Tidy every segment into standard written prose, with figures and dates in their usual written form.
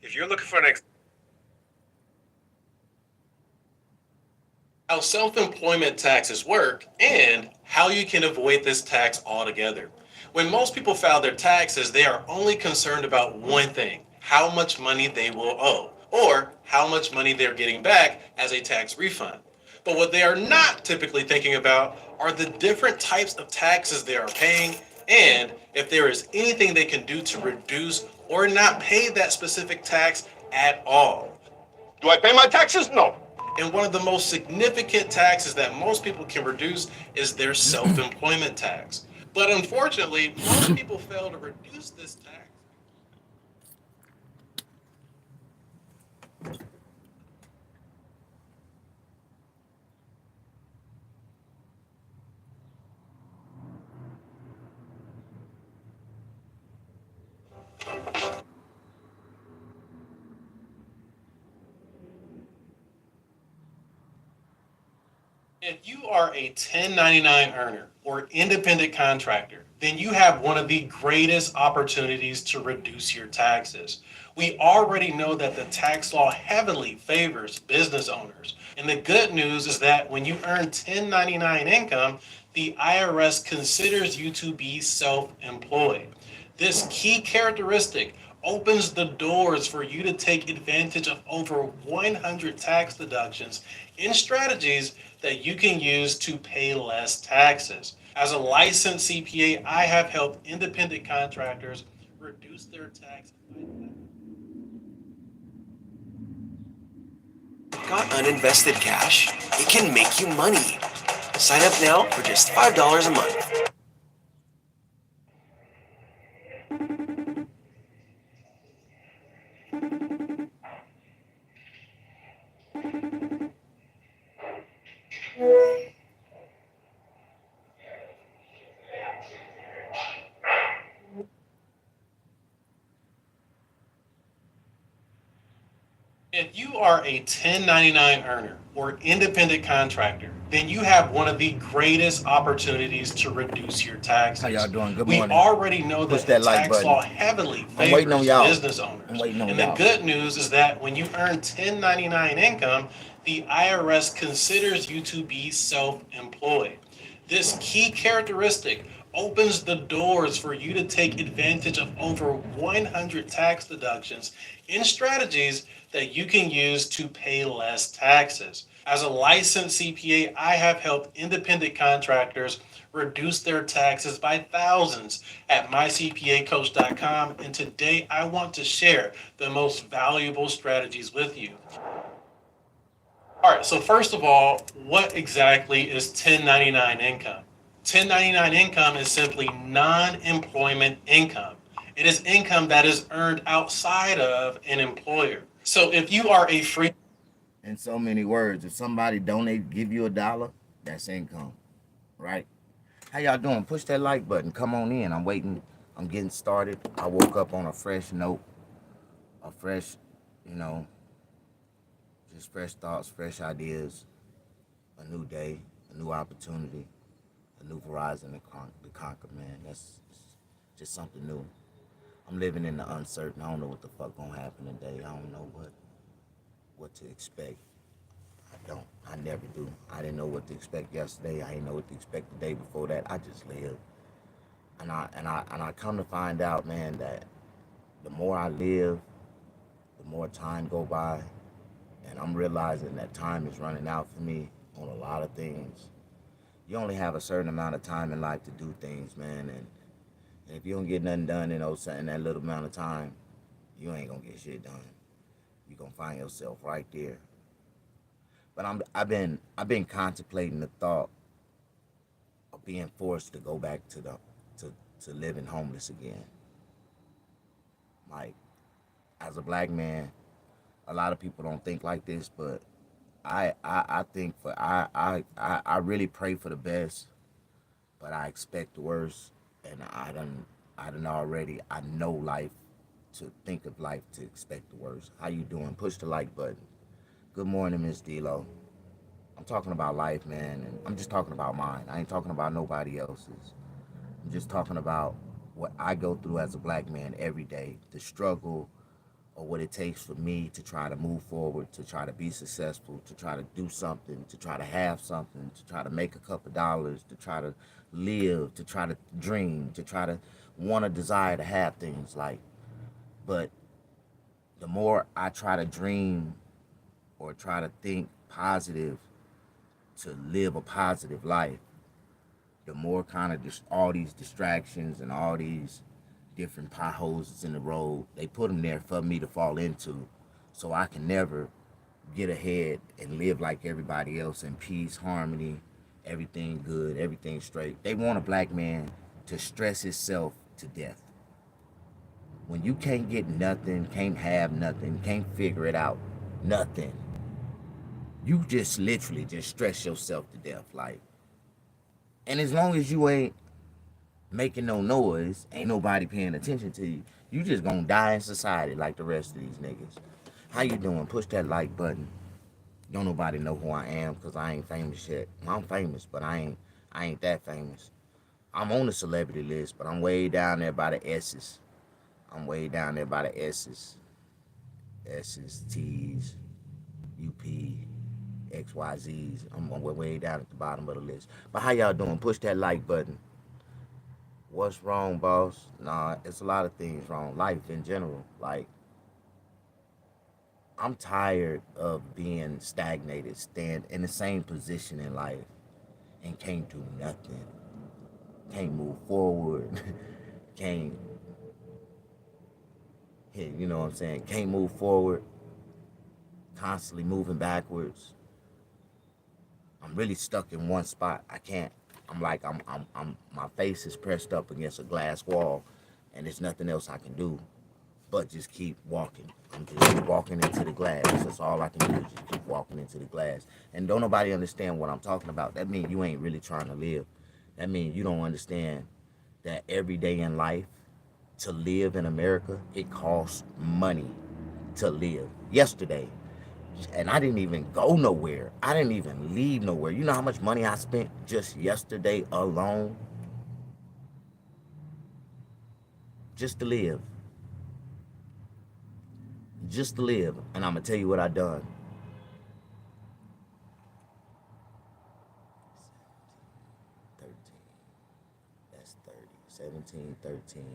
If you're looking for an how self-employment taxes work and how you can avoid this tax altogether. When most people file their taxes, they are only concerned about one thing: how much money they will owe, or how much money they're getting back as a tax refund. But what they are not typically thinking about are the different types of taxes they are paying and if there is anything they can do to reduce or not pay that specific tax at all. Do I pay my taxes? No. And one of the most significant taxes that most people can reduce is their self employment tax. But unfortunately, most people fail to reduce this tax. If you are a 1099 earner or independent contractor, then you have one of the greatest opportunities to reduce your taxes. We already know that the tax law heavily favors business owners. And the good news is that when you earn 1099 income, the IRS considers you to be self employed. This key characteristic opens the doors for you to take advantage of over 100 tax deductions and strategies that you can use to pay less taxes. As a licensed CPA, I have helped independent contractors reduce their tax. Got uninvested cash? It can make you money. Sign up now for just $5 a month. If you are a 1099 earner or independent contractor, then you have one of the greatest opportunities to reduce your taxes. How y'all doing? Good We morning. already know Push that the that like tax button. law heavily I'm waiting on favors y'all. business owners. I'm waiting on And y'all. the good news is that when you earn 1099 income, the IRS considers you to be self employed. This key characteristic opens the doors for you to take advantage of over 100 tax deductions and strategies that you can use to pay less taxes. As a licensed CPA, I have helped independent contractors reduce their taxes by thousands at mycpacoach.com, and today I want to share the most valuable strategies with you. All right, so first of all, what exactly is 1099 income? 1099 income is simply non employment income. It is income that is earned outside of an employer. So if you are a free In so many words, if somebody donate, give you $1, that's income, right? How y'all doing? Push that like button. Come on in. I'm waiting. I'm getting started. I woke up on a fresh note, a fresh, you know, just fresh thoughts, fresh ideas, a new day, a new opportunity, a new horizon to conquer, man. That's just something new. I'm living in the uncertain. I don't know what the fuck gonna happen today. I don't know what to expect. I don't. I never do. I didn't know what to expect yesterday. I didn't know what to expect the day before that. I just live. And I come to find out, man, that the more I live, the more time go by, and I'm realizing that time is running out for me on a lot of things. You only have a certain amount of time in life to do things, man, and if you don't get nothing done in that little amount of time, you ain't gonna get shit done. You're gonna find yourself right there. But I've been contemplating the thought of being forced to go back to living homeless again. Like, as a black man, a lot of people don't think like this, but I think I really pray for the best, but I expect the worst, and I done already I know life to think of life to expect the worst. How you doing? Push the like button. Good morning, Miss D-Lo. I'm talking about life, man, and I'm just talking about mine. I ain't talking about nobody else's. I'm just talking about what I go through as a black man every day, the struggle, or what it takes for me to try to move forward, to try to be successful, to try to do something, to try to have something, to try to make a couple dollars, to try to live, to try to dream, to try to want a desire to have things like. But the more I try to dream or try to think positive, to live a positive life, the more kind of just all these distractions and all these different potholes in the road, they put them there for me to fall into, so I can never get ahead and live like everybody else in peace, harmony, everything good, everything straight. They want a black man to stress himself to death. When you can't get nothing, can't have nothing, can't figure it out, nothing, you just literally just stress yourself to death. Like, and as long as you ain't making no noise, ain't nobody paying attention to you, you just gonna die in society like the rest of these niggas. How you doing? Push that like button. Don't nobody know who I am because I ain't famous yet. Well, I'm famous, but I ain't that famous. I'm on the celebrity list, but I'm way down there by the S's. I'm way down there by the S's. S's, T's, UP, XYZs. I'm way down at the bottom of the list. But how y'all doing? Push that like button. What's wrong, boss? Nah, it's a lot of things wrong. Life in general. Like, I'm tired of being stagnated, stand in the same position in life and can't do nothing. Can't move forward. Can't hit, you know what I'm saying? Can't move forward. Constantly moving backwards. I'm really stuck in one spot. I can't. My face is pressed up against a glass wall and there's nothing else I can do but just keep walking. I'm just walking into the glass. That's all I can do is just keep walking into the glass. And don't nobody understand what I'm talking about. That means you ain't really trying to live. That means you don't understand that every day in life, to live in America, it costs money to live. Yesterday, and I didn't even go nowhere. I didn't even leave nowhere. You know how much money I spent just yesterday alone? Just to live. Just to live. And I'm going to tell you what I done. 13. That's 30. 17, 13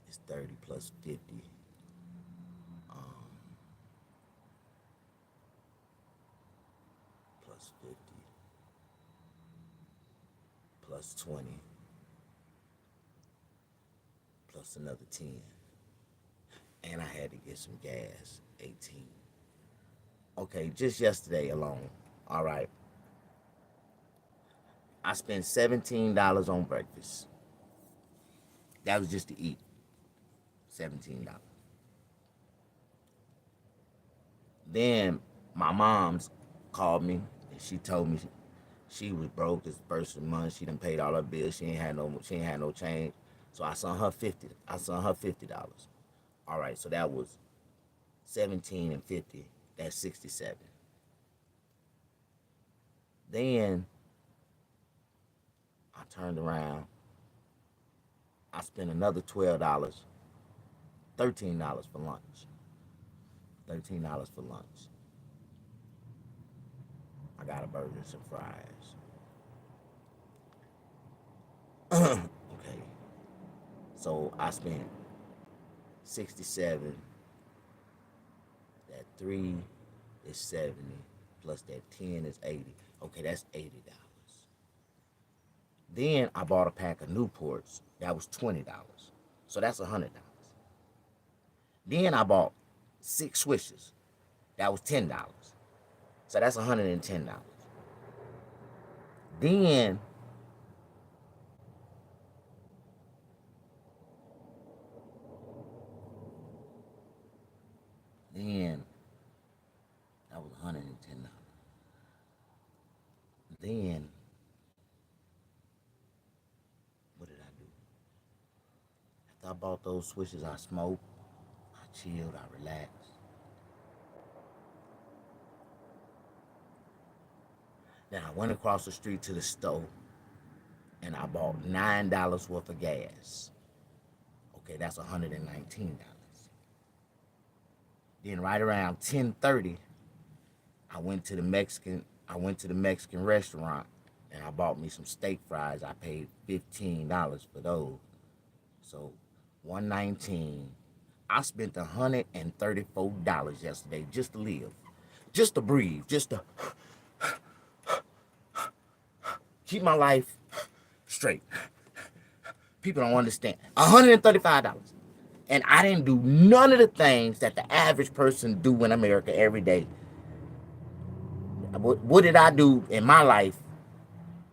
is 30 plus 50. Plus 50. Plus 20. Plus another 10. And I had to get some gas. 18. Okay, just yesterday alone. All right. I spent $17 on breakfast. That was just to eat. $17. Then my mom's called me and she told me she was broke this first of the month. She done paid all her bills. She ain't had no change. So I sent her $50. All right, so that was 17 and 50. That's 67. Then I turned around. I spent another $12, $13 for lunch. $13 for lunch. I got a burger and some fries. Okay. So I spent 67. That 3 is 70. Plus that 10 is 80. Okay, that's $80. Then I bought a pack of Newports. That was $20. So that's $100. Then I bought 6 Swishes. That was $10. So that's $110. Then that was $110. Then what did I do? After I bought those Swishes, I smoked, I chilled, I relaxed. Then I went across the street to the store and I bought $9 worth of gas. Okay, that's $119. Then right around 10:30, I went to the Mexican restaurant and I bought me some steak fries. I paid $15 for those. So 119. I spent $134 yesterday just to live, just to breathe, just to keep my life straight. People don't understand. $135. And I didn't do none of the things that the average person do in America every day. What did I do in my life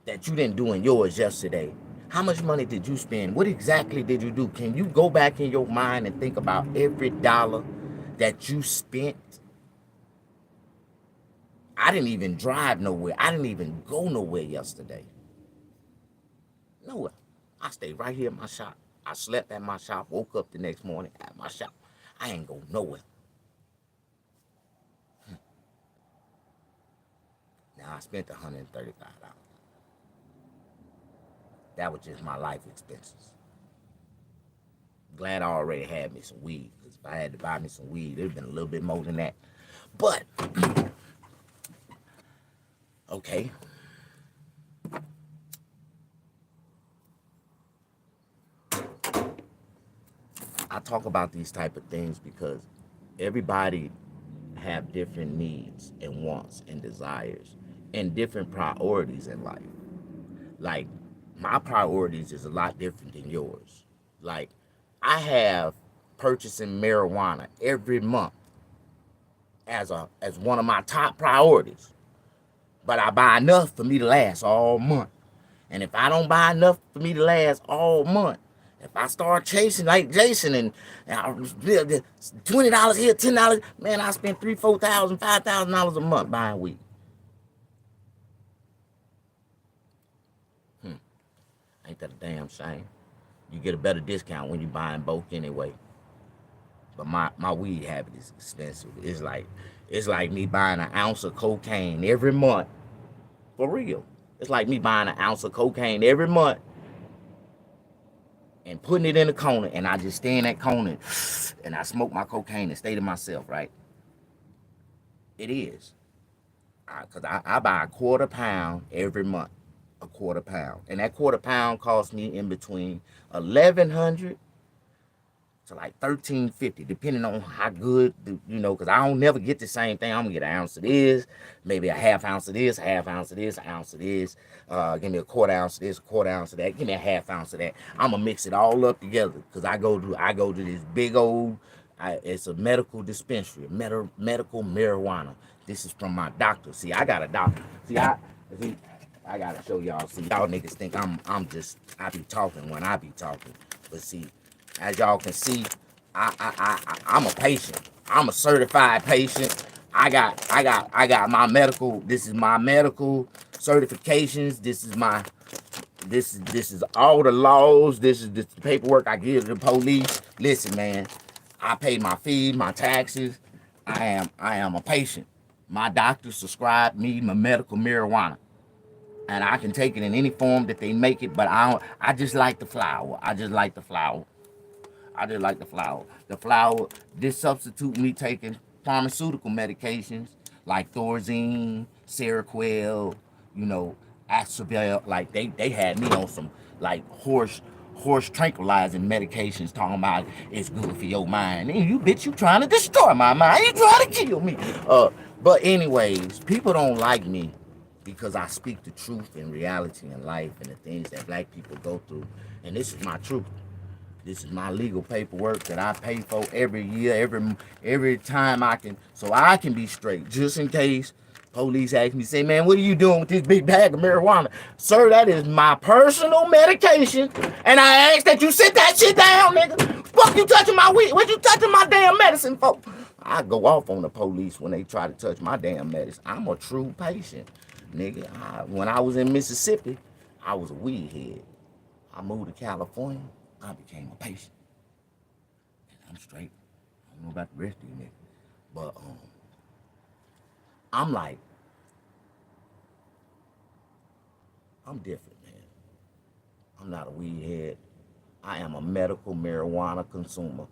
that you didn't do in yours yesterday? How much money did you spend? What exactly did you do? Can you go back in your mind and think about every dollar that you spent? I didn't even drive nowhere. I didn't even go nowhere yesterday. Nowhere. I stayed right here at my shop. I slept at my shop, woke up the next morning at my shop. I ain't go nowhere. Now I spent $135. That was just my life expenses. Glad I already had me some weed, because if I had to buy me some weed, it'd been a little bit more than that. But okay. I talk about these type of things because everybody have different needs and wants and desires and different priorities in life. Like, my priorities is a lot different than yours. Like, I have purchasing marijuana every month as one of my top priorities. But I buy enough for me to last all month. And if I don't buy enough for me to last all month, if I start chasing like Jason and $20 here, $10, man, I spend $3,000, $4,000, $5,000 a month buying weed. Ain't that a damn shame? You get a better discount when you buying bulk anyway. But my weed habit is expensive. It's like me buying an ounce of cocaine every month. For real. It's like me buying an ounce of cocaine every month and putting it in a corner, and I just stay in that corner and I smoke my cocaine and stay to myself, right? It is. Because I buy a quarter pound every month. A quarter pound. And that quarter pound costs me in between 1,100 to like 1,350, depending on how good, because I don't never get the same thing. I'm gonna get an ounce of this, maybe a half ounce of this, a half ounce of this, an ounce of this. Give me a quarter ounce of this, a quarter ounce of that. Give me a half ounce of that. I'm gonna mix it all up together because I go to this big old. It's a medical dispensary, medical marijuana. This is from my doctor. See, I got a doctor. See, I gotta show y'all. See, y'all niggas think I be talking when I be talking, but see. As y'all can see, I'm a patient. I'm a certified patient. I got my medical. This is my medical certifications. This is all the laws. This is the paperwork I give to the police. Listen, man, I pay my fees, my taxes. I am a patient. My doctor subscribed me my medical marijuana. And I can take it in any form that they make it, but I just like the flower. I just like the flower. I just like the flower. The flower, this substitute me taking pharmaceutical medications like Thorazine, Seroquel, Astrovel. Like they had me on some like horse tranquilizing medications talking about it's good for your mind. And you bitch, you trying to destroy my mind. You trying to kill me. But anyways, people don't like me because I speak the truth and reality in life and the things that black people go through. And this is my truth. This is my legal paperwork that I pay for every year, every time so I can be straight. Just in case police ask me, say, man, what are you doing with this big bag of marijuana? Sir, that is my personal medication, and I ask that you sit that shit down, nigga. Fuck you touching my weed? What you touching my damn medicine for? I go off on the police when they try to touch my damn medicine. I'm a true patient, nigga. When I was in Mississippi, I was a weed head. I moved to California. I became a patient. And I'm straight. I don't know about the rest of you niggas. But I'm like, I'm different, man. I'm not a weed head. I am a medical marijuana consumer,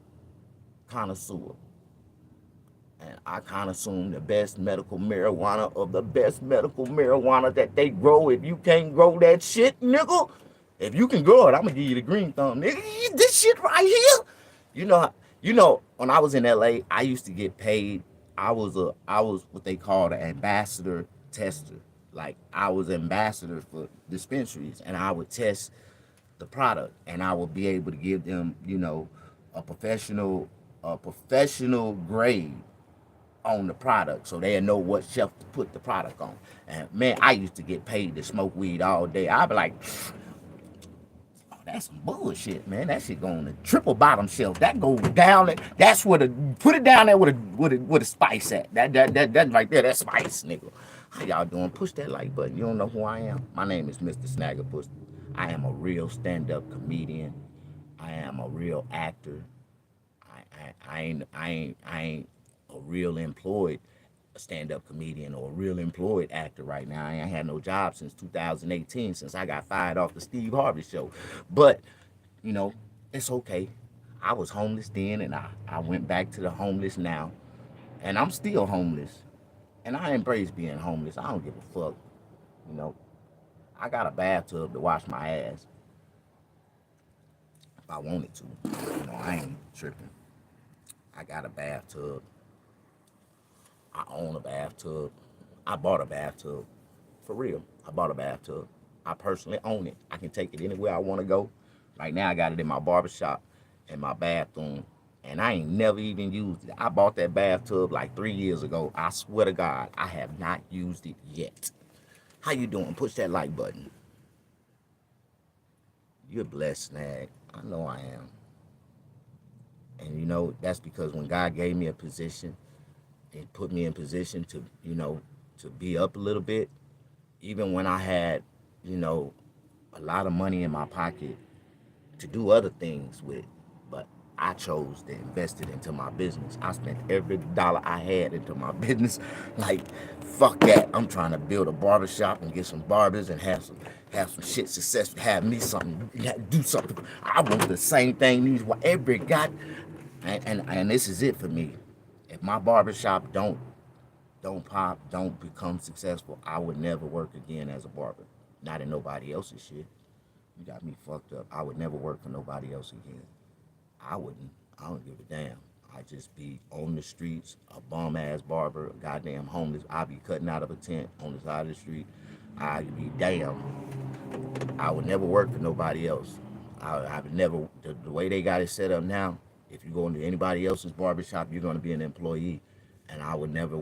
connoisseur. And I consume the best medical marijuana of the best medical marijuana that they grow. If you can't grow that shit, nigga, if you can grow it, I'm gonna give you the green thumb, nigga. This shit right here. When I was in LA, I used to get paid. I was what they call the ambassador tester. Like I was ambassador for dispensaries, and I would test the product, and I would be able to give them, a professional grade on the product, so they know what shelf to put the product on. And man, I used to get paid to smoke weed all day. I'd be like, oh, that's some bullshit, man. That shit going to triple bottom shelf. That goes down. That's where the put it down there with a spice at. That right there. That spice, nigga. How y'all doing? Push that like button. You don't know who I am? My name is MrSnag. I am a real stand-up comedian. I am a real actor. I ain't a real employed stand-up comedian or a real employed actor right now. I ain't had no job since 2018, since I got fired off the Steve Harvey show. But, it's okay. I was homeless then, and I went back to the homeless now. And I'm still homeless. And I embrace being homeless. I don't give a fuck. I got a bathtub to wash my ass if I wanted to. I ain't tripping. I got a bathtub. I own a bathtub. I bought a bathtub. For real. I bought a bathtub. I personally own it. I can take it anywhere I want to go. Right now I got it in my barbershop, in my bathroom, and I ain't never even used it. I bought that bathtub like 3 years ago. I swear to God, I have not used it yet. How you doing? Push that like button. You're blessed, Snag. I know I am. And that's because when God gave me a position, it put me in position to, to be up a little bit. Even when I had, a lot of money in my pocket to do other things with. But I chose to invest it into my business. I spent every dollar I had into my business. Like, fuck that. I'm trying to build a barbershop and get some barbers and have some shit successful, have me something, do something. I want the same thing these every god. And this is it for me. If my barbershop don't pop, don't become successful, I would never work again as a barber. Not in nobody else's shit. You got me fucked up. I would never work for nobody else again. I wouldn't. I don't give a damn. I just be on the streets, a bum ass barber, a goddamn homeless. I be cutting out of a tent on the side of the street. I'd be damn. I would never work for nobody else. I would never. The way they got it set up now, if you go into anybody else's barbershop, you're gonna be an employee. And I would never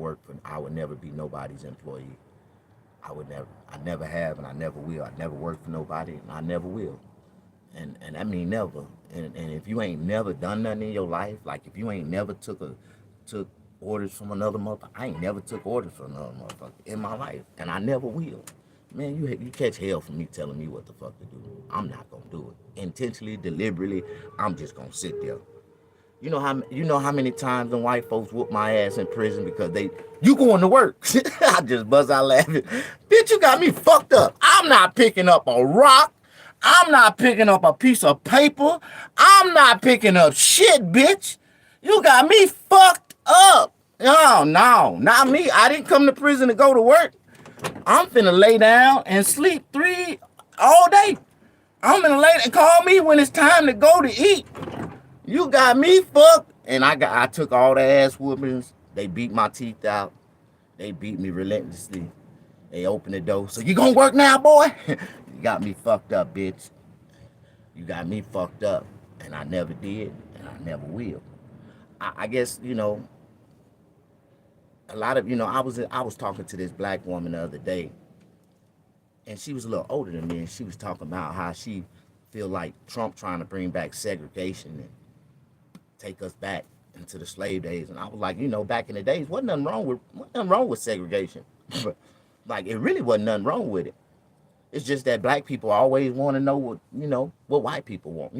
be nobody's employee. I never have, and I never will. I never work for nobody, and I never will. And I mean never. And if you ain't never done nothing in your life, like if you ain't never took orders from another motherfucker, I ain't never took orders from another motherfucker in my life, and I never will. Man, you catch hell for me telling me what the fuck to do. I'm not gonna do it. Intentionally, deliberately, I'm just gonna sit there. You know how many times the white folks whoop my ass in prison because you going to work. I just buzz out laughing. Bitch, you got me fucked up. I'm not picking up a rock. I'm not picking up a piece of paper. I'm not picking up shit, bitch. You got me fucked up. No, not me. I didn't come to prison to go to work. I'm finna lay down and sleep all day. I'm finna lay and call me when it's time to go to eat. You got me fucked. And I took all the ass whoopings. They beat my teeth out. They beat me relentlessly. They opened the door. So you gonna work now, boy? You got me fucked up, bitch. You got me fucked up. And I never did, and I never will. I guess, a lot of, I was talking to this black woman the other day, and she was a little older than me, and she was talking about how she feel like Trump trying to bring back segregation and take us back into the slave days. And I was like, back in the days, wasn't nothing wrong with segregation. Like, it really wasn't nothing wrong with it. It's just that black people always want to know what white people want.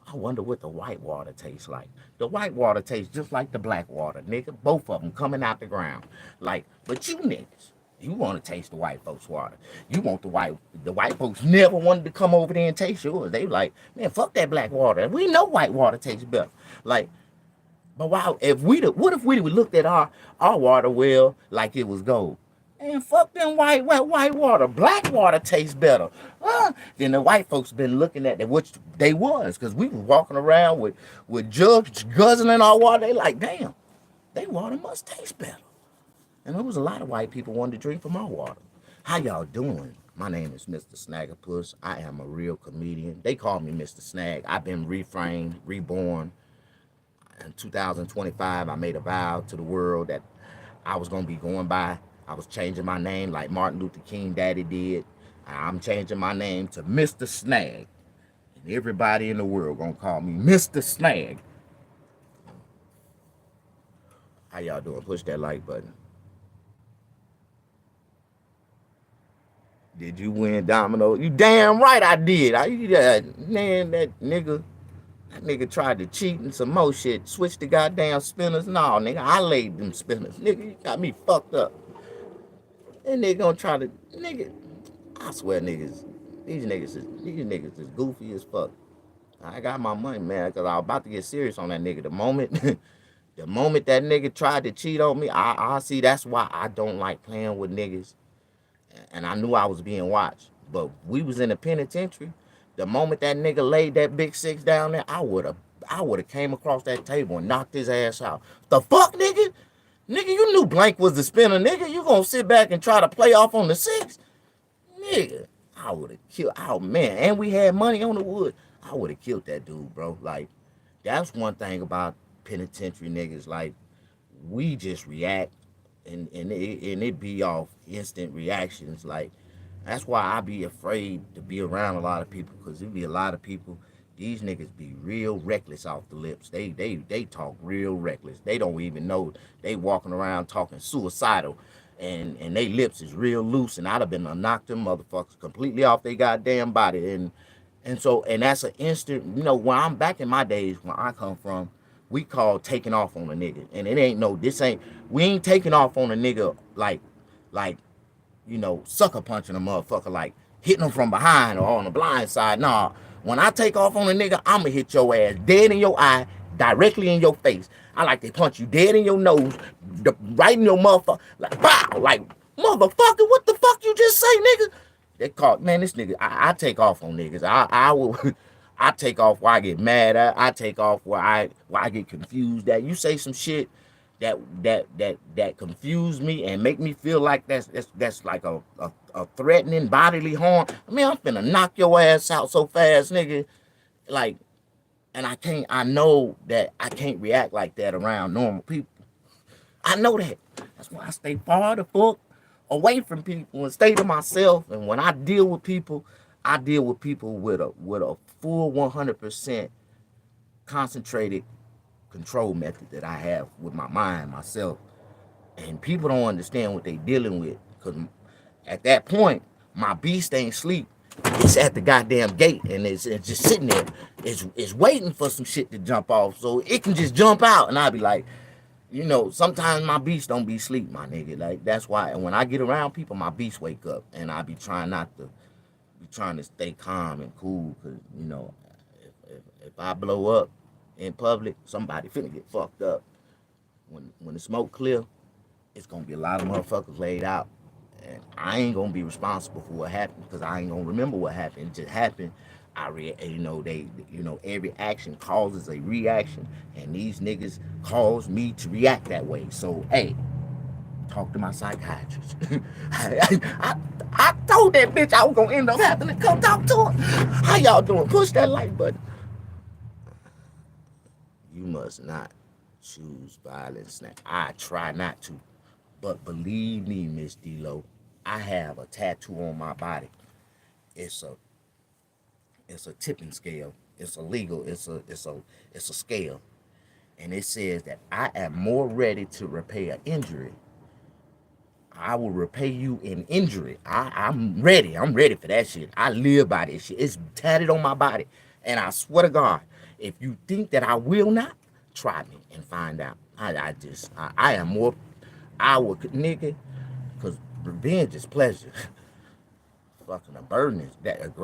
I wonder what the white water tastes like. The white water tastes just like the black water, nigga. Both of them coming out the ground. Like, but you niggas, you want to taste the white folks' water. You want the white folks never wanted to come over there and taste yours. They like, man, fuck that black water. We know white water tastes better. Like, But wow, what if we looked at our water well like it was gold? And fuck them white water. Black water tastes better. Then the white folks been looking at that, which they was, because we was walking around with jugs guzzling our water. They like, damn, they water must taste better. And there was a lot of white people wanted to drink from our water. How y'all doing? My name is Mr. Snaggerpuss. I am a real comedian. They call me Mr. Snag. I've been reframed, reborn. In 2025, I made a vow to the world that I was going to be going by. I was changing my name like Martin Luther King daddy did. I'm changing my name to Mr. Snag. And everybody in the world going to call me Mr. Snag. How y'all doing? Push that like button. Did you win domino? You damn right I did. Man, that nigga tried to cheat and some more shit. Switch the goddamn spinners. No, nigga, I laid them spinners. Nigga, you got me fucked up. And they gonna try to, nigga, I swear these niggas is goofy as fuck. I got my money, man, because I was about to get serious on that nigga. The moment that nigga tried to cheat on me, I see that's why I don't like playing with niggas. And I knew I was being watched. But we was in the penitentiary. The moment that nigga laid that big six down there, I would have came across that table and knocked his ass out. The fuck, nigga? Nigga, you knew blank was the spinner, nigga. You gonna sit back and try to play off on the six? Nigga, I would have killed, oh man, and we had money on the wood. I would have killed that dude, bro. Like, that's one thing about penitentiary niggas. Like, we just react and it be off instant reactions. Like, that's why I be afraid to be around a lot of people, because it be a lot of people. These niggas be real reckless off the lips. They talk real reckless. They don't even know they walking around talking suicidal, and they lips is real loose. And I'd have been knocked them motherfuckers completely off their goddamn body. And that's an instant. You know, when I'm back in my days when I come from, we call taking off on a nigga, and it ain't no. We ain't taking off on a nigga like sucker punching a motherfucker, like hitting them from behind or on the blind side. Nah, when I take off on a nigga, I'ma hit your ass dead in your eye, directly in your face. I like to punch you dead in your nose, right in your motherfucker, like bow, like motherfucker, what the fuck you just say, nigga? They call, man, this nigga, I take off on niggas. I will. I take off where I get mad at. I take off where I get confused. That you say some shit that confuse me and make me feel like that's like a threatening bodily harm. I mean, I'm finna knock your ass out so fast, nigga. Like, and I know that I can't react like that around normal people. I know that. That's why I stay far the fuck away from people and stay to myself. And when I deal with people, I deal with people with a full 100% concentrated control method that I have with my mind, myself. And people don't understand what they dealing with, because at that point, my beast ain't sleep. It's at the goddamn gate, and it's just sitting there. It's waiting for some shit to jump off, so it can just jump out. And I'll be like, sometimes my beast don't be sleep, my nigga. Like, that's why when I get around people, my beast wake up, and I be trying to stay calm and cool, because if I blow up in public, somebody finna get fucked up. When the smoke clear, it's gonna be a lot of motherfuckers laid out, and I ain't gonna be responsible for what happened, because I ain't gonna remember what happened. It just happened. Every action causes a reaction, and these niggas cause me to react that way. So, hey, talk to my psychiatrist. I told that bitch I was gonna end up having to come talk to her. How y'all doing? Push that like button. You must not choose violence. Now, I try not to, but believe me, Miss D-Lo, I have a tattoo on my body. It's a tipping scale. It's illegal. It's a scale, and it says that I am more ready to repay an injury. I will repay you an injury. I'm ready. I'm ready for that shit. I live by this shit. It's tatted on my body, and I swear to God, if you think that I will not, try me and find out. I am more. I will, nigga, because revenge is pleasure. Fucking a burden is that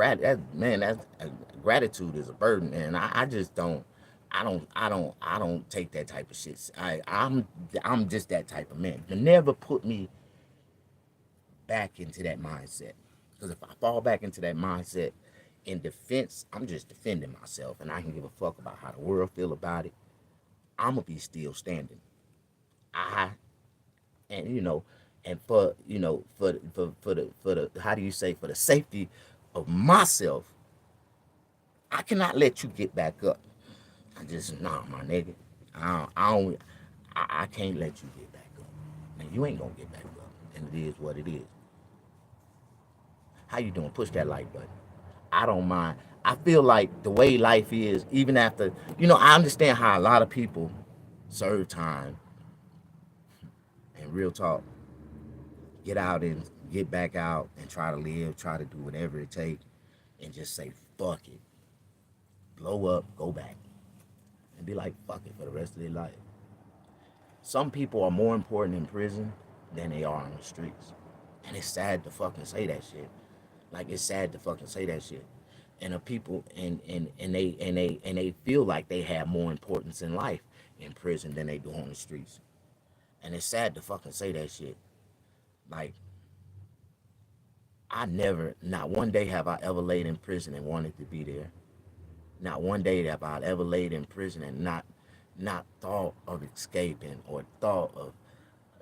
gratitude is a burden, and I just don't. I don't take that type of shit. I'm just that type of man. You never put me back into that mindset. Because if I fall back into that mindset in defense, I'm just defending myself, and I can give a fuck about how the world feel about it. I'ma be still standing. I and and for the how do you say, for the safety of myself, I cannot let you get back up. I just nah, my nigga. I can't let you get back up. And you ain't gonna get back up. And it is what it is. How you doing? Push that like button. I don't mind. I feel like the way life is, even after, I understand how a lot of people serve time and real talk, get out and get back out and try to live, try to do whatever it takes, and just say, fuck it. Blow up, go back. And be like, fuck it for the rest of their life. Some people are more important in prison than they are on the streets. And it's sad to fucking say that shit. Like, it's sad to fucking say that shit. And the people and they feel like they have more importance in life in prison than they do on the streets. And it's sad to fucking say that shit. Like, not one day have I ever laid in prison and wanted to be there. Not one day have I ever laid in prison and not thought of escaping or thought of,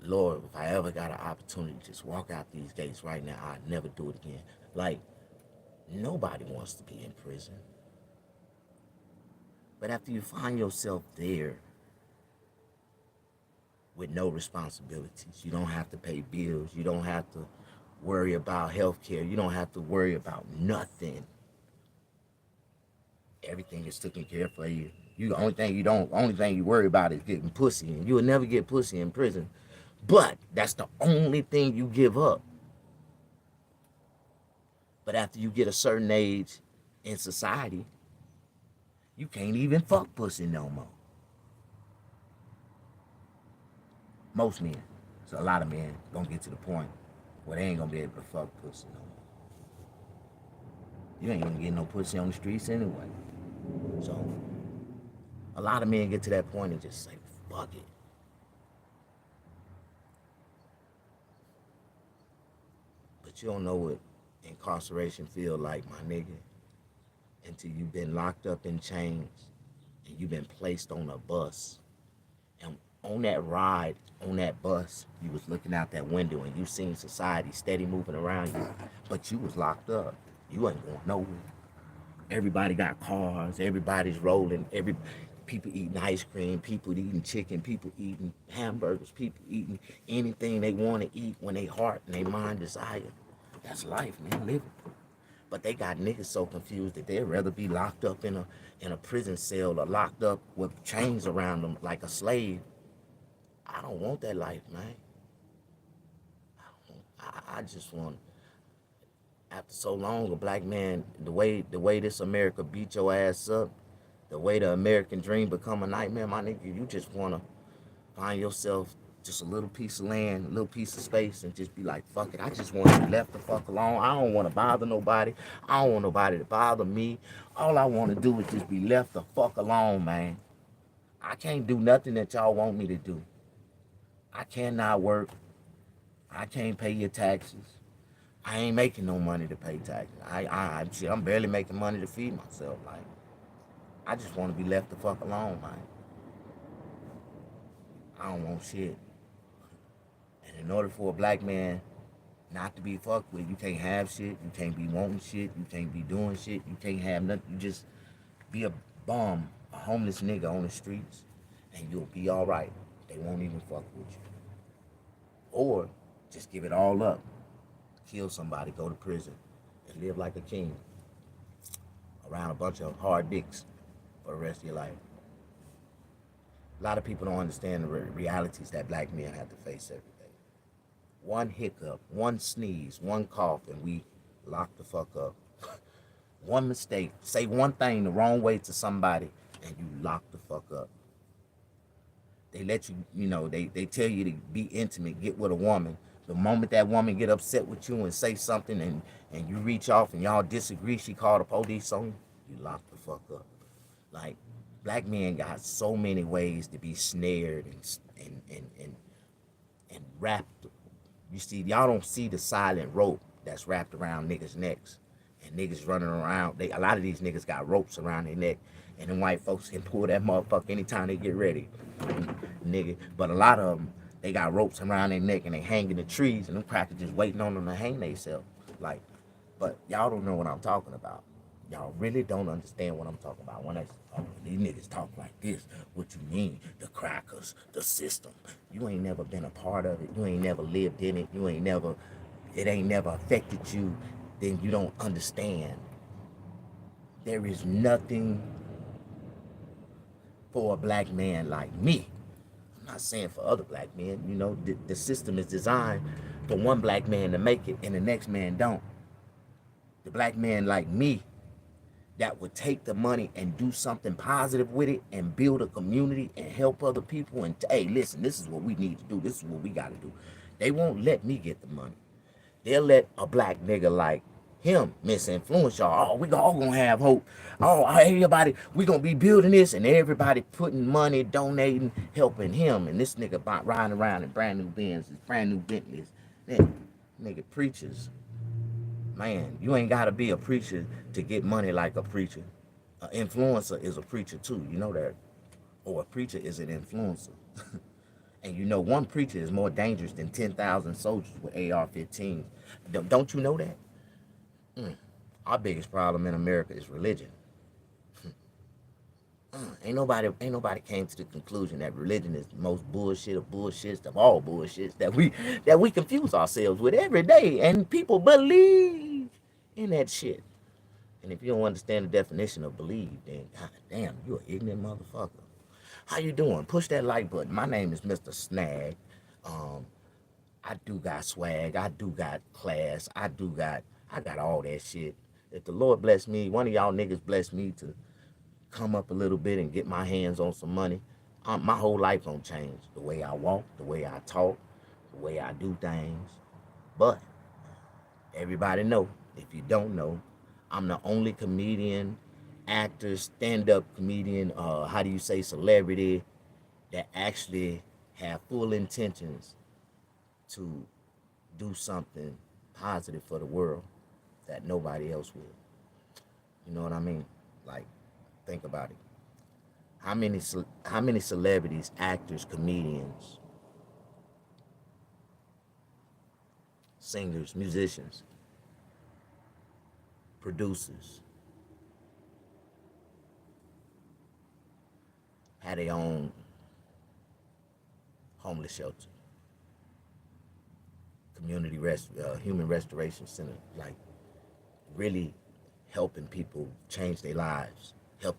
Lord, if I ever got an opportunity to just walk out these gates right now, I'd never do it again. Like, nobody wants to be in prison. But after you find yourself there with no responsibilities, you don't have to pay bills, you don't have to worry about health care, you don't have to worry about nothing. Everything is taken care of for you. Only thing you worry about is getting pussy, and you will never get pussy in prison. But that's the only thing you give up. But after you get a certain age in society, you can't even fuck pussy no more. Most men. So a lot of men gonna get to the point where they ain't gonna be able to fuck pussy no more. You ain't gonna get no pussy on the streets anyway. So a lot of men get to that point and just say, fuck it. But you don't know what incarceration feel like, my nigga, until you've been locked up in chains and you've been placed on a bus. And on that ride, on that bus, you was looking out that window and you seen society steady moving around you, but you was locked up. You ain't going nowhere. Everybody got cars, everybody's rolling, people eating ice cream, people eating chicken, people eating hamburgers, people eating anything they want to eat when they heart and their mind desire. That's life, man, living. But they got niggas so confused that they'd rather be locked up in a prison cell or locked up with chains around them like a slave. I don't want that life, man. I just want, after so long, a black man, the way this America beat your ass up, the way the American dream become a nightmare, my nigga, you just want to find yourself just a little piece of land, a little piece of space, and just be like, fuck it, I just want to be left the fuck alone. I don't want to bother nobody. I don't want nobody to bother me. All I want to do is just be left the fuck alone, man. I can't do nothing that y'all want me to do. I cannot work. I can't pay your taxes. I ain't making no money to pay taxes. I'm barely making money to feed myself. Like, I just want to be left the fuck alone, man. I don't want shit. And in order for a black man not to be fucked with, you can't have shit. You can't be wanting shit. You can't be doing shit. You can't have nothing. You just be a bum, a homeless nigga on the streets, and you'll be all right. They won't even fuck with you. Or just give it all up. Kill somebody, go to prison, and live like a king around a bunch of hard dicks for the rest of your life. A lot of people don't understand the realities that black men have to face every day. One hiccup, one sneeze, one cough, and we lock the fuck up. One mistake, say one thing the wrong way to somebody, and you lock the fuck up. They let you, they tell you to be intimate, get with a woman. The moment that woman get upset with you and say something and you reach off and y'all disagree, she call the police on you, you lock the fuck up. Like, Black men got so many ways to be snared and wrapped. You see, y'all don't see the silent rope that's wrapped around niggas' necks. And niggas running around. A lot of these niggas got ropes around their neck. And then white folks can pull that motherfucker anytime they get ready. Nigga. But a lot of them, they got ropes around their neck and they hang in the trees and them crackers just waiting on them to hang themselves. Like, but y'all don't know what I'm talking about. Y'all really don't understand what I'm talking about. When these niggas talk like this, what you mean? The crackers, the system. You ain't never been a part of it. You ain't never lived in it. It ain't never affected you. Then you don't understand. There is nothing for a black man like me. I'm not saying for other black men. You know, the system is designed for one black man to make it and the next man don't. The black man like me that would take the money and do something positive with it and build a community and help other people and hey, listen, this is what we need to do. This is what we got to do. They won't let me get the money. They'll let a black nigga like him misinfluence y'all. Oh, we all gonna have hope. Oh, everybody, we gonna be building this and everybody putting money, donating, helping him. And this nigga riding around in brand new Benzes, brand new Bentleys. Man, nigga, preachers. Man, you ain't gotta be a preacher to get money like a preacher. An influencer is a preacher too, you know that. Or a preacher is an influencer. And you know one preacher is more dangerous than 10,000 soldiers with AR-15s. Don't you know that? Our biggest problem in America is religion. Ain't nobody came to the conclusion that religion is the most bullshit of bullshits of all bullshits that we confuse ourselves with every day, and people believe in that shit. And if you don't understand the definition of believe, then god damn, you an ignorant motherfucker. How you doing? Push that like button. My name is MrSnag. I do got swag. I do got class. I got all that shit. If the Lord bless me, one of y'all niggas bless me to come up a little bit and get my hands on some money, my whole life gonna change. The way I walk, the way I talk, the way I do things. But everybody know, if you don't know, I'm the only comedian, actor, stand-up comedian, how do you say celebrity, that actually have full intentions to do something positive for the world that nobody else will. You know what I mean? Like, think about it. How many celebrities, actors, comedians, singers, musicians, producers had their own homeless shelter, community human restoration center, like really helping people change their lives, help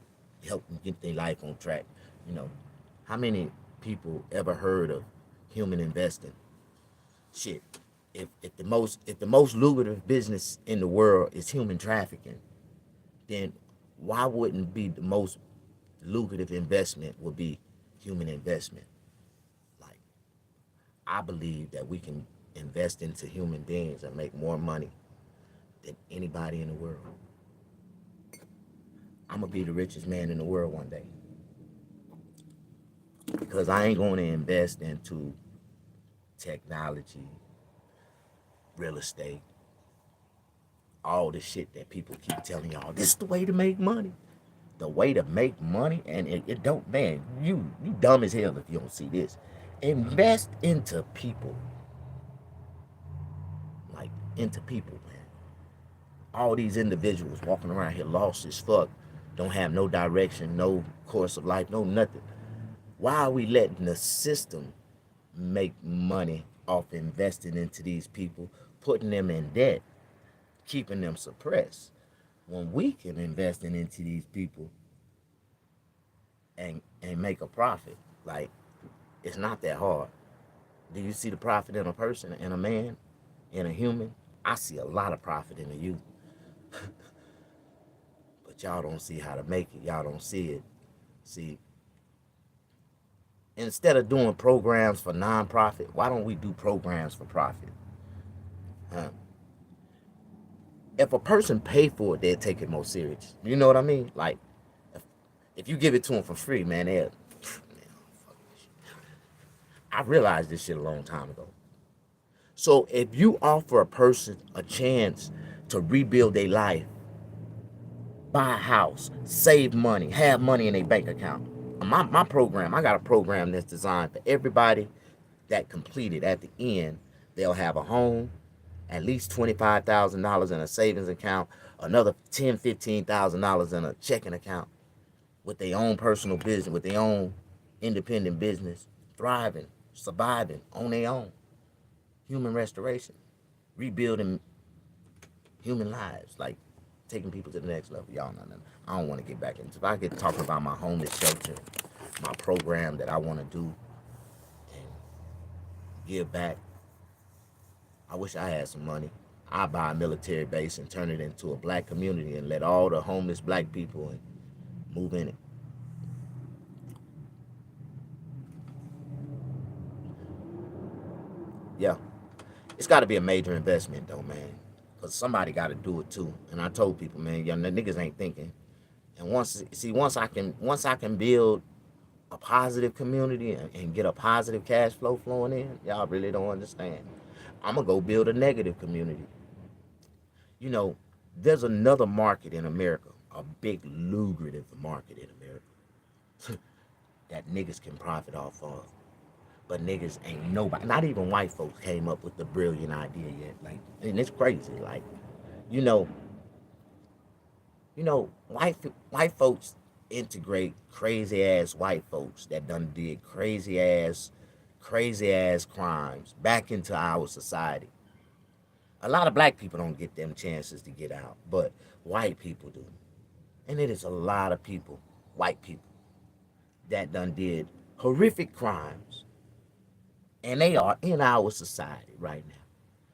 them get their life on track. You know, how many people ever heard of human investing? Shit, if the most lucrative business in the world is human trafficking, then why wouldn't be the most lucrative investment would be human investment? Like, I believe that we can invest into human beings and make more money than anybody in the world. I'm gonna be the richest man in the world one day, because I ain't going to invest into technology, real estate, all the shit that people keep telling y'all, this is the way to make money. The way to make money, and it don't, man, you dumb as hell if you don't see this. Invest into people. Like, into people, man. All these individuals walking around here lost as fuck, don't have no direction, no course of life, no nothing. Why are we letting the system make money off investing into these people, putting them in debt, keeping them suppressed, when we can invest into these people and make a profit? Like, it's not that hard. Do you see the profit in a person, in a man, in a human? I see a lot of profit in a youth. But y'all don't see how to make it. Y'all don't see it. See, instead of doing programs for non-profit, why don't we do programs for profit? Huh? If a person paid for it, they'd take it more serious. You know what I mean? Like, If you give it to them for free, man, they'll. I realized this shit a long time ago. So if you offer a person a chance to rebuild their life, buy a house, save money, have money in their bank account. My program, I got a program that's designed for everybody that completed at the end. They'll have a home, at least $25,000 in a savings account, another $10,000, $15,000 in a checking account with their own personal business, with their own independent business, thriving, surviving on their own. Human restoration, rebuilding human lives, like taking people to the next level. Y'all know nothing. I don't want to get back into. If I get talking about my homeless shelter, my program that I want to do and give back, I wish I had some money. I'd buy a military base and turn it into a black community and let all the homeless black people and move in it. Yeah, it's got to be a major investment though, man. Cause somebody got to do it too. And I told people, man, y'all niggas ain't thinking. And once I can build a positive community and get a positive cash flow flowing in, y'all really don't understand. I'm gonna go build a negative community. You know, there's another market in America, a big lucrative market in America that niggas can profit off of. But niggas ain't nobody, not even white folks came up with the brilliant idea yet. Like, and it's crazy. Like, you know, white folks integrate crazy ass white folks that done did crazy ass crimes back into our society. A lot of black people don't get them chances to get out, but white people do. And it is a lot of people, white people, that done did horrific crimes. And they are in our society right now.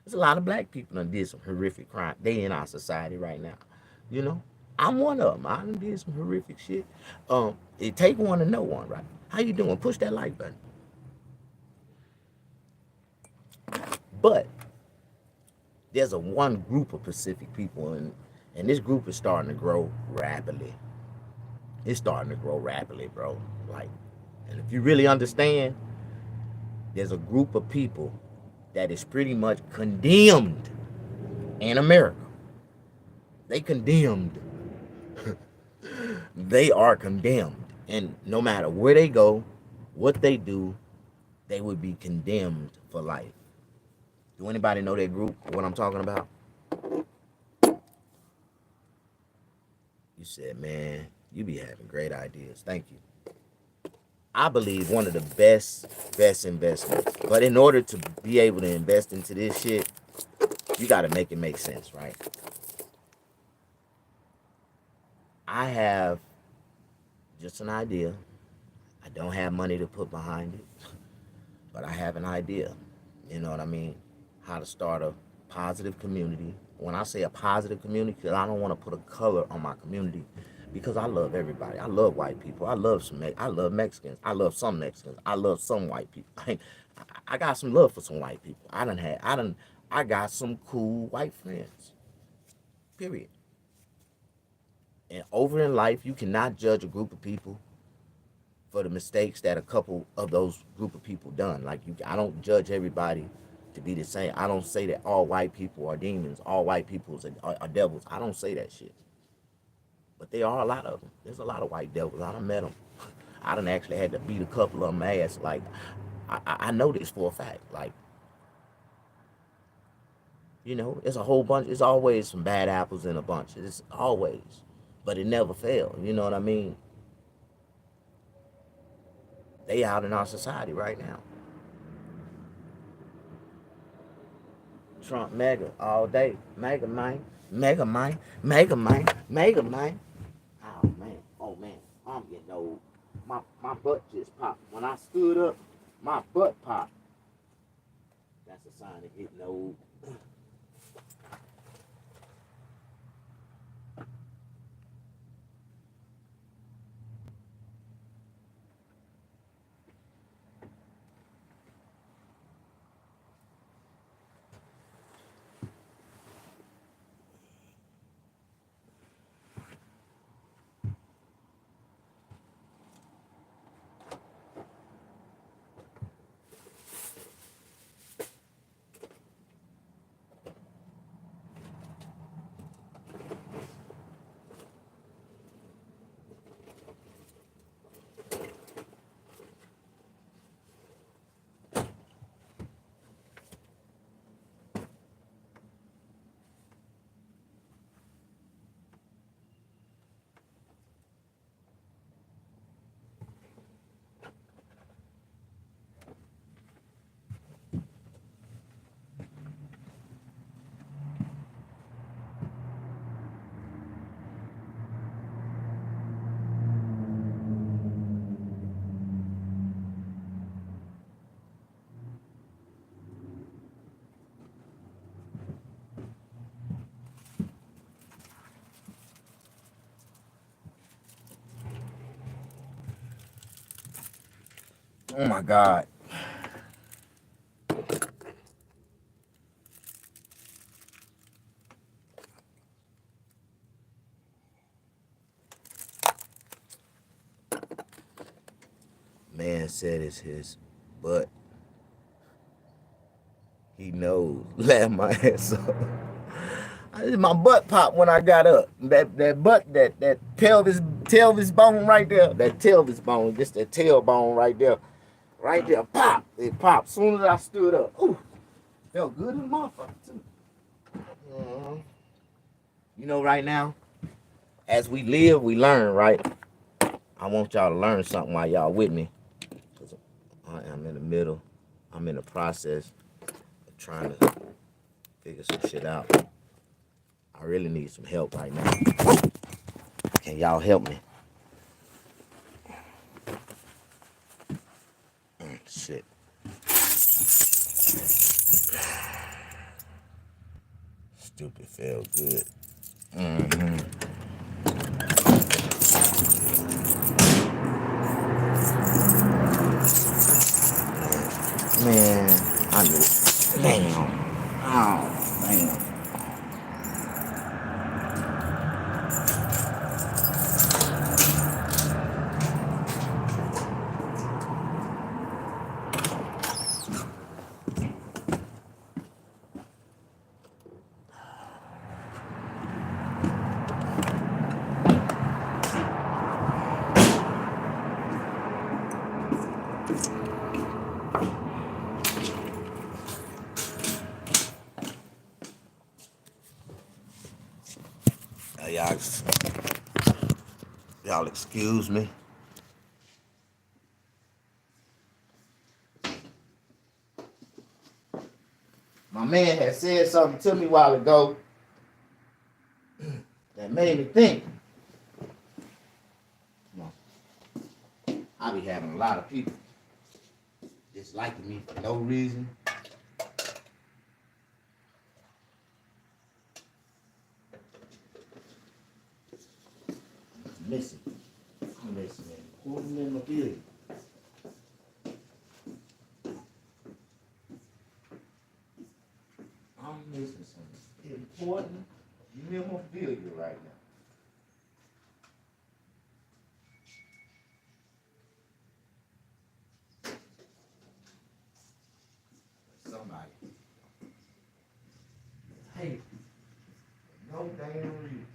There's a lot of black people that did some horrific crime. They in our society right now. You know? I'm one of them. I done did some horrific shit. It take one to know one, right? How you doing? Push that like button. But there's a one group of Pacific people, and this group is starting to grow rapidly. It's starting to grow rapidly, bro. Like, and if you really understand, there's a group of people that is pretty much condemned in America. They condemned. They are condemned. And no matter where they go, what they do, they would be condemned for life. Do anybody know that group, what I'm talking about? You said, man, you be having great ideas. Thank you. I believe one of the best investments. But in order to be able to invest into this shit, you got to make it make sense, right? I have just an idea. I don't have money to put behind it, but I have an idea. You know what I mean? How to start a positive community. When I say a positive community, because I don't want to put a color on my community, because I love everybody. I love white people. I love Mexicans. I love some Mexicans. I love some white people. I got some love for some white people. I got some cool white friends. Period. And over in life, you cannot judge a group of people for the mistakes that a couple of those group of people done. Like, I don't judge everybody to be the same. I don't say that all white people are demons, all white people are devils. I don't say that shit. But there are a lot of them. There's a lot of white devils. I done met them. I done actually had to beat a couple of them ass. Like, I know this for a fact. Like, you know, it's a whole bunch. It's always some bad apples in a bunch. It's always. But it never failed. You know what I mean? They out in our society right now. Trump mega all day. Mega man. Mega man. Mega man. Mega man. Oh man. Oh man. I'm getting old. My butt just popped. When I stood up, my butt popped. That's a sign of getting old. Oh my God. Man said it's his butt. He knows. Laugh my ass up. My butt popped when I got up. That butt, that pelvis bone right there. That pelvis bone, just that tailbone right there. Right there, pop. It popped. As soon as I stood up. Ooh, felt good in the motherfucker too. You know, right now, as we live, we learn, right? I want y'all to learn something while y'all with me. Because I am in the middle. I'm in the process of trying to figure some shit out. I really need some help right now. Can y'all help me? Shit. Stupid felt good. Man, I knew it. Damn. Oh, damn. Y'all, y'all excuse me. My man had said something to me a while ago that made me think. I be having a lot of people disliking me for no reason. I'm missing important memorabilia. I'm missing some important memorabilia right now. Somebody. Hey, no damn reason.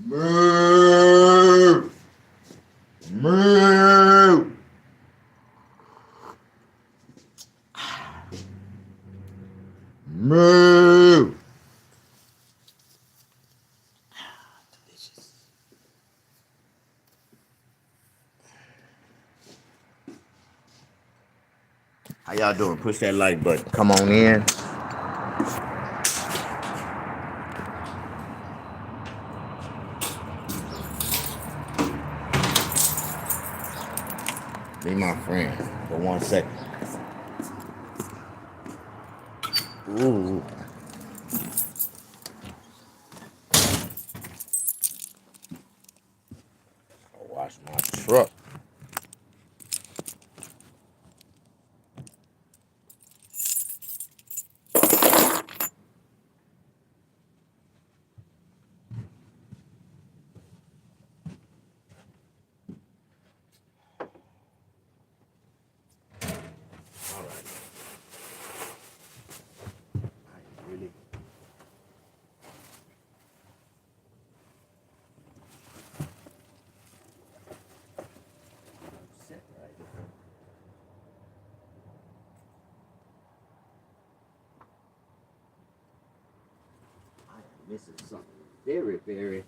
Moo! Moo! Moo! Delicious. y'all doing? Push that like button. Come on in. Be my friend for 1 second. Ooh. I'll wash my truck. All right. I really. Set right here. I am missing something very, very,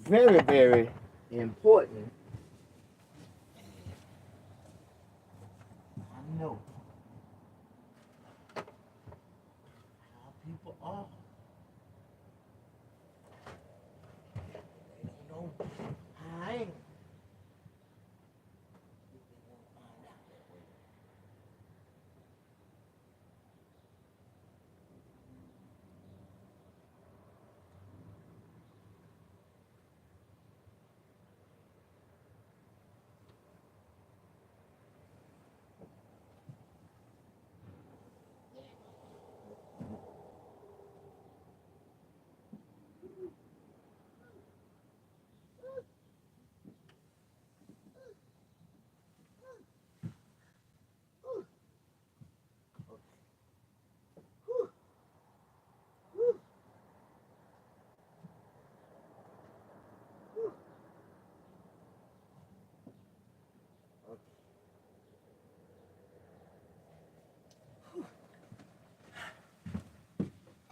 very, very important. I know how people are. They don't know how I am. They want to find out that way.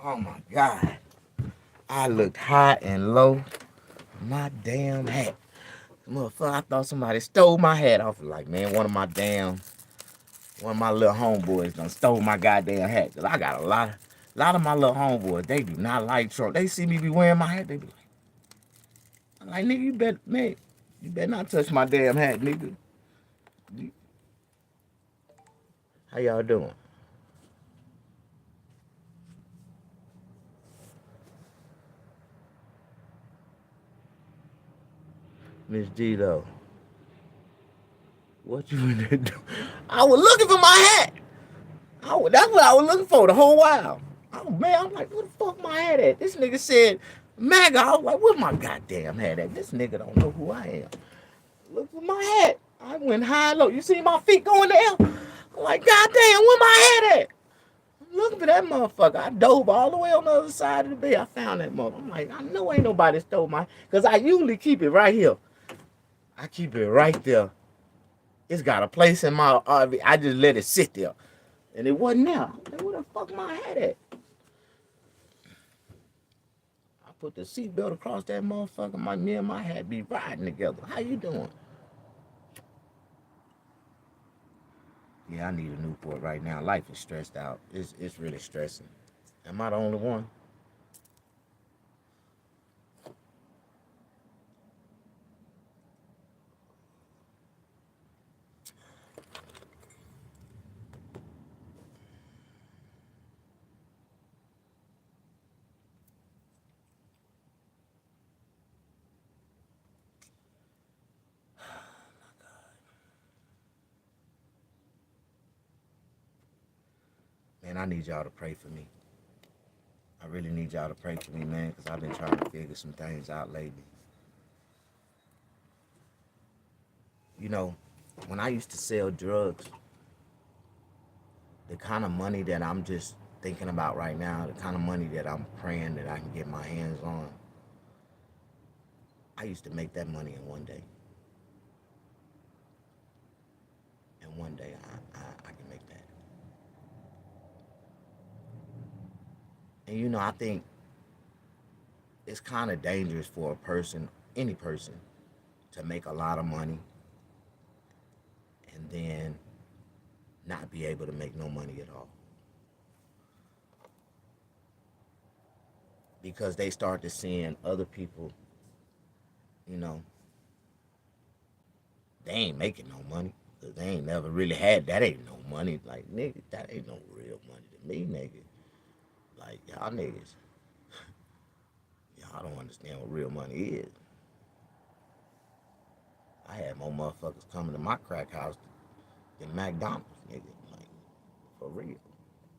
Oh my God. I looked high and low. My damn hat. Motherfucker, I thought somebody stole my hat off. Like, man, one of my little homeboys done stole my goddamn hat. Cause I got a lot of my little homeboys, they do not like Trump. They see me be wearing my hat, they be like, I'm like, nigga, you better not touch my damn hat, nigga. How y'all doing? Miss G though. What you in there doing? I was looking for my hat. That's what I was looking for the whole while. Oh man, I'm like, what the fuck my hat at? This nigga said MAGA. I was like, where my goddamn hat at? This nigga don't know who I am. Look for my hat. I went high and low. You see my feet going to air? I'm like, goddamn, where my hat at? I'm looking for that motherfucker. I dove all the way on the other side of the bed. I found that motherfucker. I'm like, I know ain't nobody stole my, because I usually keep it right here. I keep it right there. It's got a place in my RV. I just let it sit there. And it wasn't there. Like, where the fuck my hat at? I put the seatbelt across that motherfucker. Me and my hat be riding together. How you doing? Yeah, I need a Newport right now. Life is stressed out. It's really stressing. Am I the only one? Man, I need y'all to pray for me. I really need y'all to pray for me, man, because I've been trying to figure some things out lately. You know, when I used to sell drugs, the kind of money that I'm just thinking about right now, the kind of money that I'm praying that I can get my hands on, I used to make that money in one day. And one day I can make that. And you know, I think it's kind of dangerous for a person, any person, to make a lot of money and then not be able to make no money at all. Because they start to seeing other people, you know, they ain't making no money. Cause they ain't never really had that ain't no money. Like, nigga, that ain't no real money to me, nigga. Like, y'all niggas, y'all don't understand what real money is. I had more motherfuckers coming to my crack house than McDonald's, nigga. Like, for real.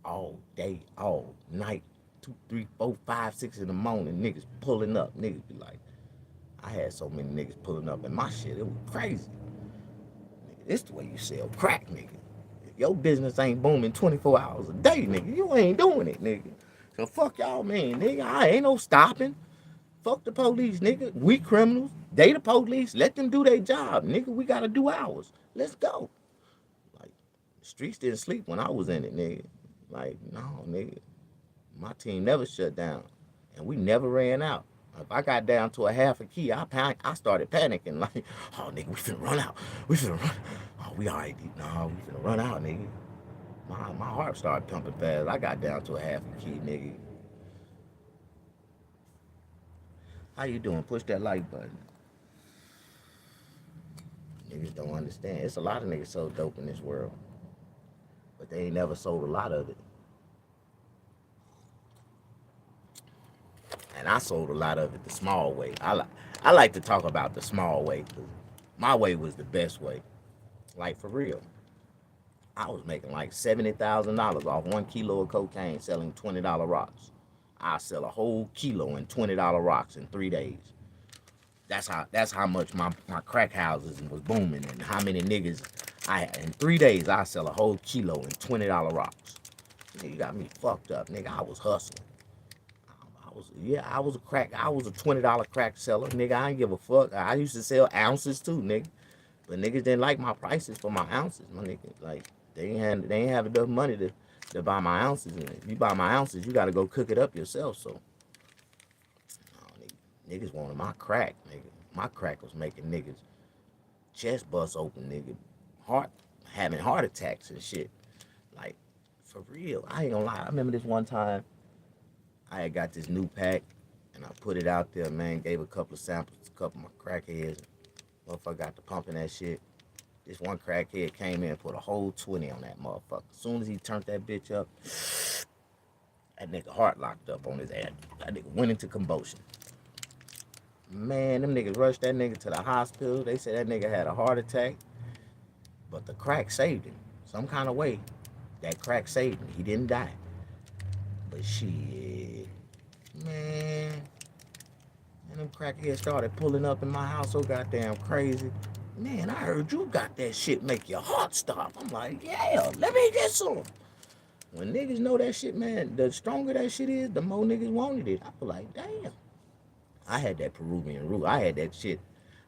All day, all night, 2, 3, 4, 5, 6 in the morning, niggas pulling up. Niggas be like, I had so many niggas pulling up in my shit, it was crazy. Nigga, this the way you sell crack, nigga. If your business ain't booming 24 hours a day, nigga, you ain't doing it, nigga. So fuck y'all, man, nigga. I ain't no stopping. Fuck the police, nigga. We criminals. They the police. Let them do their job, nigga. We gotta do ours. Let's go. Like, the streets didn't sleep when I was in it, nigga. Like, no, nigga. My team never shut down. And we never ran out. If I got down to a half a key, I started panicking. Like, oh, nigga, we finna run out. We finna run. Oh, we already, no, we finna run out, nigga. My heart started pumping fast. I got down to a half a key, nigga. How you doing? Push that like button. Niggas don't understand. It's a lot of niggas sold dope in this world. But they ain't never sold a lot of it. And I sold a lot of it the small way. I like to talk about the small way. My way was the best way. Like, for real. I was making like $70,000 off 1 kilo of cocaine selling $20 rocks. I sell a whole kilo in $20 rocks in 3 days. That's how much my crack houses was booming, and how many niggas in 3 days I sell a whole kilo in $20 rocks. Nigga got me fucked up, nigga. I was hustling. I was a $20 crack seller, nigga. I ain't give a fuck. I used to sell ounces too, nigga. But niggas didn't like my prices for my ounces, my nigga. Like, they ain't have enough money to buy my ounces. And if you buy my ounces, you gotta go cook it up yourself. So, niggas wanted my crack, nigga. My crack was making niggas chest bust open, nigga. Having heart attacks and shit. Like, for real. I ain't gonna lie. I remember this one time I had got this new pack and I put it out there, man. Gave a couple of samples to a couple of my crackheads. Motherfucker got to pumping that shit. This one crackhead came in and put a whole 20 on that motherfucker. As soon as he turned that bitch up, that nigga heart locked up on his ass. That nigga went into convulsion. Man, them niggas rushed that nigga to the hospital. They said that nigga had a heart attack. But the crack saved him. Some kind of way, that crack saved him. He didn't die. But shit, man. And them crackheads started pulling up in my house so goddamn crazy. Man, I heard you got that shit make your heart stop. I'm like, yeah, let me get some. When niggas know that shit, man, the stronger that shit is, the more niggas wanted it. I was like, damn. I had that Peruvian root. I had that shit.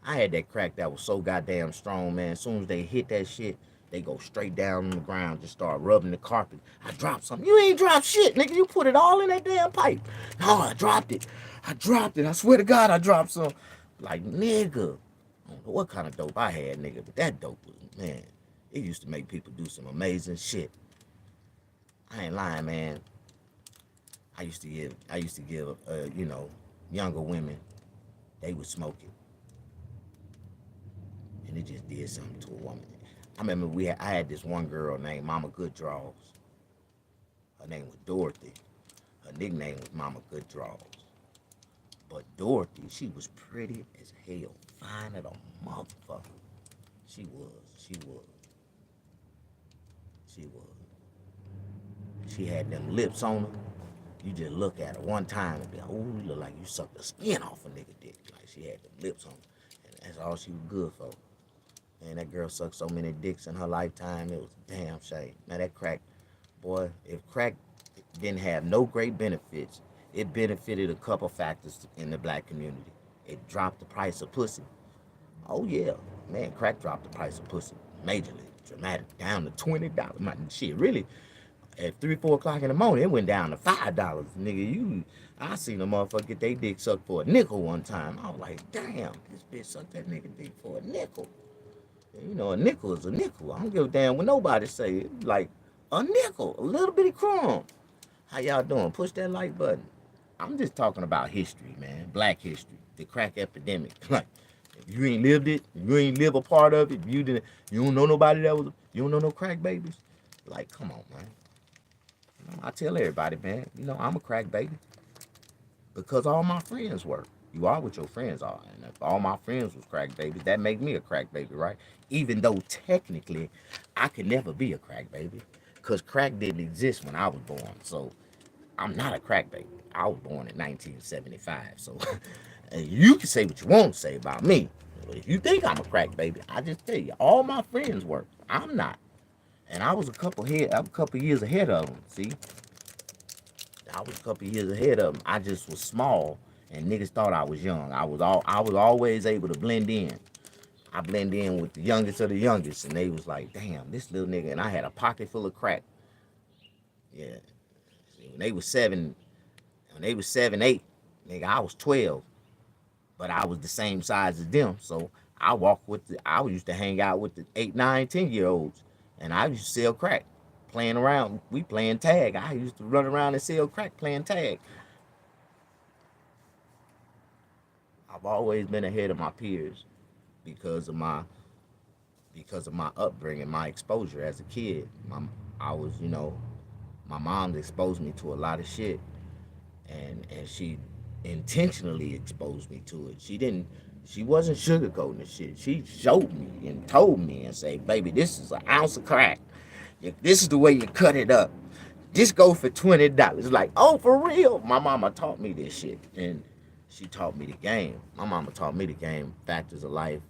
I had that crack that was so goddamn strong, man. As soon as they hit that shit, they go straight down on the ground, just start rubbing the carpet. I dropped something. You ain't dropped shit, nigga. You put it all in that damn pipe. No, I dropped it. I swear to God, I dropped some. Like, nigga. I don't know what kind of dope I had, nigga, but that dope was, man, it used to make people do some amazing shit. I ain't lying, man. I used to give, you know, younger women, they would smoke it. And it just did something to a woman. I remember I had this one girl named Mama Good Draws. Her name was Dorothy. Her nickname was Mama Good Draws. But Dorothy, she was pretty as hell. Fine as a motherfucker. She was. She had them lips on her. You just look at her one time and be like, ooh, you look like you sucked the skin off a nigga dick. Like, she had them lips on her. And that's all she was good for. Man, that girl sucked so many dicks in her lifetime, it was a damn shame. Now that crack, boy, if crack didn't have no great benefits, it benefited a couple factors in the black community. It dropped the price of pussy. Oh yeah, man, crack dropped the price of pussy majorly, dramatic, down to $20. My shit, really, at 3, 4 o'clock in the morning, it went down to $5. Nigga, I seen a motherfucker get their dick sucked for a nickel one time. I was like, damn, this bitch sucked that nigga dick for a nickel. You know, a nickel is a nickel. I don't give a damn what nobody say. It's like a nickel, a little bitty crumb. How y'all doing? Push that like button. I'm just talking about history, man. Black history, the crack epidemic. Like, if you ain't lived it, if you ain't live a part of it, you don't know nobody that was, you don't know no crack babies. Like, come on, man. I tell everybody, man, I'm a crack baby because all my friends were. You are what your friends are. And if all my friends was crack babies, that make me a crack baby, right? Even though technically I could never be a crack baby because crack didn't exist when I was born. So I'm not a crack baby. I was born in 1975. So you can say what you want to say about me. But if you think I'm a crack baby, I just tell you, all my friends were. I'm not. And I was a couple years ahead of them. See, I was a couple years ahead of them. I just was small, and niggas thought I was young. I was always able to blend in. I blend in with the youngest of the youngest, and they was like, "Damn, this little nigga." And I had a pocket full of crack. Yeah, when they was 7, 8, nigga, I was 12, but I was the same size as them. So I used to hang out with the 8, 9, 10 year olds, and I used to sell crack, playing around. We playing tag. I used to run around and sell crack playing tag. I've always been ahead of my peers because of my upbringing, my exposure as a kid. I was, my mom exposed me to a lot of shit, and she intentionally exposed me to it. She wasn't sugarcoating the shit. She showed me and told me and say, "Baby, this is an ounce of crack. If this is the way you cut it up. This go for $20." Like, oh, for real? My mama taught me this shit, and she taught me the game. My mama taught me the game, factors of life,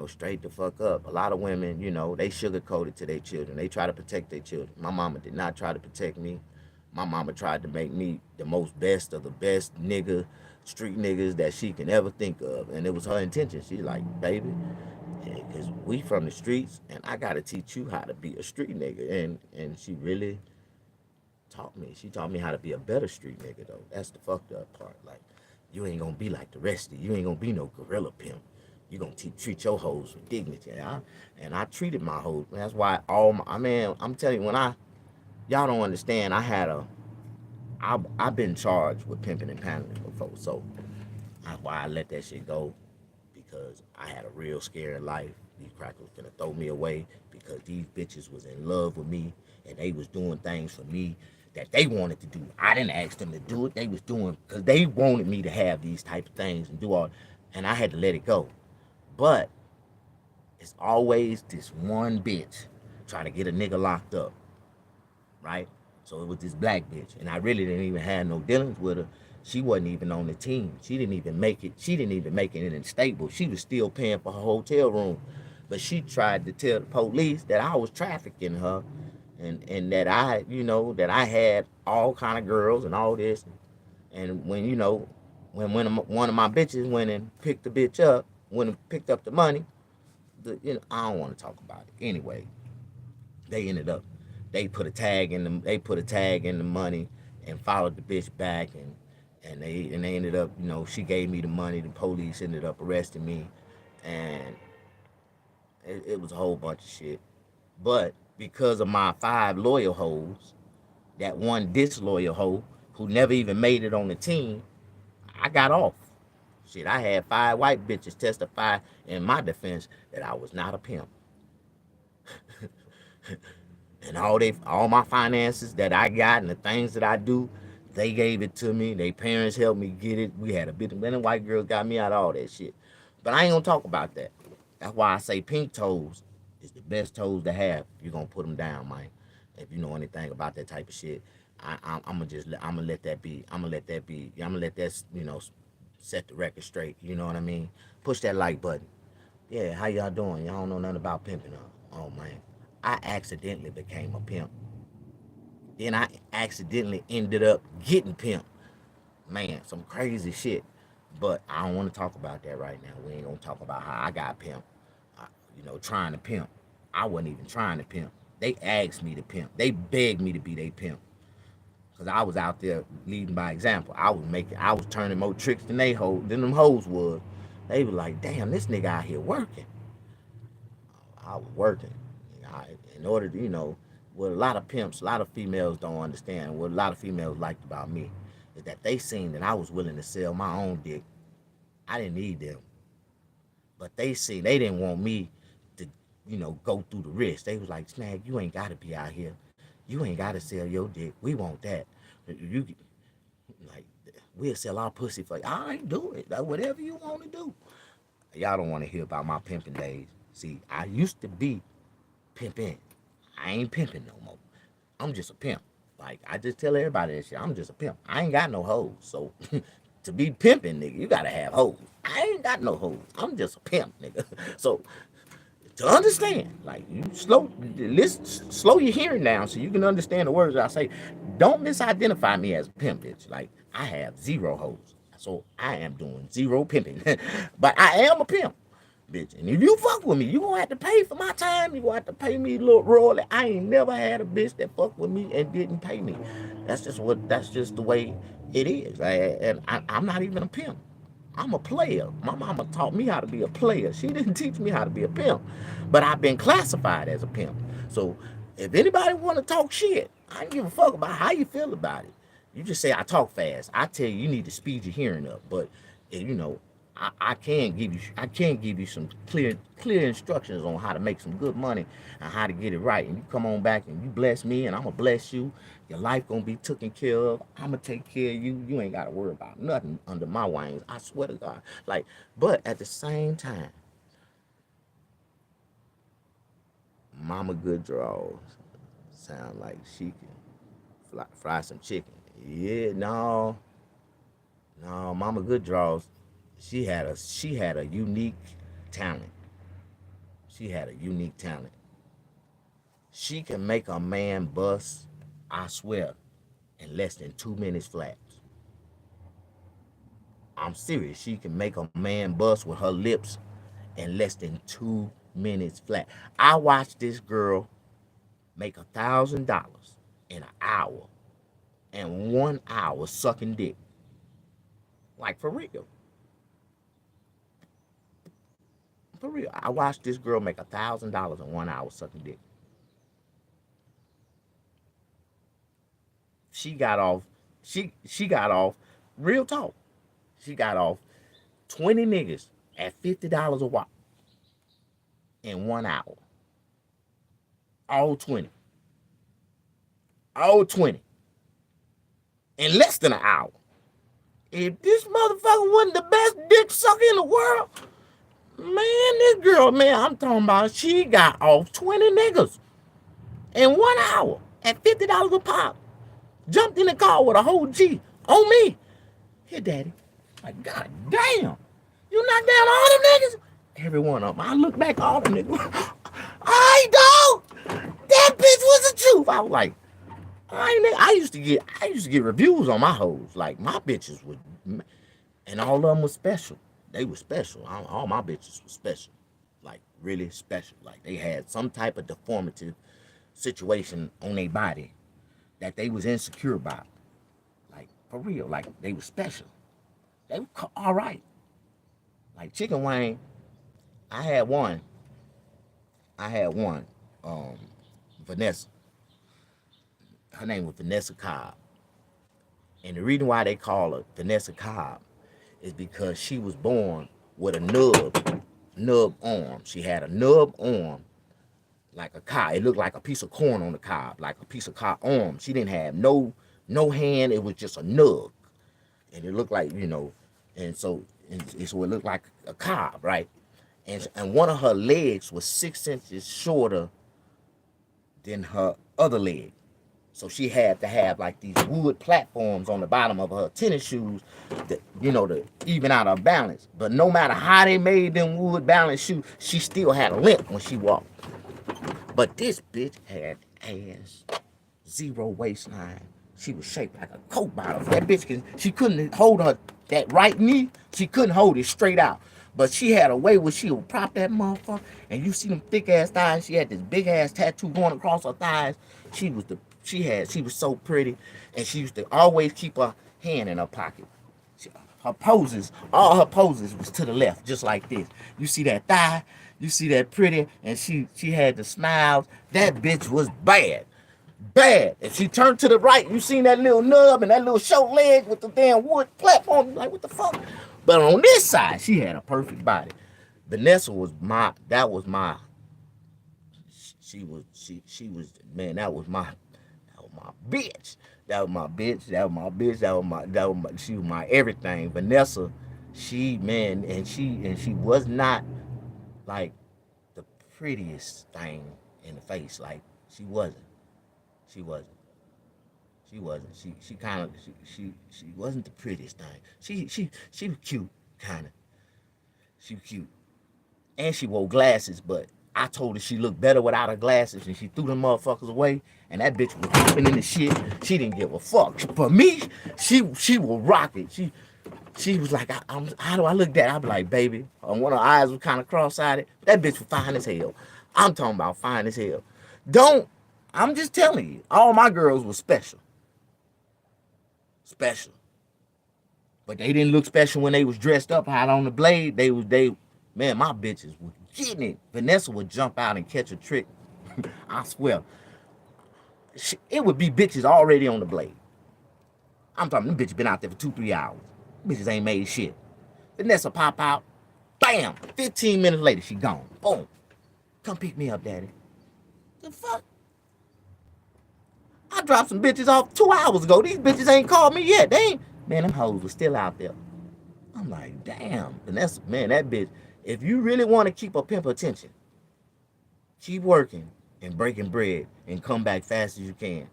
straight the fuck up. A lot of women, they sugarcoat it to their children. They try to protect their children. My mama did not try to protect me. My mama tried to make me the most best of the best street niggas that she can ever think of. And it was her intention. She's like, "Baby, because we from the streets, and I got to teach you how to be a street nigga." And she really taught me. She taught me how to be a better street nigga, though. That's the fucked up part. Like, you ain't gonna be like the rest of you. You ain't gonna be no gorilla pimp. You gonna treat your hoes with dignity. And I treated my hoes. That's why I'm telling you, y'all don't understand. I've been charged with pimping and pandering before. So that's why I let that shit go, because I had a real scary life. These crackers gonna throw me away because these bitches was in love with me and they was doing things for me that they wanted to do. I didn't ask them to do it. They was doing because they wanted me to have these type of things and do all, and I had to let it go. But it's always this one bitch trying to get a nigga locked up, right? So it was this black bitch, and I really didn't even have no dealings with her. She wasn't even on the team. She didn't even make it. She didn't even make it in stable. She was still paying for her hotel room, but she tried to tell the police that I was trafficking her, and that that I had all kind of girls and all this. And when one of my bitches went and picked the bitch up, went and picked up the money, I don't want to talk about it. Anyway, they ended up, they put a tag in the money and followed the bitch back, and they ended up, she gave me the money. The police ended up arresting me, and it was a whole bunch of shit. But because of my 5 loyal hoes, that one disloyal hoe who never even made it on the team, I got off. Shit, I had 5 white bitches testify in my defense that I was not a pimp. And all my finances that I got and the things that I do, they gave it to me. Their parents helped me get it. We had a bit of many white girls got me out of all that shit. But I ain't gonna talk about that. That's why I say pink toes is the best toes to have. You're gonna put them down, man. If you know anything about that type of shit, I'm gonna let that be. I'm gonna let that set the record straight. You know what I mean? Push that like button. Yeah, how y'all doing? Y'all don't know nothing about pimping. Oh man, I accidentally became a pimp. Then I accidentally ended up getting pimped. Man, some crazy shit. But I don't want to talk about that right now. We ain't gonna talk about how I got pimped. Trying to pimp. I wasn't even trying to pimp. They asked me to pimp. They begged me to be their pimp. Cause I was out there leading by example. I was turning more tricks than them hoes was. They were like, "Damn, this nigga out here working." I was working. In order to, what a lot of pimps, a lot of females don't understand, what a lot of females liked about me is that they seen that I was willing to sell my own dick. I didn't need them. But they didn't want me to, go through the risk. They was like, Snag, you ain't gotta be out here. You ain't gotta sell your dick. We want that. You like we'll sell our pussy for you. I ain't do it. Like, whatever you want to do. Y'all don't want to hear about my pimping days. See, I used to be pimping. I ain't pimping no more. I'm just a pimp. Like, I just tell everybody that shit. I'm just a pimp. I ain't got no hoes. So to be pimping, nigga, you gotta have hoes. I ain't got no hoes. I'm just a pimp, nigga. So to understand, like, you slow your hearing down so you can understand the words I say. Don't misidentify me as a pimp, bitch. Like, I have zero hoes. So I am doing zero pimping. But I am a pimp, bitch. And if you fuck with me, you gonna have to pay for my time. You gonna have to pay me a little royalty. I ain't never had a bitch that fucked with me and didn't pay me. That's just the way it is. I'm not even a pimp. I'm a player. My mama taught me how to be a player. She didn't teach me how to be a pimp. But I've been classified as a pimp. So if anybody want to talk shit, I don't give a fuck about how you feel about it. You just say I talk fast. I tell you, you need to speed your hearing up. But I can give you some clear instructions on how to make some good money and how to get it right. And you come on back and you bless me, and I'm gonna bless you. Your life gonna be taken care of. I'm gonna take care of you. You ain't gotta worry about nothing under my wings. I swear to God. Like, but at the same time, Mama Good Draws sound like she can fry some chicken. Yeah, no, Mama Good Draws. She had a unique talent. She had a unique talent. She can make a man bust, I swear, in less than 2 minutes flat. I'm serious. She can make a man bust with her lips in less than 2 minutes flat. I watched this girl make $1,000 in an hour, in 1 hour sucking dick. Like, for real. For real. I watched this girl make $1,000 in 1 hour sucking dick. She got off. She got off. Real talk. She got off 20 niggas at $50 a wop in 1 hour. All 20. All 20. In less than an hour. If this motherfucker wasn't the best dick sucker in the world, man, this girl, man, I'm talking about, she got off 20 niggas in 1 hour at $50 a pop. Jumped in the car with a whole G on me. Here, daddy. Like, God damn. You knocked down all them niggas? Every one of them. I look back, all them niggas. I dog. That bitch was the truth. I was like, I used to get reviews on my hoes. Like, my bitches would, and all of them was special. They were special. All my bitches were special. Like, really special. Like, they had some type of deformative situation on their body that they was insecure about. Like, for real. Like, they were special. They were all right. Like, Chicken Wing, I had one, Vanessa. Her name was Vanessa Cobb. And the reason why they call her Vanessa Cobb is because she was born with a nub arm. She had a nub arm like a cob. It looked like a piece of corn on the cob, like a piece of cob arm. She didn't have no hand. It was just a nub. And it looked like, and so it looked like a cob, right? And one of her legs was 6 inches shorter than her other leg. So she had to have like these wood platforms on the bottom of her tennis shoes to even out her balance. But no matter how they made them wood balance shoes, she still had a limp when she walked. But this bitch had ass, zero waistline. She was shaped like a Coke bottle. That bitch, she couldn't hold that right knee. She couldn't hold it straight out. But she had a way where she would prop that motherfucker, and you see them thick ass thighs. She had this big ass tattoo going across her thighs. She was so pretty, and she used to always keep her hand in her pocket. Her poses, all her poses was to the left, just like this. You see that thigh, you see that pretty, and she had the smiles. That bitch was bad. Bad. If she turned to the right, you seen that little nub and that little short leg with the damn wood platform. Like, what the fuck? But on this side, she had a perfect body. Vanessa was my, that was my, she was, man, that was my bitch. That was my bitch. That was my bitch. She was my everything. Vanessa, she, man, and she was not like the prettiest thing in the face. Like, she wasn't. She wasn't. She wasn't. She kind of she wasn't the prettiest thing. She was cute, kind of. She was cute, and she wore glasses. But I told her she looked better without her glasses, and she threw them motherfuckers away. And that bitch was popping in the shit. She didn't give a fuck. For me, she will rock it. She was like, how do I look that? I be like, baby. One of her eyes was kind of cross-eyed. That bitch was fine as hell. I'm talking about fine as hell. Don't. I'm just telling you, all my girls were special. Special. But they didn't look special when they was dressed up hot on the blade. Man, my bitches was getting it. Vanessa would jump out and catch a trick. I swear. It would be bitches already on the blade. I'm talking, them bitches been out there for 2-3 hours. Bitches ain't made shit. Vanessa pop out. Bam! 15 minutes later, she gone. Boom. Come pick me up, daddy. The fuck? I dropped some bitches off 2 hours ago. These bitches ain't called me yet. They ain't. Man, them hoes were still out there. I'm like, damn. Vanessa, man, that bitch. If you really want to keep a pimp attention, keep working and breaking bread and come back fast as you can.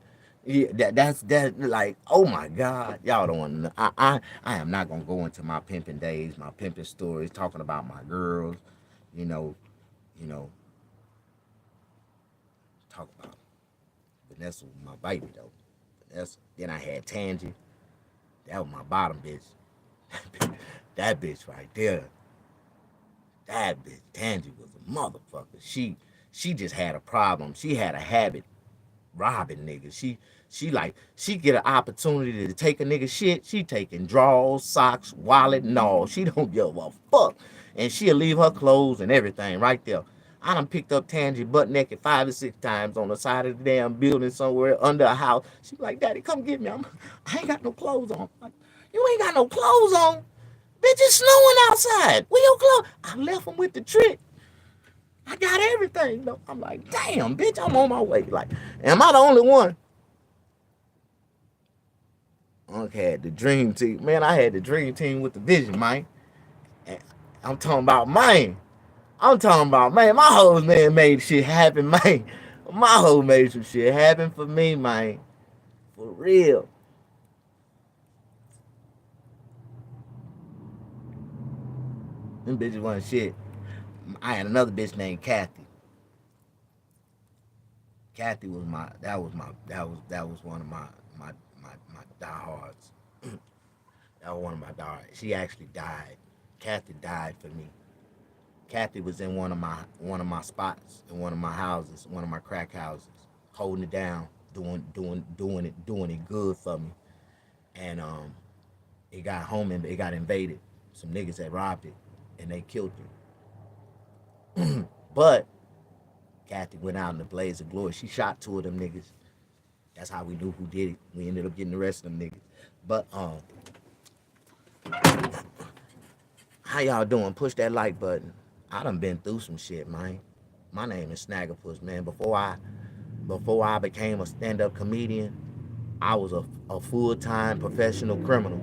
Yeah, that's like, oh my God, y'all don't want to know. I am not gonna go into my pimping days, my pimping stories, talking about my girls, you know, talk about Vanessa was my baby though. Vanessa. Then I had Tangy. That was my bottom bitch. That bitch right there. That bitch, Tangy was a motherfucker. She just had a problem. She had a habit robbing niggas. She get an opportunity to take a nigga shit. She taking drawers, socks, wallet, and all. She don't give a fuck. And she'll leave her clothes and everything right there. I done picked up Tangy butt naked 5 or 6 times on the side of the damn building somewhere under a house. She be like, Daddy, come get me. I ain't got no clothes on. Like, you ain't got no clothes on? Bitch, it's snowing outside. Where your clothes? I left them with the trick. I got everything. No, I'm like, damn, bitch, I'm on my way. Like, am I the only one? I had the dream team. Man, I had the dream team with the vision, man. And I'm talking about, man. My whole man made shit happen, man. My whole made some shit happen for me, man. For real. Them bitches wasn't shit. I had another bitch named Kathy. Kathy was that was one of my diehards. That was one of my diehards. She actually died. Kathy died for me. Kathy was in one of my spots, in one of my houses, one of my crack houses, holding it down, doing it good for me. And it got home and it got invaded. Some niggas had robbed it and they killed her. But Kathy went out in a blaze of glory. She shot 2 of them niggas. That's how we knew who did it. We ended up getting the rest of them niggas. But how y'all doing? Push that like button. I done been through some shit, man. My name is Snaggerpuss, man. Before I became a stand-up comedian, I was a full-time professional criminal.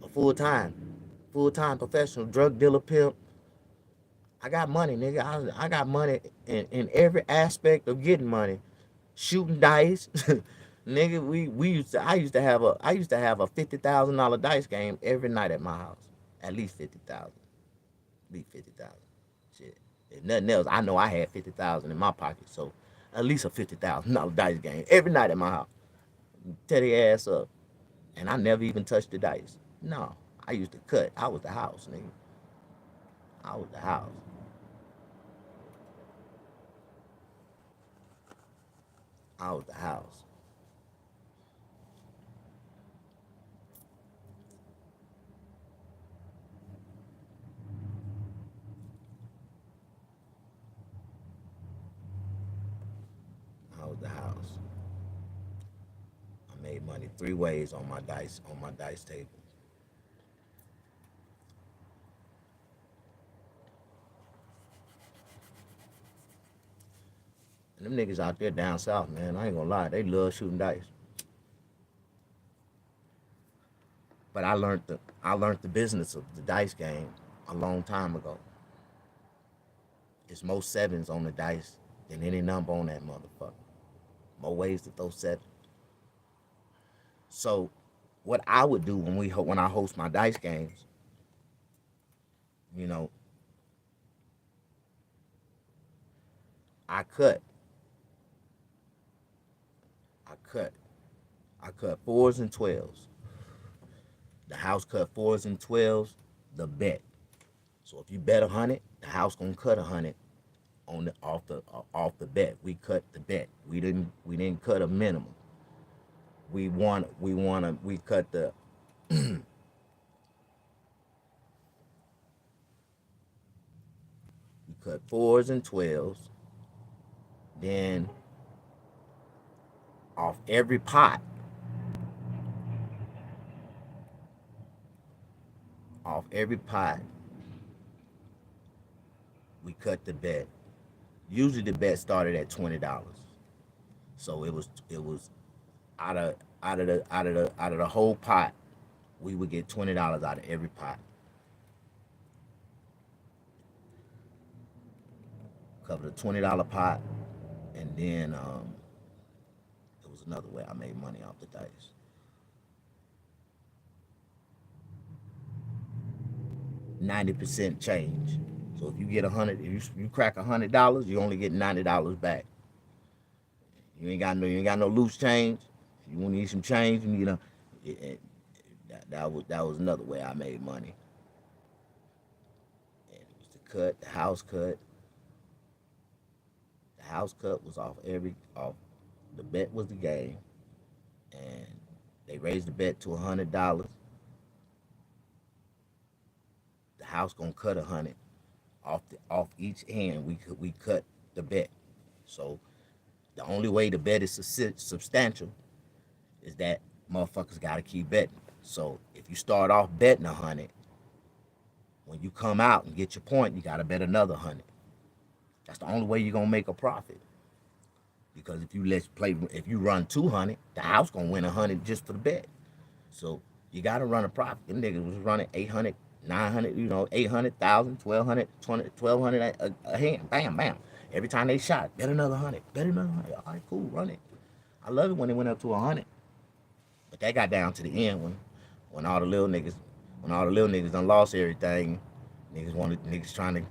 A full-time professional drug dealer pimp. I got money, nigga. I got money in every aspect of getting money. Shooting dice. Nigga, I used to have a $50,000 dice game every night at my house. At least 50,000. At least 50,000. Shit. If nothing else, I know I had 50,000 in my pocket, so at least a $50,000 dice game every night at my house. Tear their ass up. And I never even touched the dice. No. I used to cut. I was the house, nigga. I was the house. I was the house. get 3 ways on my dice table. And them niggas out there down south, man, I ain't gonna lie, they love shooting dice. But I learned the business of the dice game a long time ago. It's more sevens on the dice than any number on that motherfucker. More ways to throw seven. So, what I would do when I host my dice games, you know, I cut, I cut, I cut 4s and 12s. The house cut 4s and 12s. The bet. So if you bet 100, the house gonna cut 100 on the off the bet. We cut the bet. We didn't cut a minimum. We cut the we cut 4s and 12s. Then off every pot, we cut the bet. Usually the bet started at $20. So it was out of the whole pot, we would get $20 out of every pot. Cover the $20 pot, and then it was another way I made money off the dice. $90 change. So if you get if you crack $100, you only get $90 back. You ain't got no loose change. If you want to need some change, that was another way I made money. And it was the cut, the house cut. The house cut was off the bet was the game, and they raised the bet to $100. The house gonna cut 100 off each hand. We cut the bet. So the only way the bet is substantial is that motherfuckers gotta keep betting. So if you start off betting 100, when you come out and get your point, you gotta bet another 100. That's the only way you're gonna make a profit. Because if you run 200, the house gonna win 100 just for the bet. So you gotta run a profit. Them niggas was running 800, 900, 800,000, 1,200, 1,200 a hand. Bam, bam. Every time they shot, bet another 100, bet another 100. All right, cool, run it. I love it when it went up to 100. But that got down to the end when all the little niggas done lost everything. Niggas trying to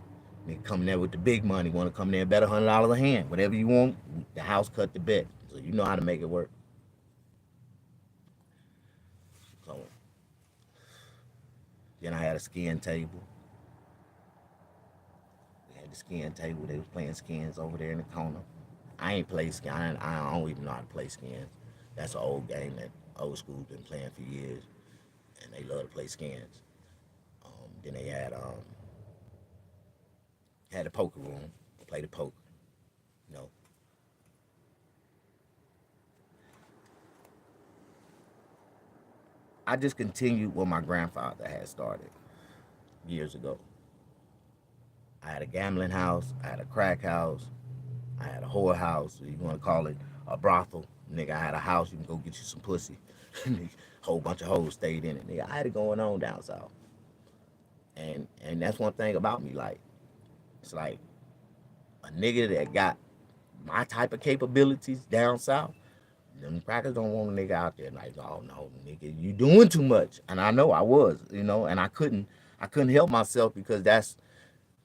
come there with the big money, want to come there and bet $100 a hand. Whatever you want, the house cut the bet. So you know how to make it work. So then I had a skin table. We had the skin table. They was playing skins over there in the corner. I ain't played skins. I don't even know how to play skins. That's an old game that old school's been playing for years, and they love to play skins. Then they had a poker room, play the poker. I just continued what my grandfather had started years ago. I had a gambling house, I had a crack house, I had a whore house, you want to call it a brothel. Nigga, I had a house, you can go get you some pussy. Whole bunch of hoes stayed in it. Nigga, I had it going on down south. And that's one thing about me, like, it's like a nigga that got my type of capabilities down south, them crackers don't want a nigga out there like, oh no, nigga, you doing too much. And I know I was, and I couldn't help myself because that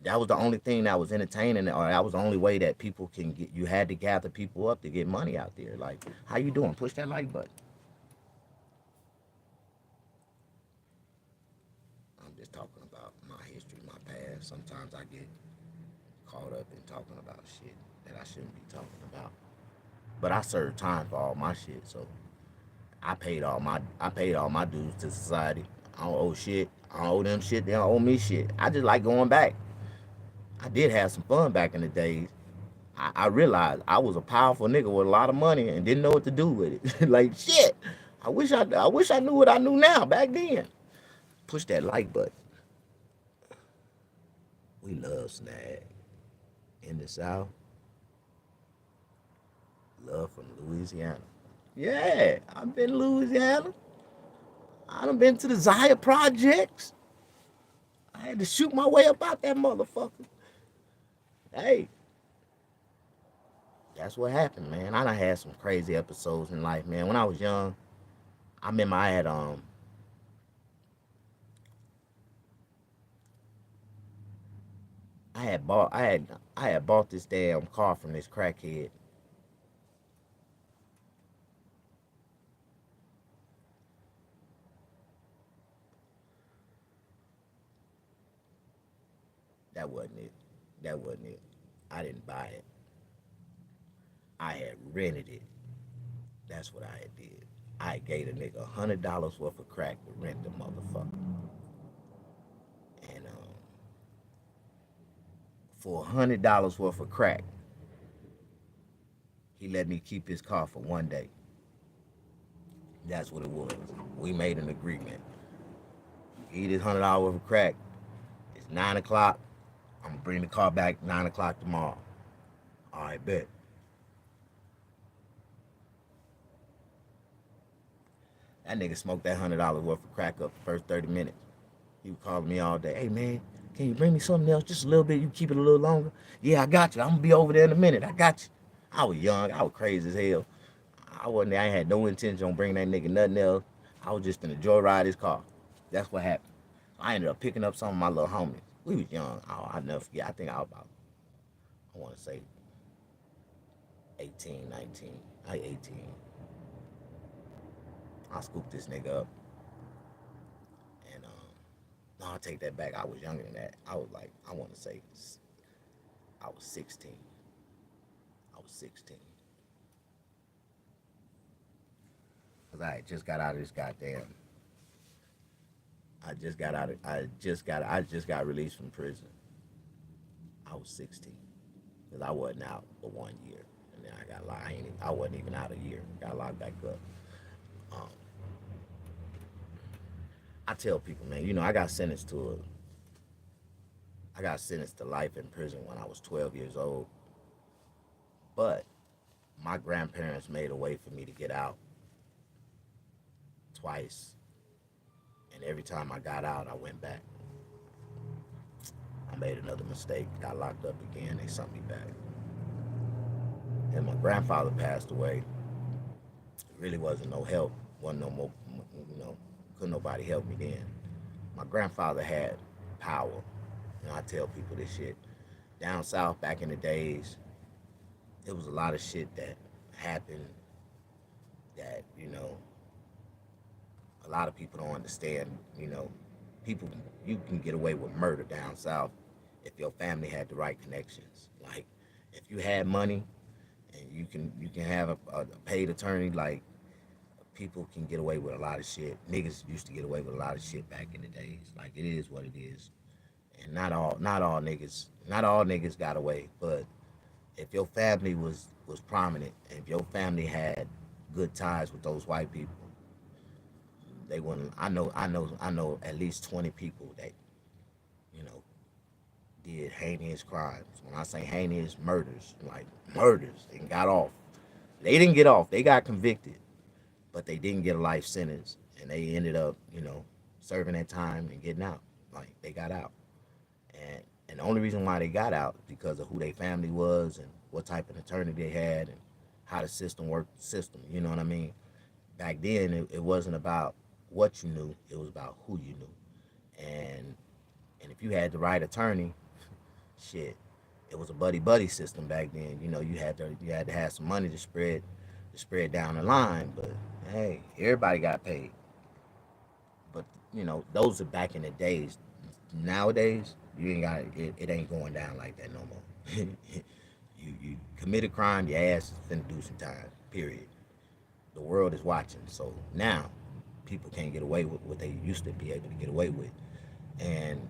was the only thing that was entertaining, or that was the only way that people can get. You had to gather people up to get money out there. Like, how you doing? Push that like button. I'm just talking about my history, my past. Sometimes I get caught up in talking about shit that I shouldn't be talking about. But I served time for all my shit, so I paid all my dues to society. I don't owe shit. I don't owe them shit. They don't owe me shit. I just like going back. I did have some fun back in the days. I realized I was a powerful nigga with a lot of money and didn't know what to do with it. Like, shit, I wish I knew what I knew now back then. Push that like button. We love Snag. In the South, love from Louisiana. Yeah, I've been to Louisiana. I done been to the Zaya projects. I had to shoot my way up out that motherfucker. Hey, that's what happened, man. I done had some crazy episodes in life, man. When I was young, I remember I had bought this damn car from this crackhead. That wasn't it. That wasn't it. I didn't buy it. I had rented it. That's what I had did. I gave a nigga $100 worth of crack to rent the motherfucker. And for $100 worth of crack, he let me keep his car for one day. That's what it was. We made an agreement. Eat his $100 worth of crack. It's 9 o'clock. I'm gonna bring the car back 9 o'clock tomorrow. All right, bet. That nigga smoked that $100 worth of crack up the first 30 minutes. He was calling me all day. Hey man, can you bring me something else? Just a little bit. You keep it a little longer. Yeah, I got you. I'm gonna be over there in a minute. I got you. I was young. I was crazy as hell. I had no intention on bringing that nigga nothing else. I was just gonna joyride his car. That's what happened. I ended up picking up some of my little homies. We was young. I never forget. I think I was about, I want to say 18, 19. I 18. I scooped this nigga up. And no, I'll take that back. I was younger than that. I was like, I want to say I was 16. I was 16. Because I just got out of this goddamn. I just got released from prison. I was 16. Because I wasn't out for 1 year. And then I got locked. I wasn't even out a year. Got locked back up. Um, I tell people, man, I got sentenced to life in prison when I was 12 years old. But my grandparents made a way for me to get out twice. And every time I got out, I went back. I made another mistake, got locked up again, they sent me back. And my grandfather passed away. It really wasn't no help. Wasn't no more, couldn't nobody help me then. My grandfather had power. I tell people this shit. Down south back in the days, there was a lot of shit that happened that, a lot of people don't understand. You can get away with murder down south if your family had the right connections. Like, if you had money and you can have a paid attorney, like, people can get away with a lot of shit. Niggas used to get away with a lot of shit back in the days. Like, it is what it is. And not all niggas got away, but if your family was prominent, and if your family had good ties with those white people, they wouldn't. I know at least 20 people that, you know, did heinous crimes. When I say heinous, murders, like murders, and got off. They didn't get off. They got convicted, but they didn't get a life sentence, and they ended up, serving that time and getting out. Like, they got out. And the only reason why they got out is because of who their family was and what type of attorney they had and how the system worked. You know what I mean? Back then, it wasn't about what you knew; it was about who you knew. And if you had the right attorney, shit, it was a buddy system back then. You had to have some money to spread down the line. But hey, everybody got paid. But those are back in the days. Nowadays, you ain't got it ain't going down like that no more. you commit a crime, your ass is finna do some time. Period. The world is watching. So now people can't get away with what they used to be able to get away with. And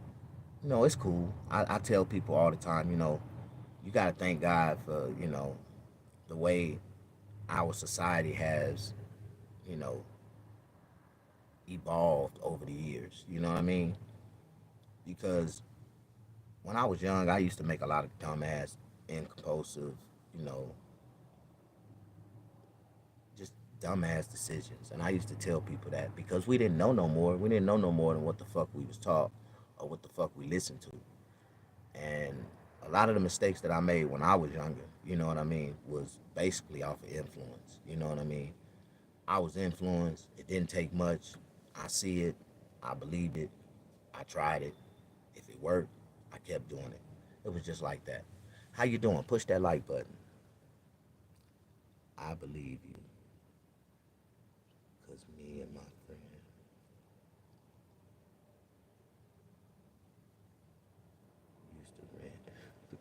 it's cool. I tell people all the time, you gotta thank God for, the way our society has, evolved over the years. You know what I mean? Because when I was young, I used to make a lot of dumbass, incompulsive, you know, just dumbass decisions. And I used to tell people that because we didn't know no more. We didn't know no more than what the fuck we was taught or what the fuck we listened to. And a lot of the mistakes that I made when I was younger, you know what I mean, was basically off of influence. You know what I mean? I was influenced. It didn't take much. I see it. I believed it. I tried it. If it worked, I kept doing it. It was just like that. How you doing? Push that like button. I believe you. Cause me and my friend used to rent for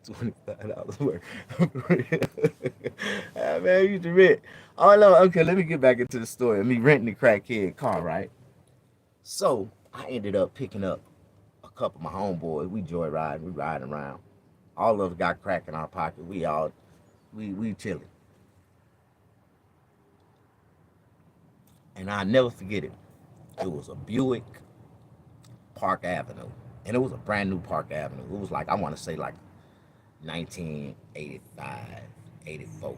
$25 worth. Ah, man, I used to rent. Oh no, okay, let me get back into the story of me renting the crackhead car, right? So I ended up picking up a couple of my homeboys. We joyriding, we riding around. All of us got crack in our pocket. We chilling. And I never forget it. It was a Buick Park Avenue. And it was a brand new Park Avenue. It was like, I want to say like 1985, 84,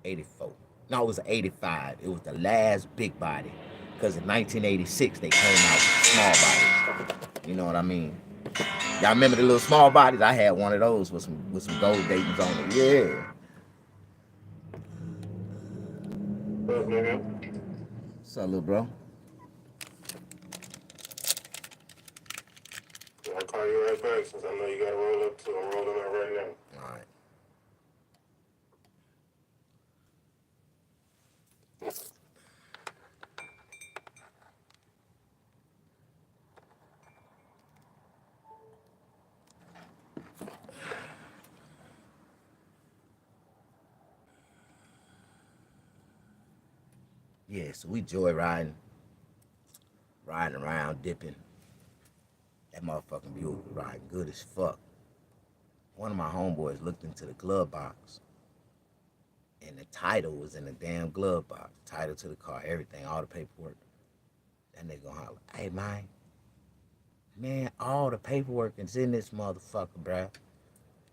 84. No, it was 85. It was the last big body. Because in 1986, they came out with small bodies. You know what I mean? Y'all remember the little small bodies? I had one of those with some gold datings on it. Yeah. What up, nigga? What's up, little bro? I'll call you right back since I know you gotta roll up too. I'm rolling up right now. All right. Yeah, so we joyriding, riding around, dipping. That motherfucking Buick was riding good as fuck. One of my homeboys looked into the glove box, and the title was in the damn glove box. Title to the car, everything, all the paperwork. That nigga gonna holler, hey, man, all the paperwork is in this motherfucker, bruh.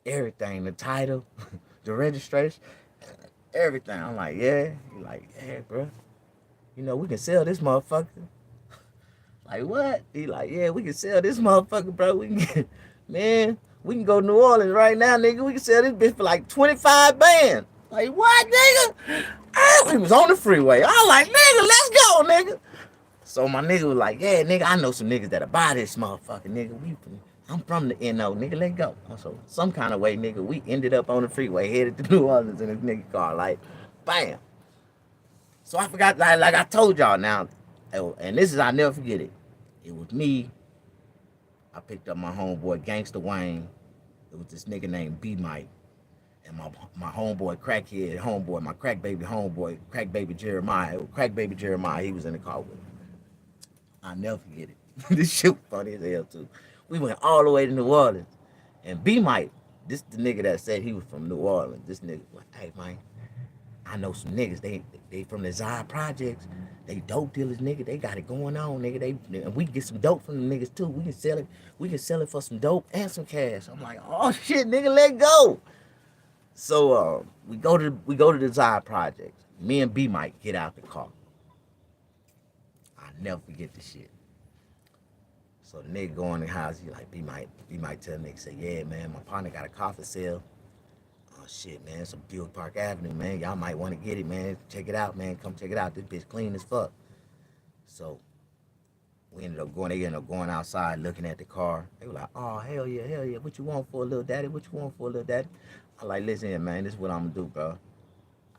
Everything, the title, the registration, everything. I'm like, yeah. He like, yeah, bruh. You know, we can sell this motherfucker. Like, what? He like, yeah, we can sell this motherfucker, bro. We can get, man, we can go to New Orleans right now, nigga. We can sell this bitch for like 25 bands. Like, what, nigga? We was on the freeway. I was like, nigga, let's go, nigga. So my nigga was like, yeah, nigga, I know some niggas that'll buy this motherfucker, nigga. I'm from the NO, nigga, let's go. So some kind of way, nigga, we ended up on the freeway, headed to New Orleans in this nigga car, like, bam. So I forgot, like I told y'all now, and this is, I'll never forget it. It was me. I picked up my homeboy Gangsta Wayne. It was this nigga named B Mike. And my homeboy crackhead homeboy, my crack baby homeboy, crack baby Jeremiah. Crack baby Jeremiah, he was in the car with me. I'll never forget it. This shit was funny as hell too. We went all the way to New Orleans. And B Mike, this the nigga that said he was from New Orleans. This nigga was like, hey man, I know some niggas, they from the Zion Projects. They dope dealers, nigga. They got it going on, nigga. And we can get some dope from the niggas too. We can sell it for some dope and some cash. I'm like, oh shit, nigga, let go. So we go to the Zion Projects. Me and B Mike get out the car. I never forget this shit. So the nigga go in the house, he like, B Mike tell the nigga, say, yeah, man, my partner got a car for sale. Oh shit, man, it's a Buick Park Avenue, man. Y'all might want to get it, man. Check it out, man. Come check it out. This bitch clean as fuck. So they ended up going outside looking at the car. They were like, oh, hell yeah. What you want for a little daddy? What you want for a little daddy? I like, listen here, man, this is what I'm gonna do, bro.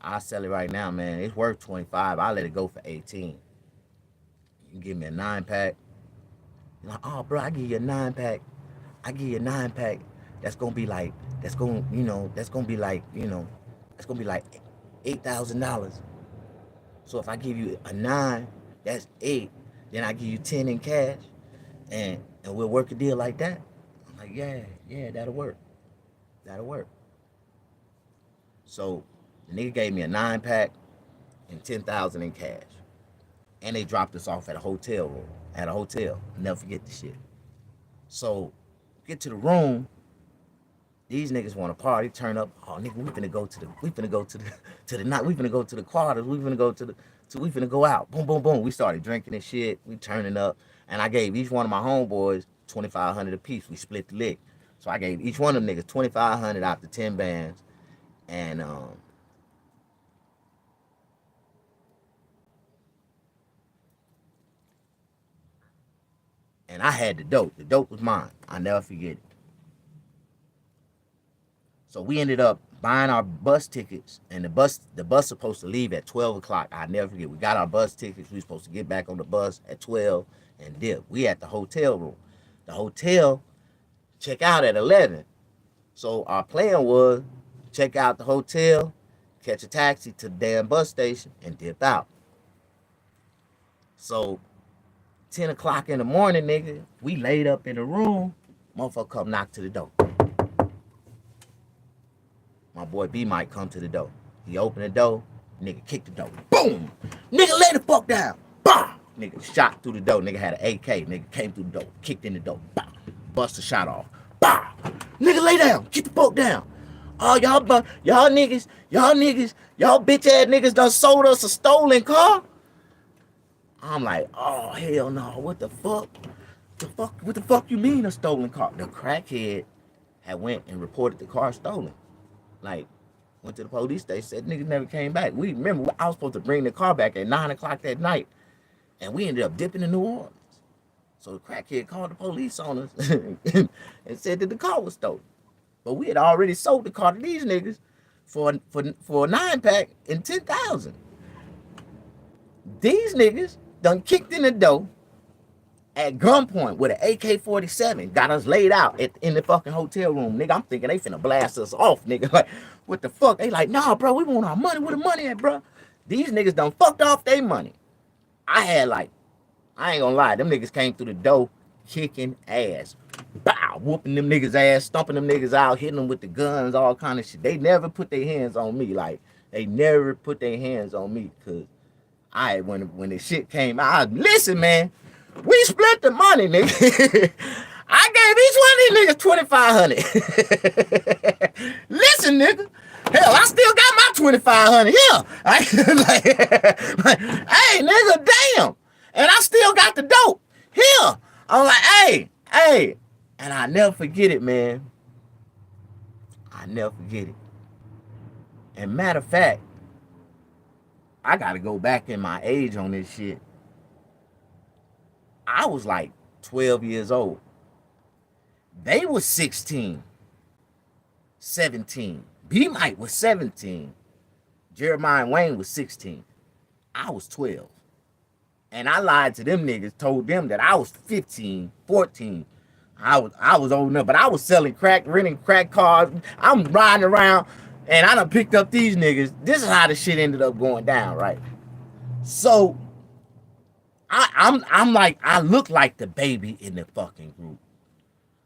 I'll sell it right now, man. It's worth 25. I'll let it go for 18. You can give me a 9-pack. You're like, oh, bro, I give you a 9-pack. That's gonna be like, that's gonna be like $8,000. So if I give you a 9, that's 8. Then I give you 10 in cash, and we'll work a deal like that. I'm like, yeah, that'll work. So the nigga gave me a 9-pack and 10,000 in cash. and they dropped us off at a hotel room. At a hotel. Never forget the shit. So get to the room. These niggas want to party, turn up. Oh nigga, we finna go to the night. We finna go to the quarters. We finna go we finna go out. Boom, boom, boom. We started drinking and shit. We turning up. And I gave each one of my homeboys 2,500 apiece. We split the lick. So I gave each one of them niggas 2,500 out the 10 bands. And I had the dope. The dope was mine. I'll never forget it. So we ended up buying our bus tickets, and the bus supposed to leave at 12 o'clock. I'll never forget. We got our bus tickets. We supposed to get back on the bus at 12 and dip. We at the hotel room. The hotel check out at 11. So our plan was check out the hotel, catch a taxi to the damn bus station, and dip out. So 10 o'clock in the morning, nigga, we laid up in the room. Motherfucker come knock to the door. My boy B might come to the door. He opened the door, nigga kicked the door. Boom! Nigga lay the fuck down. Bah! Nigga shot through the door. Nigga had an AK. Nigga came through the door, kicked in the door. Bah! Bust the shot off. Bah! Nigga lay down. Get the fuck down. Oh, y'all niggas, y'all bitch ass niggas done sold us a stolen car. I'm like, oh hell no, what the fuck? What the fuck you mean a stolen car? The crackhead had went and reported the car stolen. Like, went to the police station, said niggas never came back. We remember I was supposed to bring the car back at 9 o'clock that night. And we ended up dipping in New Orleans. So the crackhead called the police on us and said that the car was stolen. But we had already sold the car to these niggas for a 9-pack and 10,000. These niggas done kicked in the door at gunpoint with an AK-47, got us laid out in the fucking hotel room. Nigga, I'm thinking they finna blast us off, nigga. Like, what the fuck? They like, nah, bro, we want our money. Where the money at, bro? These niggas done fucked off their money. I ain't gonna lie, them niggas came through the door kicking ass. Bow, whooping them niggas ass, stomping them niggas out, hitting them with the guns, all kind of shit. They never put their hands on me. Like, they never put their hands on me, because when the shit came out, listen, man, we split the money, nigga. I gave each one of these niggas 2,500. Listen, nigga. Hell, I still got my 2,500. Yeah. Hey, nigga, damn. And I still got the dope. Here. I'm like, hey. And I never forget it, man. I never forget it. And matter of fact, I gotta go back in my age on this shit. I was like 12 years old. They was 16, 17. B-Mike was 17. Jeremiah Wayne was 16. I was 12. And I lied to them niggas, told them that I was 15, 14. I was old enough, but I was selling crack, renting crack cars. I'm riding around, and I done picked up these niggas. This is how the shit ended up going down, right? So I'm like, I look like the baby in the fucking group.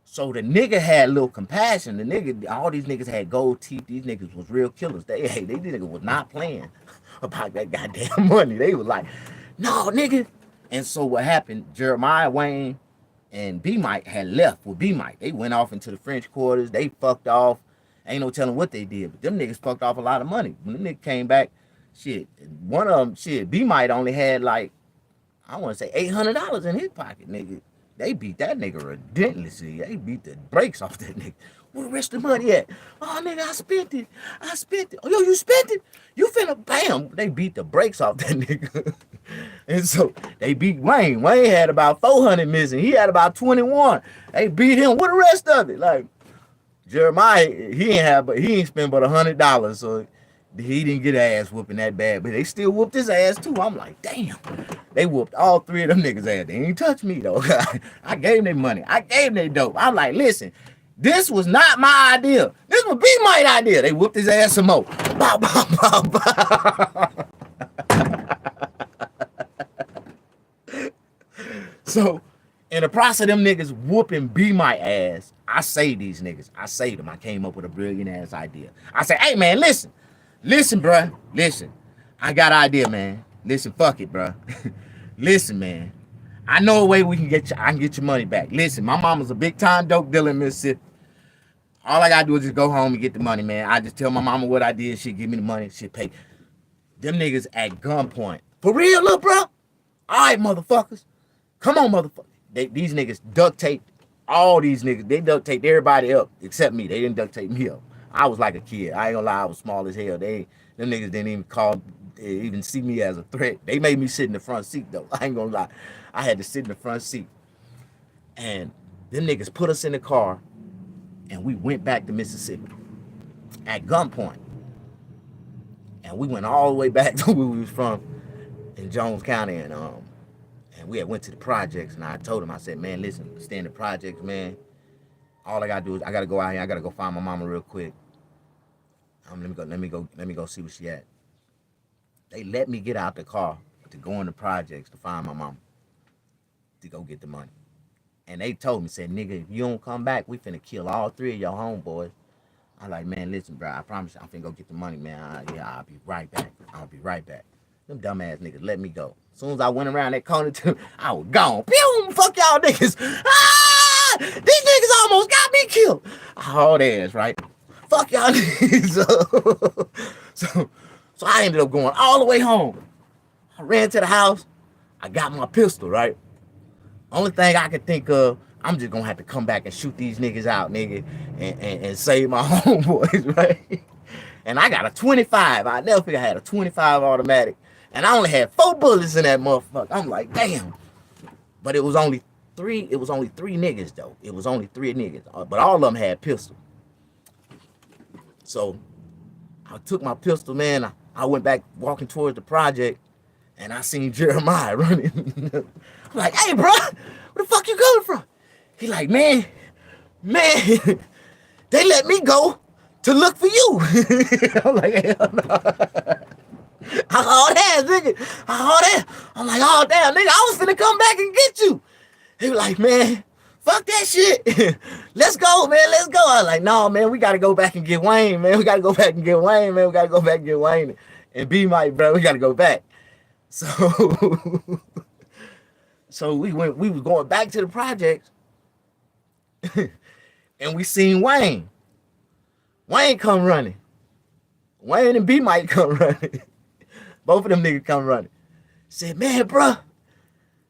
So the nigga had a little compassion. The nigga, all these niggas had gold teeth. These niggas was real killers. These niggas was not playing about that goddamn money. They was like, no, nigga. And so what happened, Jeremiah Wayne and B-Mike had left with B-Mike. They went off into the French quarters. They fucked off. Ain't no telling what they did. But them niggas fucked off a lot of money. When them niggas came back, shit, one of them, shit, B-Mike only had like, I want to say $800 in his pocket, nigga. They beat that nigga relentlessly. They beat the brakes off that nigga. Where the rest of the money at? Oh, nigga, I spent it. Oh, yo, you spent it? You finna, bam. They beat the brakes off that nigga. And so they beat Wayne. Wayne had about 400 missing. He had about 21. They beat him. What the rest of it? Like, Jeremiah, he ain't spent but $100. So he didn't get ass whooping that bad, but they still whooped his ass too. I'm like, damn. They whooped all three of them niggas ass. They ain't touch me though. I gave them their money. I gave them their dope. I'm like, listen, this was not my idea. This was B-Mike's idea. They whooped his ass some more. Bow, bow, bow, bow. So, in the process of them niggas whooping B-Mike ass, I saved these niggas. I saved them. I came up with a brilliant ass idea. I said, hey man, listen, bruh. Listen. I got an idea, man. Listen, fuck it, bruh. Listen, man. I know a way we can I can get your money back. Listen, my mama's a big time dope dealer in Mississippi. All I gotta do is just go home and get the money, man. I just tell my mama what I did. She give me the money. She pay. Them niggas at gunpoint. For real, little bro? All right, motherfuckers. Come on, motherfuckers. These niggas duct taped all these niggas. They duct taped everybody up except me. They didn't duct tape me up. I was like a kid. I ain't gonna lie. I was small as hell. Them niggas didn't even see me as a threat. They made me sit in the front seat though. I ain't gonna lie. I had to sit in the front seat. And them niggas put us in the car and we went back to Mississippi at gunpoint. And we went all the way back to where we was from in Jones County, and we had went to the projects, and I told him, I said, man, listen, stay in the projects, man. All I gotta do is I gotta go out here, I gotta go find my mama real quick. Let me go see where she at. They let me get out the car to go in the projects to find my mama, to go get the money. And they told me, said, nigga, if you don't come back, we finna kill all 3 of your homeboys. I like, man, listen, bro, I promise you, I'm finna go get the money, man. I'll be right back. I'll be right back. Them dumbass niggas let me go. As soon as I went around that corner, I was gone. Pew! Fuck y'all niggas. Ah! These niggas almost got me killed. Hard ass, right? Fuck y'all niggas. So I ended up going all the way home. I ran to the house. I got my pistol, right? Only thing I could think of, I'm just gonna have to come back and shoot these niggas out, nigga, and save my homeboys, right? And I got a 25. I never figured I had a 25 automatic. And I only had 4 bullets in that motherfucker. I'm like, damn. But it was only 3 niggas, though. It was only 3 niggas. But all of them had pistols. So I took my pistol, man. I went back walking towards the project, and I seen Jeremiah running. I'm like, hey, bro, where the fuck you coming from? He like, man, they let me go to look for you. I'm like, hell no. I hauled ass, nigga. I hauled ass. I'm like, oh, damn, nigga, I was finna come back and get you. He was like, man, fuck that shit. Let's go, man, let's go. I was like, no, man, we gotta go back and get Wayne, man. We gotta go back and get Wayne, man. We gotta go back and get Wayne. And B Mike, bro, we gotta go back. So we was going back to the projects. And we seen Wayne. Wayne come running. Wayne and B Mike come running. Both of them niggas come running. Said, man, bro,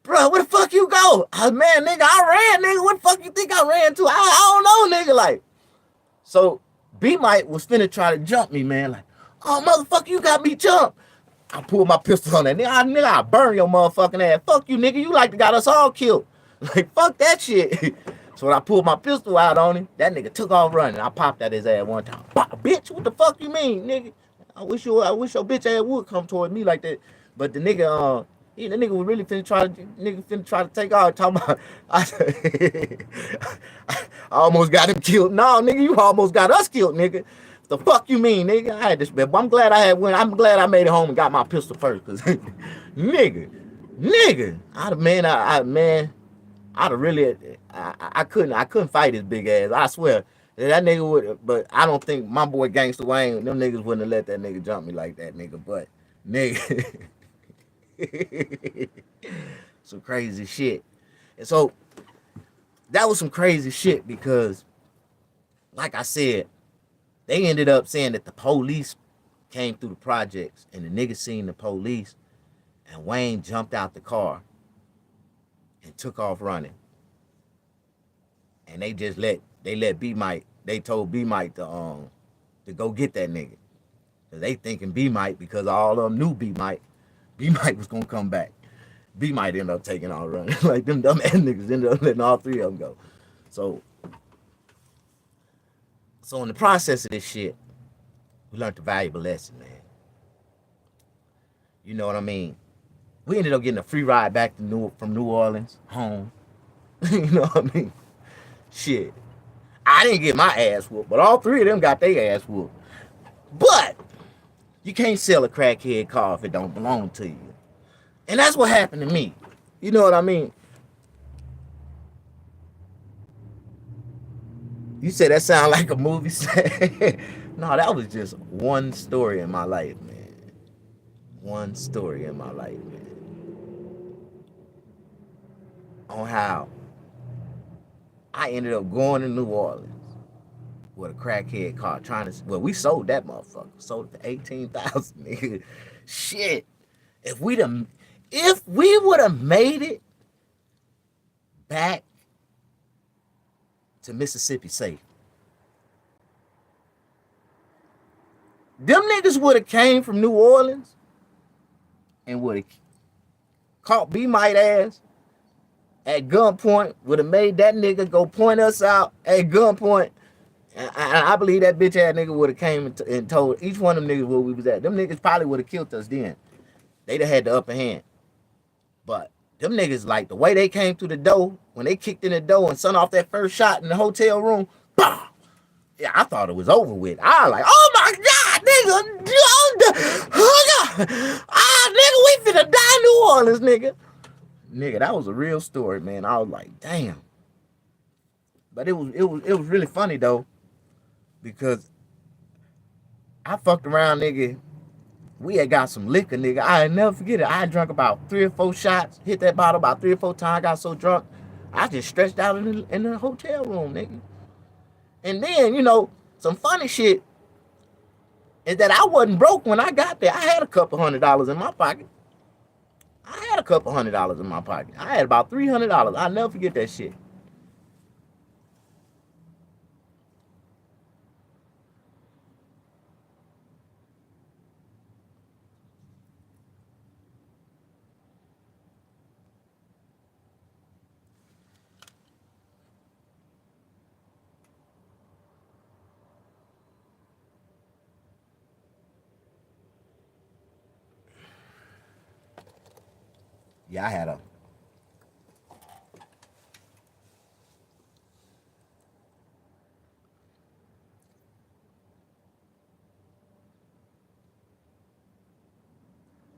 where the fuck you go? Man, nigga, I ran, nigga. What the fuck you think I ran to? I don't know, nigga. Like, so B Mike was finna try to jump me, man. Like, oh, motherfucker, you got me jumped. I pulled my pistol on that nigga. I burn your motherfucking ass. Fuck you, nigga. You like to got us all killed. Like, fuck that shit. So when I pulled my pistol out on him, that nigga took off running. I popped at his ass one time. Bitch, what the fuck you mean, nigga? I wish your bitch ass would come toward me like that. But the nigga, the nigga was really finna try to take off. Talking about, I almost got him killed. No, nigga, you almost got us killed, nigga. The fuck you mean, nigga? I had this, but I'm glad I'm glad I made it home and got my pistol first, cause nigga, I couldn't fight his big ass. I swear. That nigga would, but I don't think my boy Gangsta Wayne, them niggas wouldn't have let that nigga jump me like that, nigga. But nigga, some crazy shit. And so that was some crazy shit because, like I said, they ended up saying that the police came through the projects and the nigga seen the police, and Wayne jumped out the car and took off running. And they let B Mike, they told B Mike to go get that nigga. Cause they thinking B Mike, because all of them knew B Mike was gonna come back. B Mike ended up taking off running. Like them dumb ass niggas ended up letting all 3 of them go. So in the process of this shit, we learned a valuable lesson, man. You know what I mean? We ended up getting a free ride back to from New Orleans home. You know what I mean? Shit. I didn't get my ass whooped, but all 3 of them got their ass whooped. But you can't sell a crackhead car if it don't belong to you. And that's what happened to me. You know what I mean? You said that sound like a movie set? No, that was just one story in my life, man. One story in my life, man. on how I ended up going to New Orleans with a crackhead car trying to. Well, we sold that motherfucker. Sold it for 18,000, nigga. Shit. If we would have made it back to Mississippi safe, them niggas would have came from New Orleans and would have caught B-Mite ass at gunpoint, would have made that nigga go point us out at gunpoint. And I believe that bitch ass nigga would have came and told each one of them niggas where we was at. Them niggas probably would have killed us then. They'd have had the upper hand. But them niggas, like, the way they came through the door, when they kicked in the door and sent off that first shot in the hotel room, bah! Yeah, I thought it was over with. I was like, oh my God, nigga. Oh God. Nigga, we finna die in New Orleans, nigga. Nigga, that was a real story, man. I was like, damn. But it was really funny though, because I fucked around, nigga. We had got some liquor, nigga. I never forget it. I had drunk about 3 or 4 shots, hit that bottle about 3 or 4 times. I got so drunk, I just stretched out in the hotel room, nigga. And then, you know, some funny shit is that I wasn't broke when I got there. I had a couple $100 in my pocket. I had about $300. I'll never forget that shit. Yeah,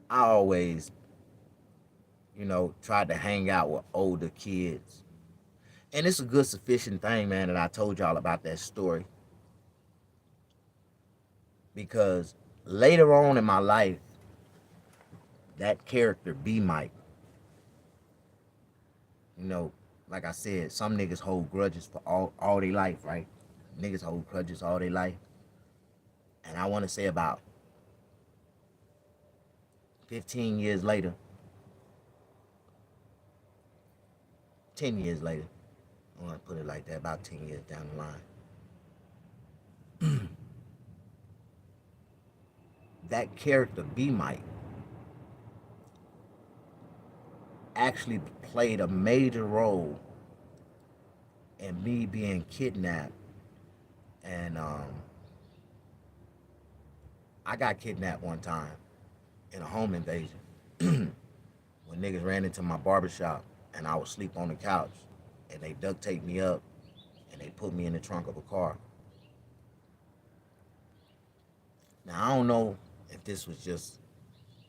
I always, you know, tried to hang out with older kids. And it's a good, sufficient thing, man, that I told y'all about that story. Because later on in my life, that character, B-Mike, you know, like I said, some niggas hold grudges for all their life, right? Niggas hold grudges all their life. And I want to say about 15 years later, 10 years later, I want to put it like that, about 10 years down the line, that character, B-Mike, actually played a major role in me being kidnapped. And I got kidnapped one time in a home invasion when niggas ran into my barbershop and I was asleep on the couch and they duct taped me up and they put me in the trunk of a car. Now, I don't know if this was just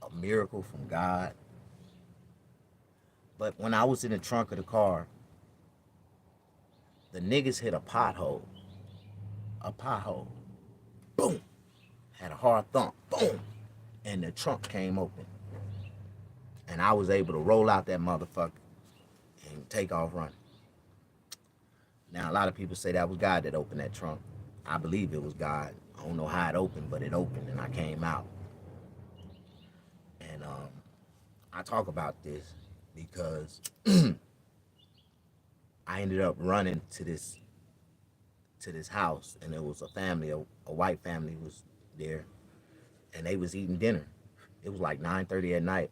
a miracle from God, but when I was in the trunk of the car, the niggas hit a pothole. Boom. Had a hard thump. Boom. And the trunk came open. And I was able to roll out that motherfucker and take off running. Now, a lot of people say that was God that opened that trunk. I believe it was God. I don't know how it opened, but it opened and I came out. And I talk about this because I ended up running to this house, and there was a family, a white family was there, and they was eating dinner. It was like 9:30 at night.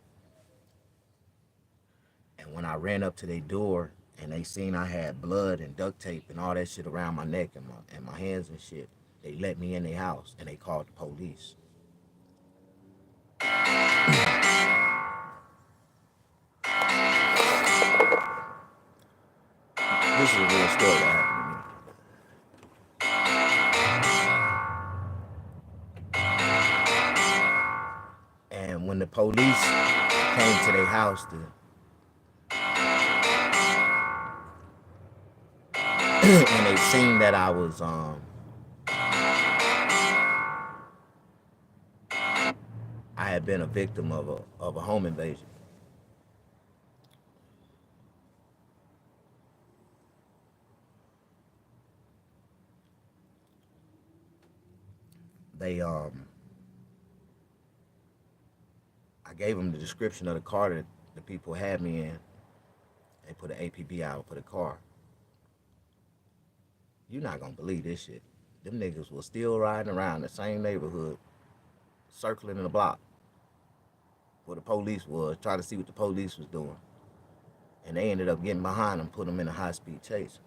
And when I ran up to their door and they seen I had blood and duct tape and all that shit around my neck and my hands and shit, they let me in their house and they called the police. This is a real story that happened to me. And when the police came to their house and they seen that I was I had been a victim of a home invasion. they I gave them the description of the car that the people had me in. They put an APB out for the car. You're not gonna believe this shit. Them niggas was still riding around the same neighborhood, circling in the block where the police was, trying to see what the police was doing. And they ended up getting behind them, put them in a high-speed chase.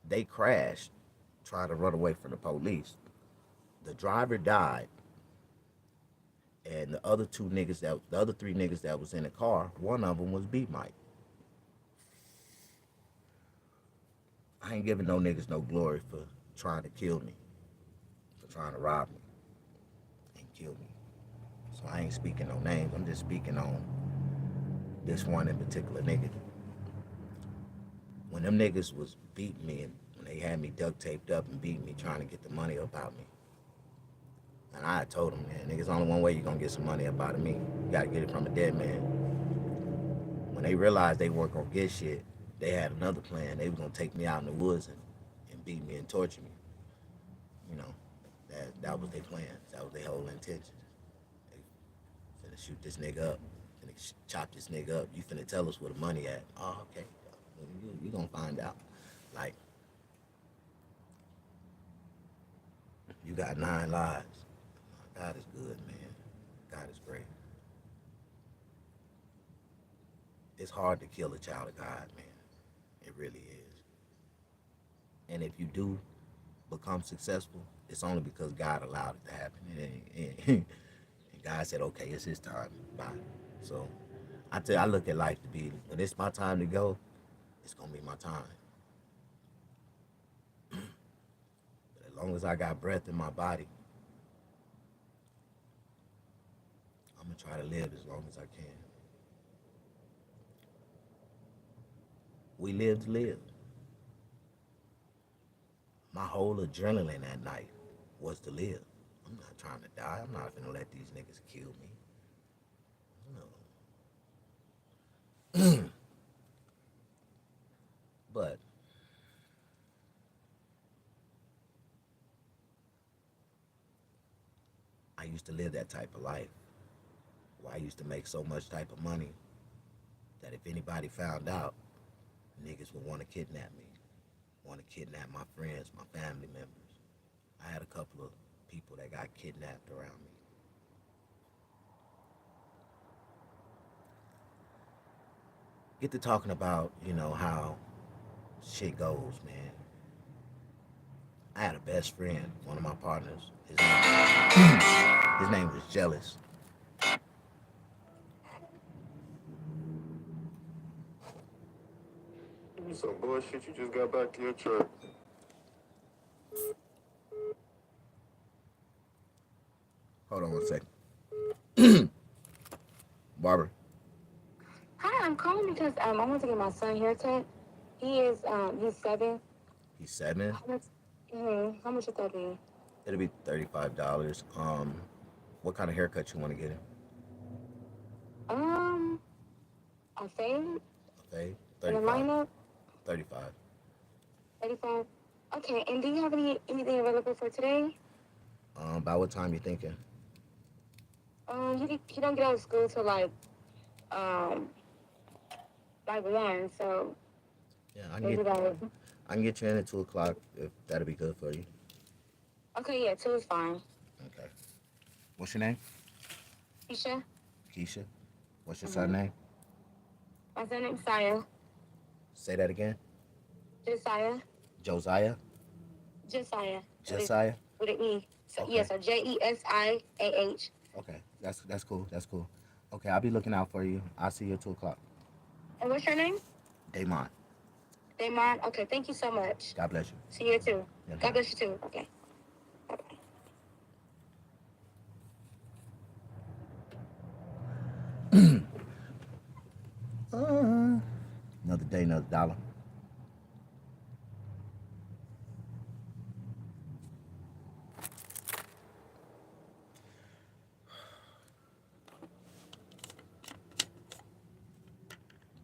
They crashed, trying to run away from the police. The driver died, and the other three niggas that was in the car, one of them was Beat Mike. I ain't giving no niggas no glory for trying to kill me, for trying to rob me and kill me. So I ain't speaking no names. I'm just speaking on this one in particular nigga. When them niggas was beating me and when they had me duct taped up and beating me trying to get the money up out me, and I told them, man, niggas, only one way you gonna get some money up out of me. You gotta get it from a dead man. When they realized they weren't gonna get shit, they had another plan. They was gonna take me out in the woods and beat me and torture me. You know, that was their plan. That was their whole intention. They finna shoot this nigga up. Finna chop this nigga up. You finna tell us where the money at. Oh, okay. You gonna find out. Like, you got 9 lives. God is good, man. God is great. It's hard to kill a child of God, man. It really is. And if you do become successful, it's only because God allowed it to happen. And God said, okay, it's his time. Bye. So I look at life to be, when it's my time to go, it's going to be my time. But as long as I got breath in my body, I'm going to try to live as long as I can. We live to live. My whole adrenaline that night was to live. I'm not trying to die. I'm not going to let these niggas kill me. No. But I used to live that type of life where I used to make so much type of money that if anybody found out, niggas would want to kidnap me, want to kidnap my friends, my family members. I had a couple of people that got kidnapped around me. Get to talking about, how shit goes, man. I had a best friend, one of my partners. His name was Jealous. You some bullshit. You just got back to your truck. Hold on one second. Barbara. Hi, I'm calling because I want to get my son haircut. He's 7. He's 7. How much would that be? It'll be $35. What kind of haircut you want to get him? A fade? A fade? And a 35. lineup? 35. 35. Okay, and do you have anything available for today? By what time you thinking? He don't get out of school till um, like 1, so Yeah, maybe about. I can get you in at 2 o'clock if that'll be good for you. Okay, yeah, 2 is fine. Okay. What's your name? Keisha? Keisha. What's your son's name? My son name's Saya. Say that again. Josiah. Josiah? Josiah. Josiah? With an E. So, Okay. yeah, so Jesiah. Okay, that's cool. That's cool. Okay, I'll be looking out for you. I'll see you at 2 o'clock. And what's your name? Damon. Damon. Okay, thank you so much. God bless you. See you too. Yeah, God bless you too. Okay. Another day, another dollar.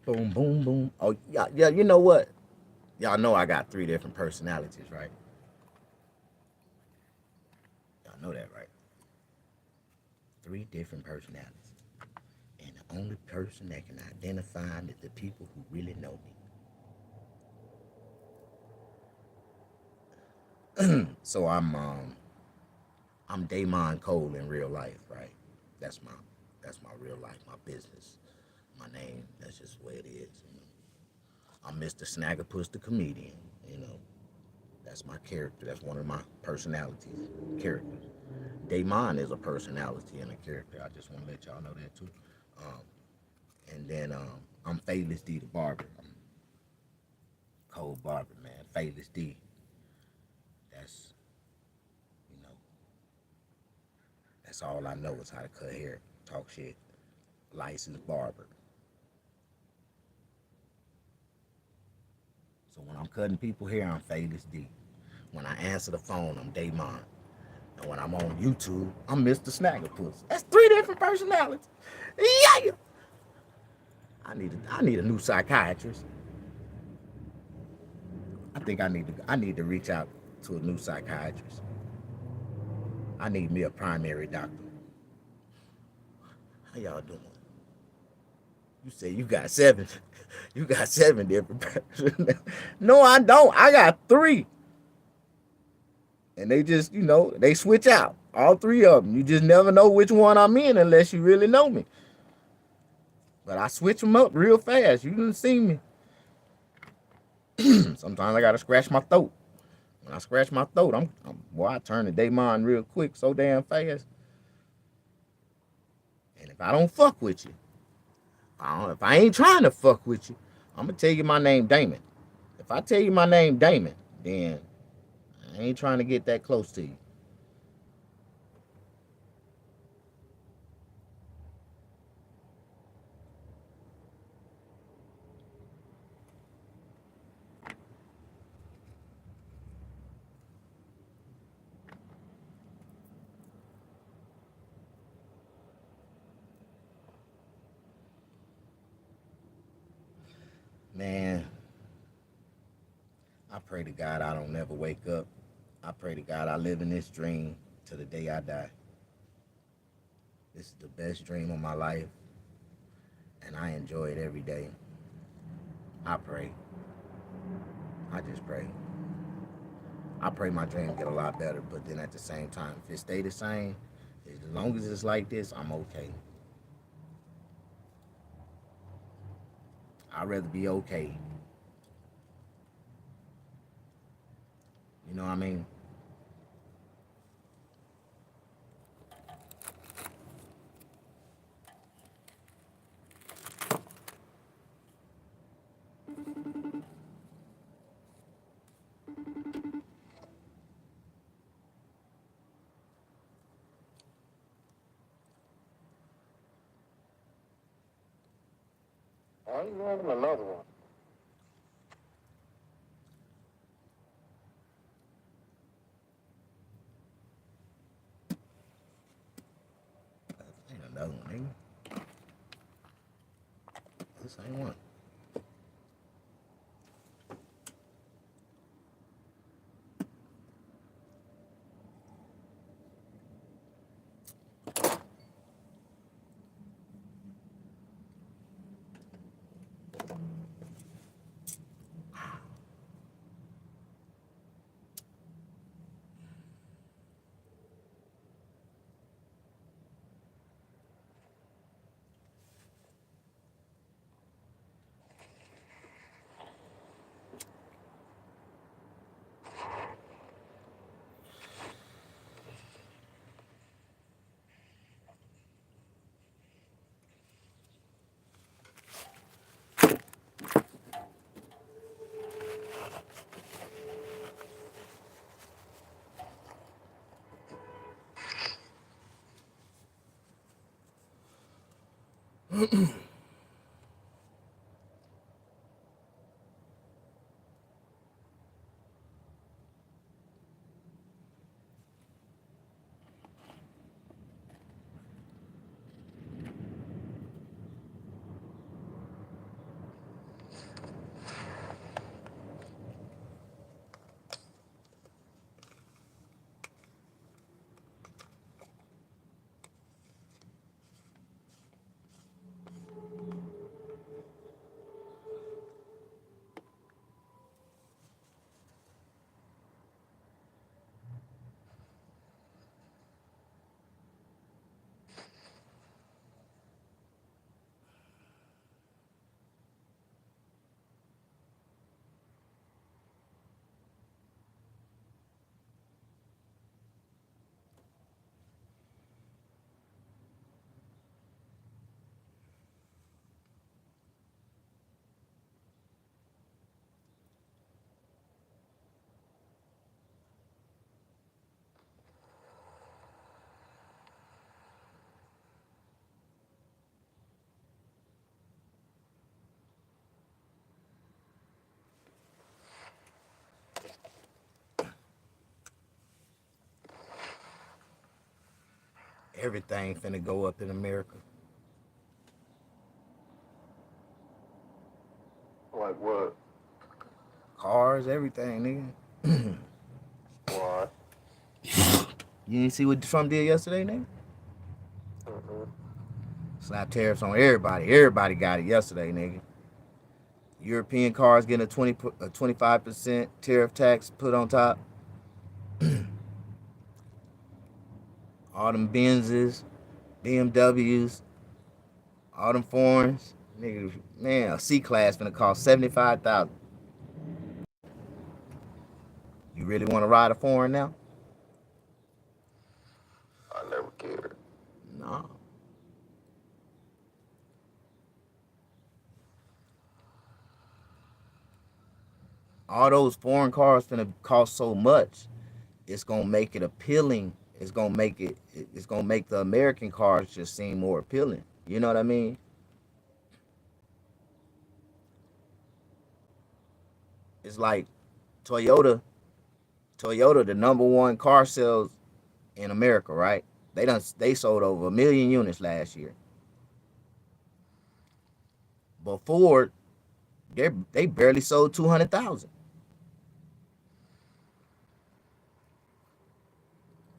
Boom, boom, boom. Oh, yeah, you know what? Y'all know I got 3 different personalities, right? Y'all know that, right? 3 different personalities. And the only person that can identify is the people who really know me. So I'm Damon Cole in real life, right? That's my real life, my business, my name. That's just the way it is. You know? I'm MrSnag the comedian. You know, that's my character. That's one of my personalities, characters. Damon is a personality and a character. I just want to let y'all know that too. Um, and then I'm Fayless D the barber. I'm Cold Barber, man. Fayless D. That's you know, that's all I know is how to cut hair, talk shit. Licensed barber. So when I'm cutting people hair, I'm Fayless D. When I answer the phone, I'm Damon. And when I'm on YouTube, I'm MrSnag. That's 3 different personalities. Yeah. I need a new psychiatrist. I think I need to reach out to a new psychiatrist. I need me a primary doctor. How y'all doing? You say you got 7. You got 7 different personalities. No, I don't. I got 3. And they just, they switch out. All 3 of them. You just never know which one I'm in unless you really know me. But I switch them up real fast. You didn't see me. Sometimes I gotta scratch my throat. When I scratch my throat, I turn the Damon real quick, so damn fast. And if I don't fuck with you, if I ain't trying to fuck with you, I'm gonna tell you my name Damon. If I tell you my name Damon, then I ain't trying to get that close to you. Man, I pray to God I don't never wake up. I pray to God I live in this dream till the day I die. This is the best dream of my life, and I enjoy it every day. I pray. I just pray. I pray my dream get a lot better, but then at the same time, if it stay the same, as long as it's like this, I'm okay. I'd rather be okay. You know what I mean? Why you having another one? Ain't another one, nigga. This ain't one. Everything finna go up in America. Like what? Cars, everything, nigga. Why? You didn't see what Trump did yesterday, nigga? Mm-hmm. Slap tariffs on everybody. Everybody got it yesterday, nigga. European cars getting a 25% tariff tax put on top. All them Benzes, BMWs, all them foreigns. Nigga, man, a C class gonna cost 75,000. You really want to ride a foreign now? I never cared. No. All those foreign cars gonna cost so much. It's gonna make it appealing. It's gonna make the American cars just seem more appealing. You know what I mean? It's like Toyota. Toyota, the number one car sales in America, right? They sold over 1 million units last year. But Ford, they barely sold 200,000.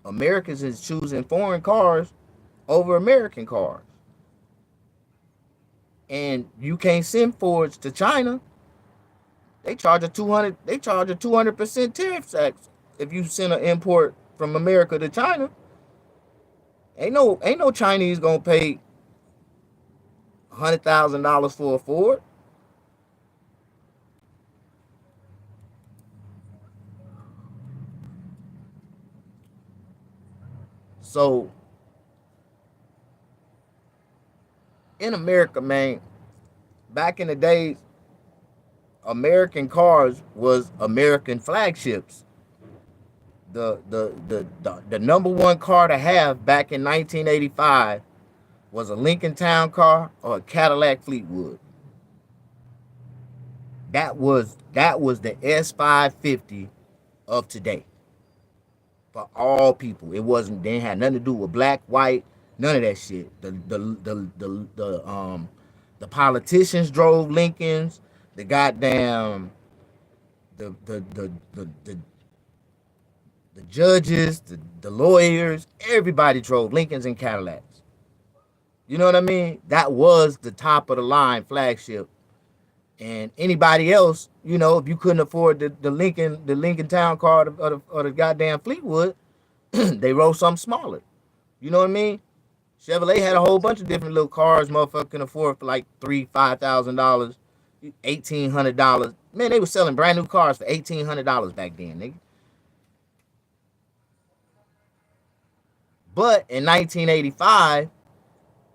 Americans is choosing foreign cars over American cars. And you can't send Fords to China. They charge a 200% tariff tax if you send an import from America to China. Ain't no Chinese gonna pay $100,000 for a Ford. So in America, man, back in the days, American cars was American flagships. The number one car to have back in 1985 was a Lincoln Town car or a Cadillac Fleetwood. That was the S550 of today for all people. It wasn't. They had nothing to do with black, white, none of that shit. The politicians drove Lincolns. The goddamn the judges, the lawyers, everybody drove Lincolns and Cadillacs. You know what I mean? That was the top of the line flagship. And anybody else, if you couldn't afford the Lincoln Town car or the goddamn Fleetwood, they rode something smaller. You know what I mean? Chevrolet had a whole bunch of different little cars motherfucker can afford for like $3,000, $5,000, $1,800. Man, they were selling brand new cars for $1,800 back then, nigga. But in 1985,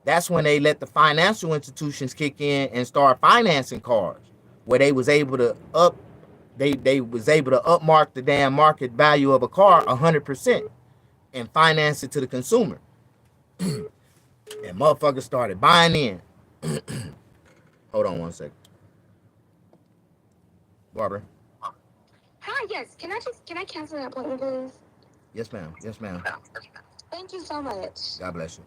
that's when they let the financial institutions kick in and start financing cars, where they was able to upmark the damn market value of a car 100% and finance it to the consumer. And motherfuckers started buying in. Hold on one second. Barbara. Hi, yes. Can I cancel an appointment, please? Yes, ma'am. Yes, ma'am. Thank you so much. God bless you.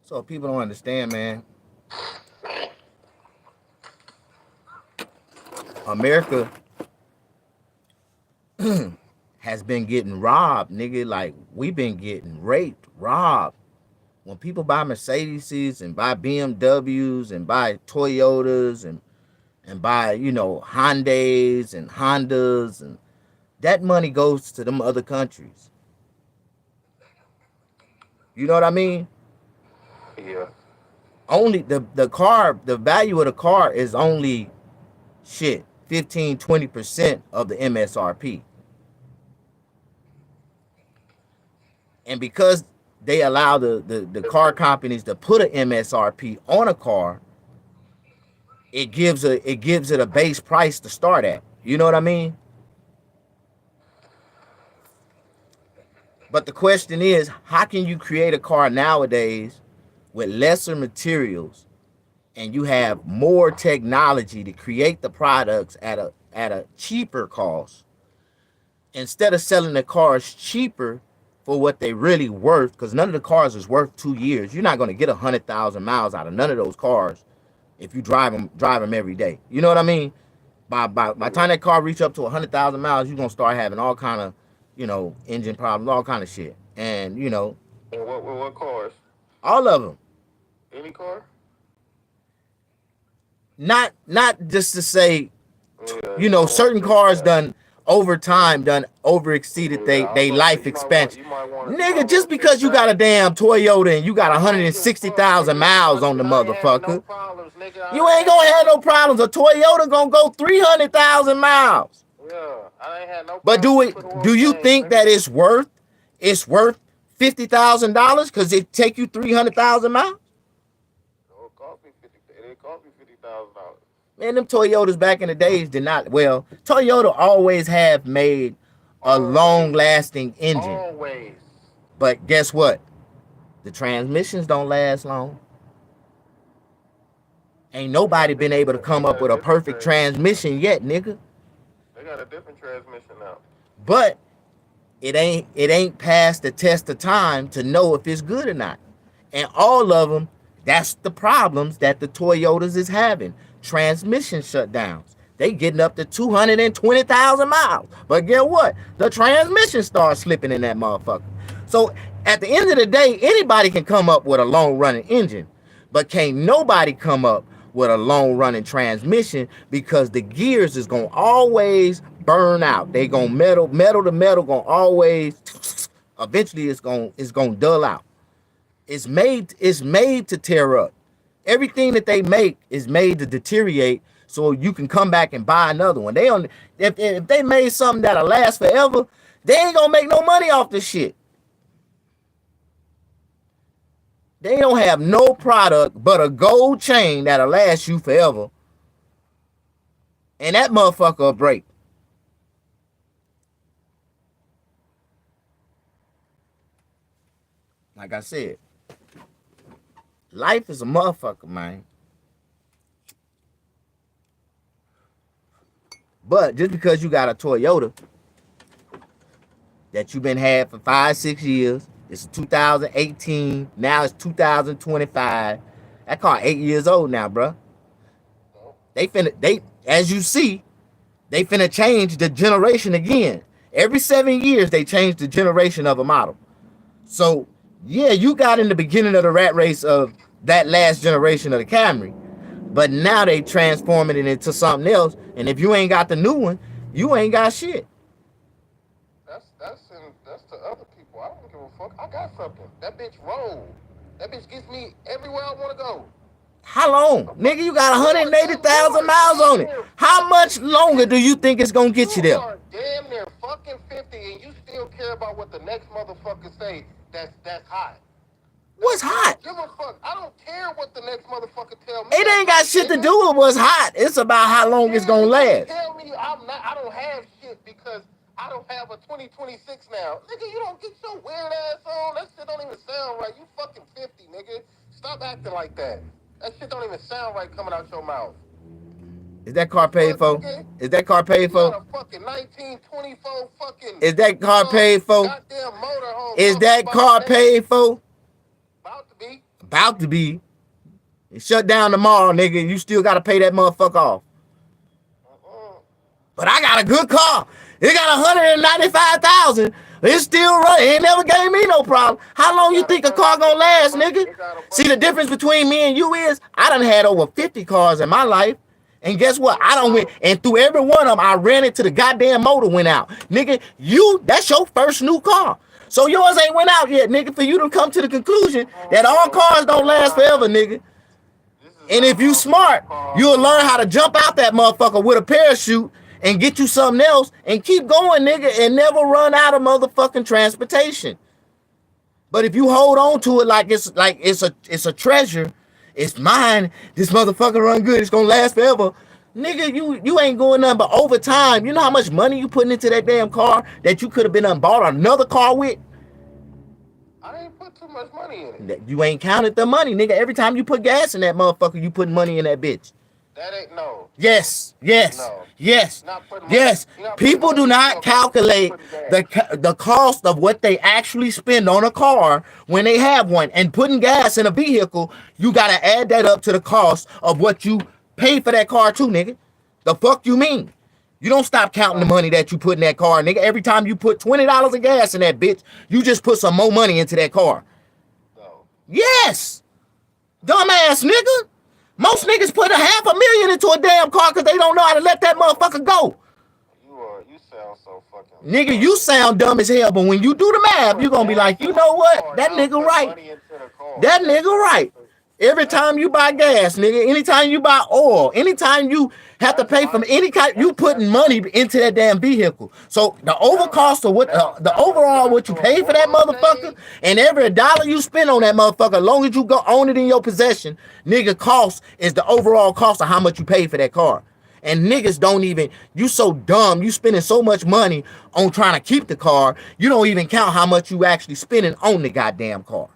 So people don't understand, man. America has been getting robbed, nigga. Like, we've been getting raped, robbed. When people buy Mercedes and buy BMWs and buy Toyotas and buy, Hyundais and Hondas and That money goes to them other countries. You know what I mean? Yeah. Only the value of the car is only shit 15-20% of the MSRP. And because they allow the car companies to put an MSRP on a car, it gives it a base price to start at. You know what I mean? But the question is, how can you create a car nowadays with lesser materials and you have more technology to create the products at a cheaper cost instead of selling the cars cheaper for what they really worth? Because none of the cars is worth 2 years. You're not going to get 100,000 miles out of none of those cars if you drive them every day. You know what I mean? By the time that car reach up to 100,000 miles, you're gonna start having all kind of, engine problems, all kind of shit, and And what cars? all of them. Any car? Not just to say, Yeah, you might want certain to check cars that. done over time done over exceeded Yeah, they I was they gonna say life expansion. you might want Nigga, just to check because you got a that. damn Toyota and you got I don't give a fuck, 160,000 nigga. miles on the I ain't having no motherfucker, problems, nigga. you I ain't ain't gonna having have no. no problems. A Toyota gonna go 300,000 miles. Yeah, I ain't had no But problems with the do oil you change, think nigga. that it's worth $50,000 because it take you 300,000 miles? So it cost me $50,000. Man, them Toyotas back in the days did not. Well, Toyota always have made a long Always, lasting engine, always. but guess what? The transmissions don't last long. Ain't They got nobody a been different. able to They come up got a with a different perfect transmission now. transmission yet, nigga. They got a different transmission now. But it ain't past the test of time to know if it's good or not. And all of them, that's the problems that the Toyotas is having. Transmission shutdowns. They getting up to 220,000 miles. But guess what? The transmission starts slipping in that motherfucker. So at the end of the day, anybody can come up with a long running engine, but can't nobody come up with a long running transmission because the gears is gonna always burn out. They gonna metal to metal gonna always eventually it's gonna dull out. It's made to tear up. Everything that they make is made to deteriorate so you can come back and buy another one. They on if they made something that'll last forever, they ain't gonna make no money off this shit. They don't have no product but a gold chain that'll last you forever. And that motherfucker will break. Like I said, life is a motherfucker, man. But just because you got a Toyota that you've been had for 5-6 years, it's 2018, now it's 2025. That car 8 years old now, bro. As you see, they finna change the generation again. Every 7 years, they change the generation of a model. So, yeah, you got in the beginning of the rat race of that last generation of the Camry, but now they transforming it into something else. And if you ain't got the new one, you ain't got shit. That's to other people. I don't give a fuck. I got something. That bitch roll. That bitch gets me everywhere I want to go. How long? Nigga, you got 180,000 miles on it. How much longer do you think it's gonna get you You there? are damn near fucking 50 and you still care about what the next motherfucker say that's hot. What's hot? Give a fuck. I don't care what the next motherfucker tell me. It ain't got shit to do with what's hot. It's about how long it's gonna last. Tell me I don't have shit because I don't have a 2026 now. Nigga, you don't get your weird ass on. That shit don't even sound right. You fucking 50, nigga. Stop acting like that. That shit don't even sound right coming out your mouth. Is that car paid for? Is that car paid You for? got a fucking 1924 fucking. Is that car paid for? Goddamn motorhome. Is that car paid for? About to be. About to be. It shut down tomorrow, nigga. You still gotta pay that motherfucker off. But I got a good car. It got 195,000. It's still running. It never gave me no problem. How long you think a car gonna last, nigga? See, the difference between me and you is I done had over 50 cars in my life. And guess what? I don't win. And through every one of them, I ran into the goddamn motor went out. Nigga, that's your first new car. So yours ain't went out yet, nigga, for you to come to the conclusion that all cars don't last forever, nigga. And if you smart, you'll learn how to jump out that motherfucker with a parachute and get you something else and keep going, nigga, and never run out of motherfucking transportation. But if you hold on to it like it's a treasure, it's mine. This motherfucker run good. It's gonna last forever. Nigga, you ain't going nothing but over time. You know how much money you putting into that damn car that you could have been bought another car with? I ain't put too much money in it. You ain't counted the money, nigga. Every time you put gas in that motherfucker, you put money in that bitch. That ain't no. Yes. No. Yes. People do not calculate the cost of what they actually spend on a car when they have one. And putting gas in a vehicle, you gotta add that up to the cost of what you pay for that car too, nigga. The fuck you mean? You don't stop counting the money that you put in that car, nigga. Every time you put $20 of gas in that bitch, you just put some more money into that car. No. Yes. Dumbass nigga. Most niggas put $500,000 into a damn car because they don't know how to let that motherfucker go. You sound so fucking... Nigga, you sound dumb as hell, but when you do the math, you're gonna be like, you know what? That nigga right. That nigga right. Every time you buy gas, nigga, anytime you buy oil, anytime you have to pay from any kind, you putting money into that damn vehicle. So the overcost of the overall what you pay for that motherfucker, and every dollar you spend on that motherfucker, as long as you go own it in your possession, nigga, cost is the overall cost of how much you pay for that car. And niggas don't even, you so dumb, you spending so much money on trying to keep the car, you don't even count how much you actually spending on the goddamn car.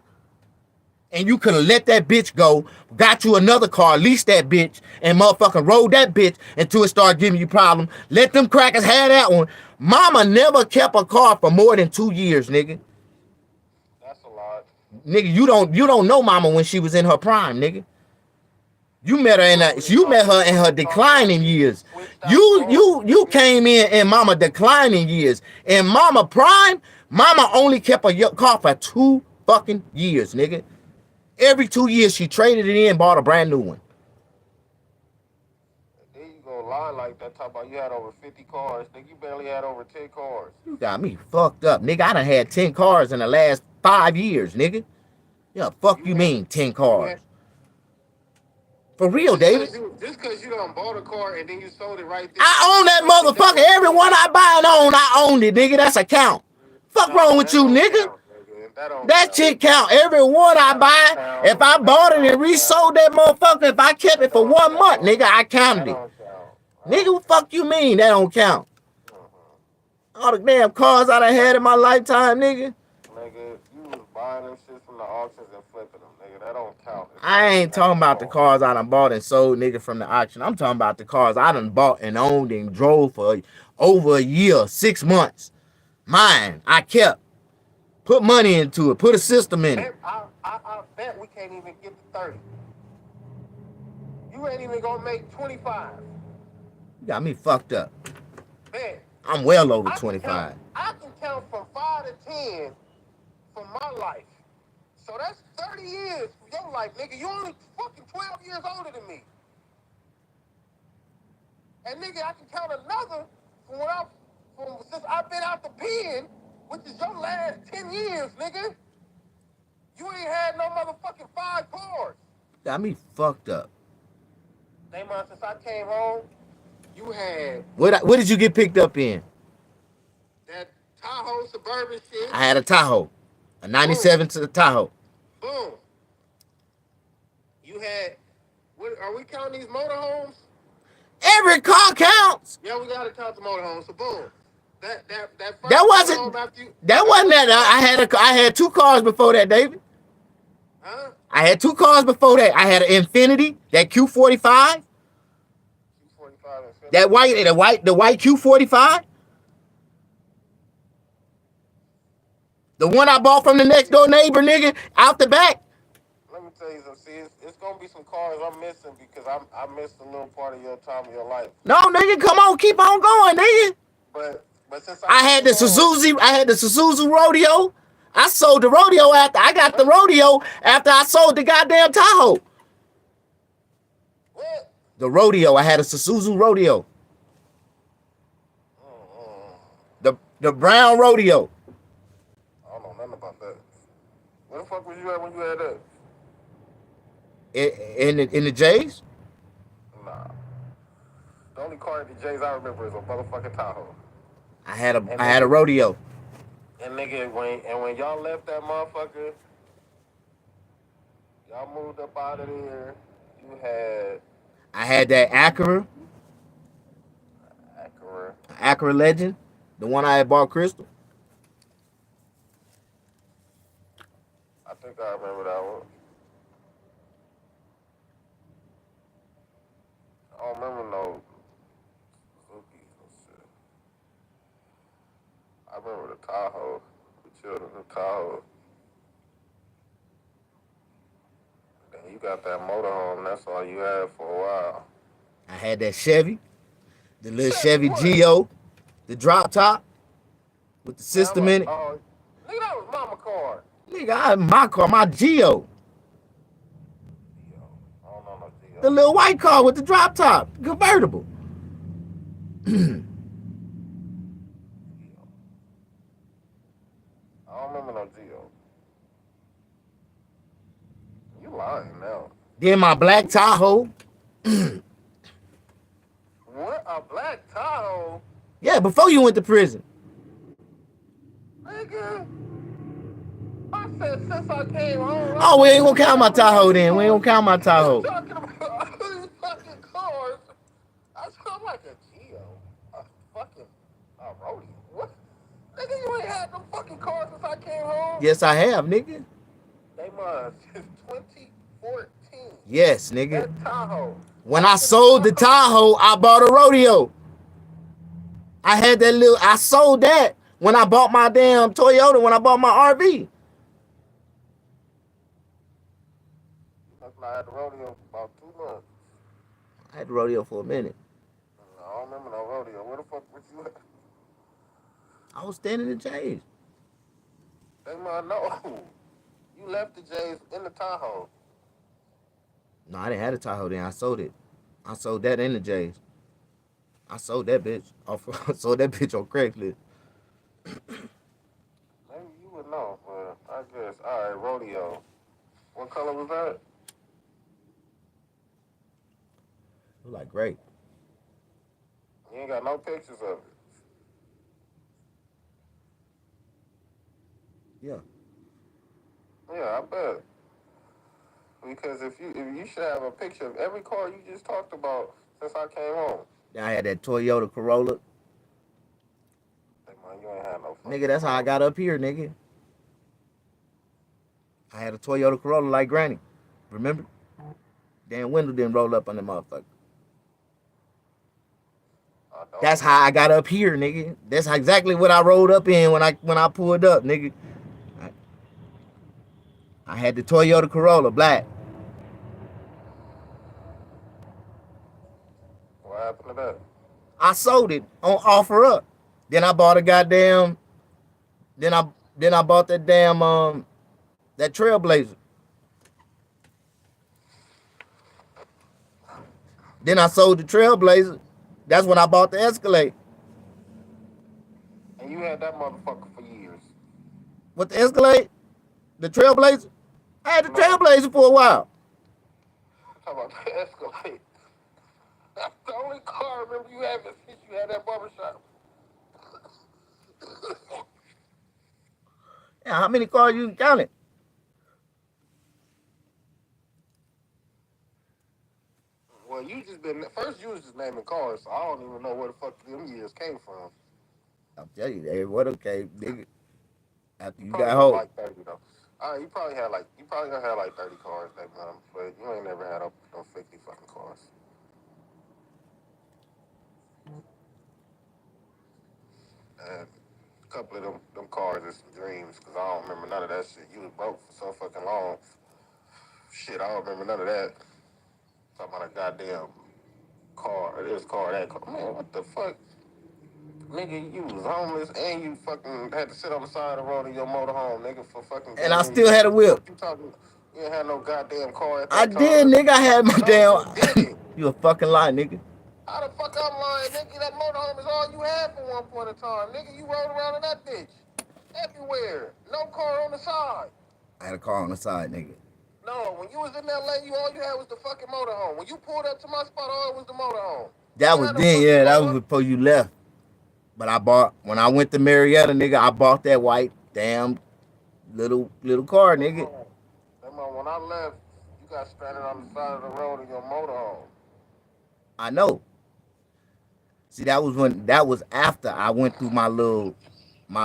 And you could have let that bitch go, got you another car, leased that bitch, and motherfucking rode that bitch until it started giving you problems. Let them crackers have that one. Mama never kept a car for more than 2 years, nigga. That's a lot. Nigga, you don't know mama when she was in her prime, nigga. You met her in her declining years. You came in mama declining years. In mama prime, mama only kept a car for 2 fucking years, nigga. Every 2 years, she traded it in and bought a brand new one. Then you go lie like that, talk about you had over 50 cars. Nigga, you barely had over 10 cars. You got me fucked up, nigga. I done had 10 cars in the last 5 years, nigga. Yeah, fuck you mean 10 cars? For real, David. Just because you done bought a car and then you sold it right there. I own that motherfucker. Every one I buy and own, I owned it, nigga. That's a count. Fuck wrong with you, nigga? That shit count. Every one I buy, if I bought it and resold that motherfucker, if I kept it for 1 month, nigga, I counted it. Nigga, what fuck you mean that don't count? All the damn cars I done had in my lifetime, nigga. Nigga, you was buying them shit from the auctions and flipping them, nigga. That don't count. I ain't talking about the cars I done bought and sold, nigga, from the auction. I'm talking about the cars I done bought and owned and drove for over a year, 6 months. Mine, I kept. Put money into it. Put a system in it. I bet we can't even get to 30. You ain't even gonna make 25. You got me fucked up. Man, I'm well over 25. I can count from 5 to 10 for my life. So that's 30 years for your life, nigga. You only fucking 12 years older than me. And nigga, I can count another from since I've been out the pen, which is your last 10 years, nigga. You ain't had no motherfucking 5 cars. Got me fucked up. Damon, since I came home, you had... What did you get picked up in? That Tahoe Suburban shit. I had a Tahoe. A 97 to the Tahoe. Boom. You had... are we counting these motorhomes? Every car counts. Yeah, we gotta count the motorhomes. So boom. That wasn't that. I had 2 cars before that, David. Huh? I had 2 cars before that. I had an Infinity, that Q45. Q45 Infinity. The white Q45. The one I bought from the next door neighbor, nigga, out the back. Let me tell you something. See, it's gonna be some cars I'm missing because I missed a little part of your time of your life. No, nigga, come on, keep on going, nigga. But since I had the Suzuki Rodeo. I sold the Rodeo after I got the Rodeo after I sold the goddamn Tahoe. What? The rodeo. I had a Suzuki rodeo. The brown rodeo. I don't know nothing about that. Where the fuck was you at when you had that? In the J's. Nah. The only car at the J's I remember is a motherfucking Tahoe. I had a rodeo. And nigga, when y'all left that motherfucker, y'all moved up out of there. You had I had that Acura, Acura. Acura Legend, the one I had bought Crystal. I think I remember that one. I don't remember no Suzuki's and shit. I remember the Tahoe, the children, the Tahoe. Then you got that motorhome. That's all you had for a while. I had that Chevy, the little Chevy Chevy what? Geo, the drop top with the Man, system in it. oh, nigga, that was mama car. Nigga, I had my car, my Geo, Gio. I don't know no the Gio. little white car with the drop top, convertible. Gio. I don't remember no Gio. You lying now. Then my black Tahoe. What? A black Tahoe? Yeah, before you went to prison. Nigga. I said since I came home. Oh, we ain't gonna count my Tahoe then. We ain't gonna count my You Tahoe. talking about all these fucking cars? I sound like a Geo. A fucking rodeo. What? Nigga, you ain't had them fucking cars since I came home? Yes, I have, nigga. They mine since 2014. Yes, nigga. That Tahoe. When I sold the Tahoe, I bought a rodeo. I had that little. I sold that when I bought my damn Toyota. When I bought my RV. That's when I had the rodeo for about 2 months. I had the rodeo for a minute. I don't remember no rodeo. Where the fuck was you at? I was standing in J's. They might know. You left the J's in the Tahoe. No, I didn't have a Tahoe then. I sold it. I sold that in the J's. I sold that bitch. I sold that bitch on Craigslist. Maybe you would know, but I guess. All right, rodeo. What color was that? It was like great. You ain't got no pictures of it. Yeah. Yeah, I bet. Because if you should have a picture of every car you just talked about since I came home. Then I had that Toyota Corolla. Hey man, you ain't had no fucking Nigga, that's how I got up here, nigga. I had a Toyota Corolla like Granny. Remember? Damn window didn't roll up on the motherfucker. That's how I got up here, nigga. That's exactly what I rolled up in when I pulled up, nigga. I had the Toyota Corolla, black. What happened to that? I sold it on offer up. Then I bought a goddamn. Then I bought that damn that Trailblazer. Then I sold the Trailblazer. That's when I bought the Escalade. And you had that motherfucker for years. What, the Escalade? The Trailblazer? I had the Trailblazer for a while. I'm talking about the Escalade. That's the only car I remember you having since you had that barbershop. Yeah, how many cars you can count it? Well, you was just naming cars, so I don't even know where the fuck them years came from. I'll tell you, hey, what okay, nigga. After you Probably got had hold. like 30 though. You probably gonna have like 30 cars that month, but you ain't never had no 50 fucking cars. And a couple of them cars is some dreams, cause I don't remember none of that shit. You was broke for so fucking long. Shit, I don't remember none of that. Talking about a goddamn car, this car, that car. Man, what the fuck? Nigga, you was homeless and you fucking had to sit on the side of the road in your motorhome, nigga, for fucking. And I still had a whip. You talking? You ain't had no goddamn car at I that did, time. nigga. I had my No, damn. you didn't. You a fucking lie, nigga. How the fuck I'm lying, nigga? That motorhome is all you had for one point in time, nigga. You rode around in that bitch everywhere. No car on the side. I had a car on the side, nigga. No, when you was in LA, all you had was the fucking motorhome. When you pulled up to my spot, all it was the motorhome. That You was had no then, fucking yeah. That car. was before you left. But I bought when I went to Marietta, nigga. I bought that white damn little car, nigga. When I left, you got stranded on the side of the road in your motorhome. I know. See, that was after I went through my little my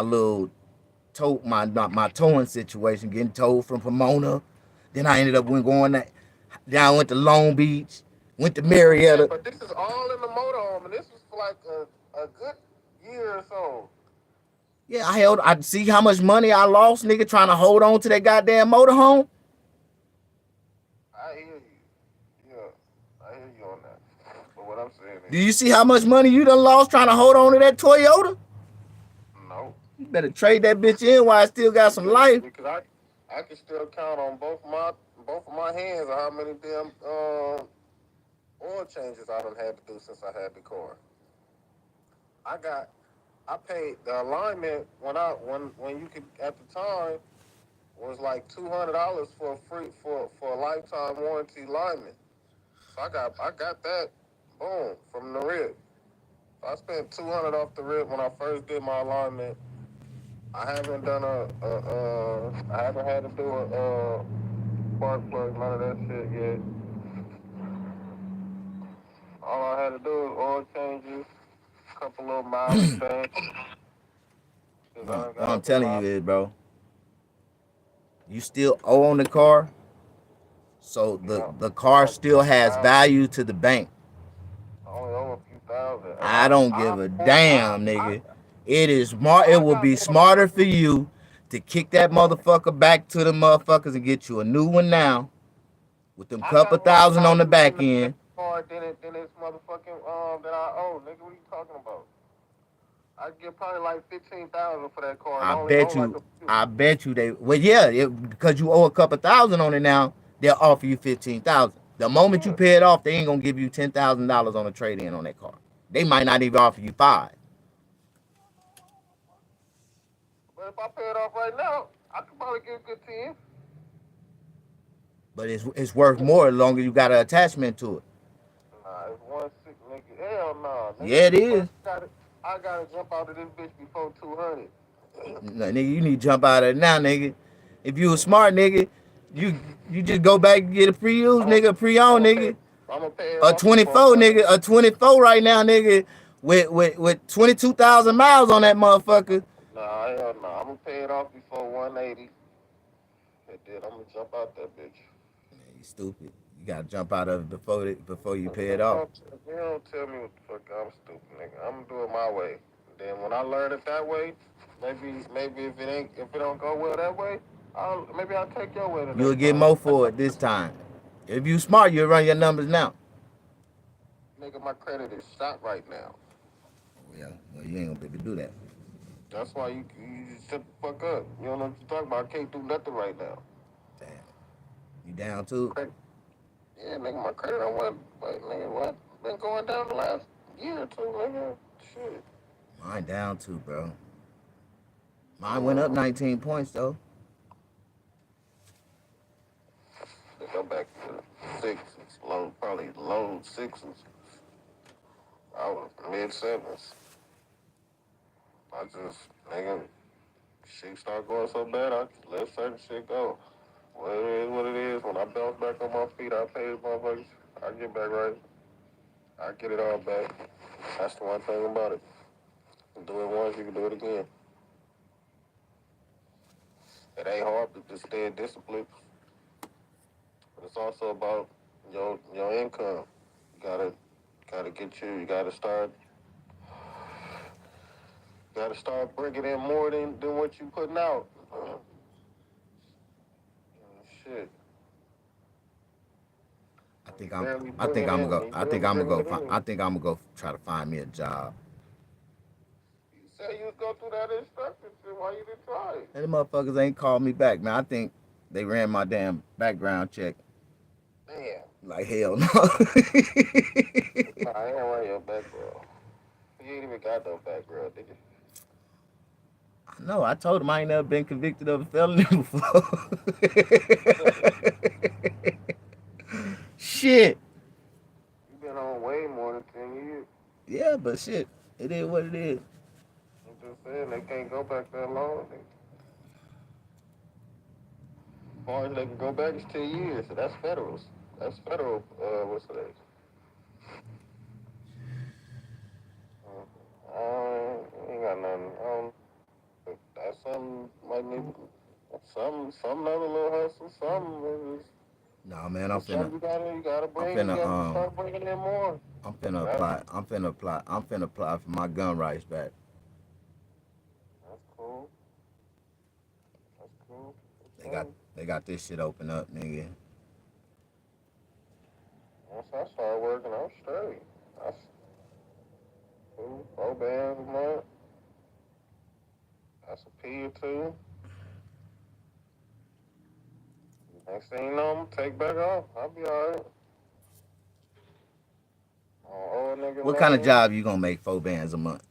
towing situation, getting towed from Pomona. Then I ended up going that. Then I went to Long Beach, went to Yeah, Marietta. but this is all in the motorhome, and this was for like a good year or so. Yeah, I see how much money I lost, nigga, trying to hold on to that goddamn motorhome. I hear you. Yeah, I hear you on that. But what I'm saying Do is, you see how much money you done lost trying to hold on to that Toyota? no. You better trade that bitch in while I still got some life. Because I can still count on both of my hands on how many damn oil changes I done had to do since I had the car. I paid the alignment when you could at the time was like $200 for a for a lifetime warranty alignment. So I got that boom from the rip. I spent 200 off the rip when I first did my alignment. I haven't done I haven't had to do a spark plug, none of that shit yet. All I had to do is oil changes, a couple little mileage changes. Cause I No, done what got I'm up in telling my you is, bro, you still owe on the car, so the yeah, the car like still has 2,000. value to the bank. I only owe a few thousand, and I don't give a damn, I nigga. It is smart. It I will got be more smarter for you to kick that motherfucker back to the motherfuckers and get you a new one now with them I couple got more thousand on the value in back the end. car than this motherfucking that I owe, nigga. What are you talking about? I get probably like 15,000 for that car and I only owe bet like you. a few. I bet you they. Well, yeah, because you owe a couple thousand on it now, they'll offer you 15,000. The moment you Yeah. pay it off, they ain't gonna give you $10,000 on a trade in on that car. They might not even offer you five. But if I pay it off right now, I could probably get a good 10. But it's worth more the longer you got an attachment to it. Nah, it's 160, nigga. Hell nah, nigga. Yeah, it is. I gotta jump out of this bitch before 200. No, nigga, you need to jump out of it now, nigga. If you a smart nigga, you you just go back and get a pre-used I'm nigga, a pre-owned nigga. gonna pay it A off before 24 180. nigga, a 24 right now, nigga, with 22,000 miles on that motherfucker. Nah, hell nah. I'm gonna pay it off before 180. And then I'm gonna jump out that bitch. Man, you stupid. You gotta jump out of it before you pay it You off. don't, you don't tell me what the fuck I'm stupid, nigga. I'm gonna do it my way. Then when I learn it that way, maybe if it don't go well that way, I'll take your way the You'll next get time. more for it this time. If you smart, you'll run your numbers now. Nigga, my credit is shot right now. Yeah, well, you ain't gonna be able to do that. That's why you just shut the fuck up. You don't know what you're talking about. I can't do nothing right now. Damn. You down too? Credit. Yeah, nigga, my credit I went, but nigga, what? Been going down the last year or two, nigga. Shit. Mine down too, bro. Mine went up 19 points though. They go back to sixes, probably low sixes. I was mid sevens. I just, nigga, shit start going so bad, I just let certain shit go. Well, it is what it is. When I bounce back on my feet, I pay these motherfuckers. I get back right. I get it all back. That's the one thing about it. You do it once, you can do it again. It ain't hard to just stay disciplined, but it's also about your income. You gotta get you. You gotta start bringing in more than what you putting out. Shit. I think I'm. Barely I think bringing I'm in. gonna go. You I think barely I'm gonna bringing go. it in. I think I'm gonna go try to find me a job. You said you was going through that instruction shit. Why you didn't try it? And the motherfuckers ain't called me back, man. I think they ran my damn background check. Damn. Like hell no. Nah, I ain't run your back, bro. You ain't even got no back, bro, nigga. No, I told him I ain't never been convicted of a felony before. Shit. You been on way more than 10 years. Yeah, but shit, it is what it is. I'm just saying, they can't go back that long. As far as they can go back is 10 years. So that's federals. That's federal, what's the name? Ain't got nothing. That's something might need some other little hustle, something. Nah, man, It's something you gotta bring, you gotta start bringing in more. I'm finna apply. I'm finna apply for my gun rights back. That's cool. That's cool. They got this shit open up, nigga. Once I started working, I'm straight. That's cool. 4 bands a month. That's a P or two. Next thing you know, I'm gonna take back off. I'll be alright. Old nigga What kind of money. job you gonna make 4 bands a month?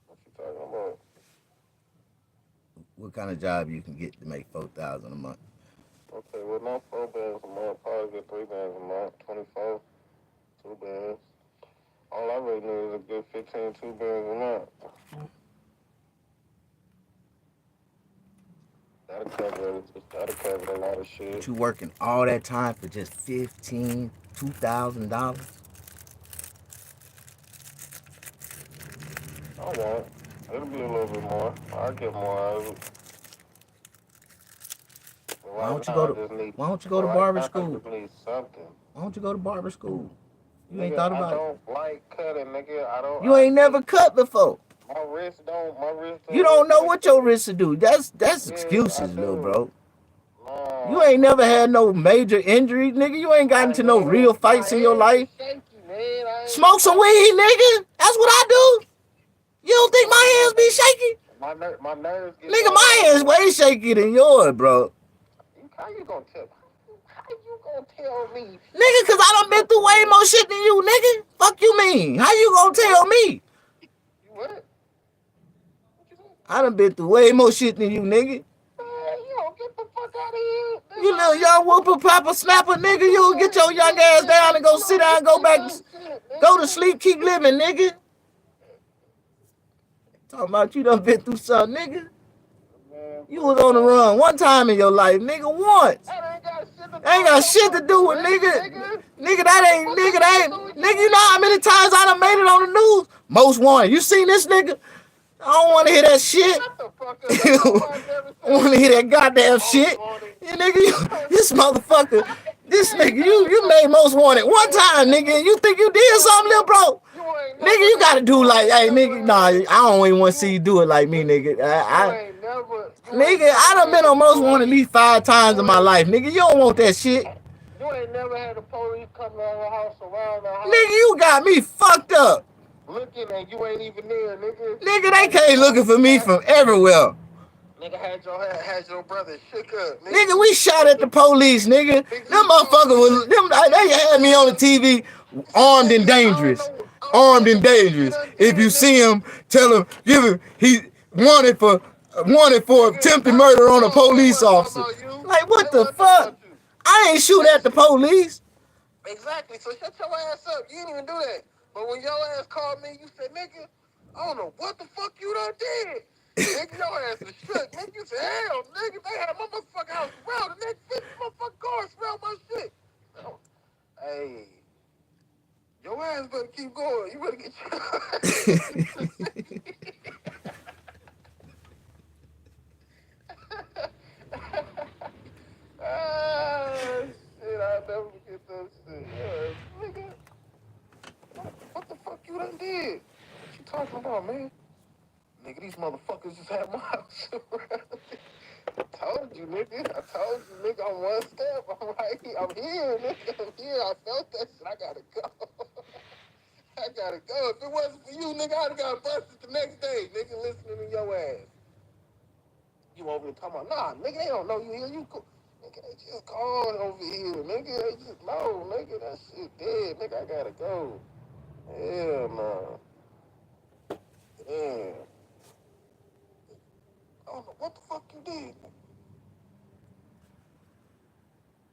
What you talking about? What kind of job you can get to make 4,000 a month? Okay, well, not 4 bands a month. Probably get 3 bands a month. 24, 2 bands. All I really need is a good 15, 2 bands a month. That'll cover a lot of But shit. you working all that time for just $2,000? I won't. It'll be a little bit more. I'll get more out of it. But Why right don't you now, go I to just need. Why don't you go But to right barber now, I school? just need something. Why don't you go to barber school? You ain't Nigga, thought I about it. don't like cutting, nigga. I don't. You I ain't never can't. cut before. My wrist don't. My wrist You don't don't work know like what your that. wrist to do. That's Yeah, I excuses, little do. bro. You No, ain't never had no major injury, nigga. You ain't got into no real my fights in your hands be life. shaky, man. Smoke some weed, nigga. That's what I do. You don't think Man, my hands be shaky? my nerves get Nigga, bad my off hands of. way shaky than yours, bro. How you gonna tell? How you gonna tell me? Nigga, cause I done been through way more shit than you, nigga. Fuck you mean? How you gonna tell me? You what? What you say? I done been through way more shit than you, nigga. Man, you don't get the fuck out of here. You little young whooper, papa, snapper, nigga. You get your young ass down and go sit down and go back, go to sleep, keep living, nigga. Talking about you done been through something, nigga. Man, You was on the run one time in your life, nigga, once. that ain't got shit to do Ain't with got your shit to do fucking with wrist, nigga. nigga. Nigga, What the fuck nigga, that got that to ain't, do with nigga, your you know how wrist? many times I done made it on the news? Most wanted. You seen this nigga? I don't want to hear that shit. Shut the fuck up. Ain't nobody never I said want to that hear that shit. goddamn Most shit. wanted. You nigga, this motherfucker, this I nigga, ain't never you made said most wanted one man, time, nigga, and you think you did something, little bro? Nigga, you gotta do you like, ain't hey, never nigga, nah, I had don't even want to see you you do it like me, nigga. you ain't Nigga, I never done had been the on most wanted at police. least 5 times You in my ain't life, nigga. You don't want that shit. you ain't never had the police come around the house, Nigga, you got me fucked up. looking and you ain't even there, nigga. Nigga, they came looking for me from everywhere. Nigga had your brother shook up, nigga. Nigga, we shot at the police, nigga. Nigga, Them you called motherfuckers was, they had me on the TV, armed and dangerous. I don't know Armed what and the fuck you dangerous. done If you did, see nigga. him, tell him, give him, he wanted for Nigga, attempted murder on a it police wasn't talking officer. about you. Like, what It the wasn't talking fuck? about you. I ain't shoot at the police. Exactly. So shut your ass up. You didn't even do that. But when your ass called me, you said, nigga, I don't know what the fuck you done did. Nigga, your ass was shook. Nigga, you said, hell, nigga, they had my motherfucking house around. The next 50 motherfucking cars around my shit. Oh, hey, your ass better keep going. You better get ah, shit, I'll never forget that shit. Yeah, nigga, what the fuck you done did? What you talking about, man? Nigga, these motherfuckers just had my house around. I told you, nigga. I'm one step. I'm right here. I'm here, nigga. I'm here. I felt that shit. I gotta go. I gotta go. If it wasn't for you, nigga, I'd have got busted the next day, nigga, listening to your ass. You over here talking about, nah, nigga, they don't know you here. You cool. Nigga, They just gone over here, nigga. They just no, nigga. That shit dead, nigga. I gotta go. Hell no. Damn. I don't know what the fuck you did.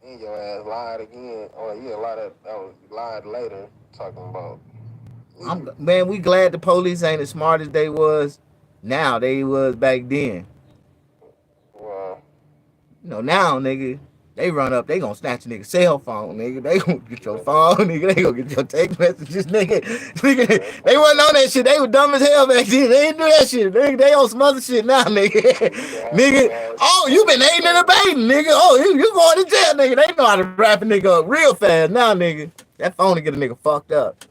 And your ass lied again. Oh yeah, that was lied later. Talking about. Man, we glad the police ain't as smart as they was now. They was back then. Well, You know, now, nigga, they run up, they gonna snatch a nigga cell phone, nigga. They gonna get your phone, nigga. They gonna get your text messages, nigga. Nigga, they wasn't on that shit. They was dumb as hell back then. They didn't do that shit. Nigga, they on some other shit now, nigga. Nigga, oh, you been aiding and abetting, nigga. Oh, you going to jail, nigga. They know how to wrap a nigga up real fast now, nigga. That phone to get a nigga fucked up.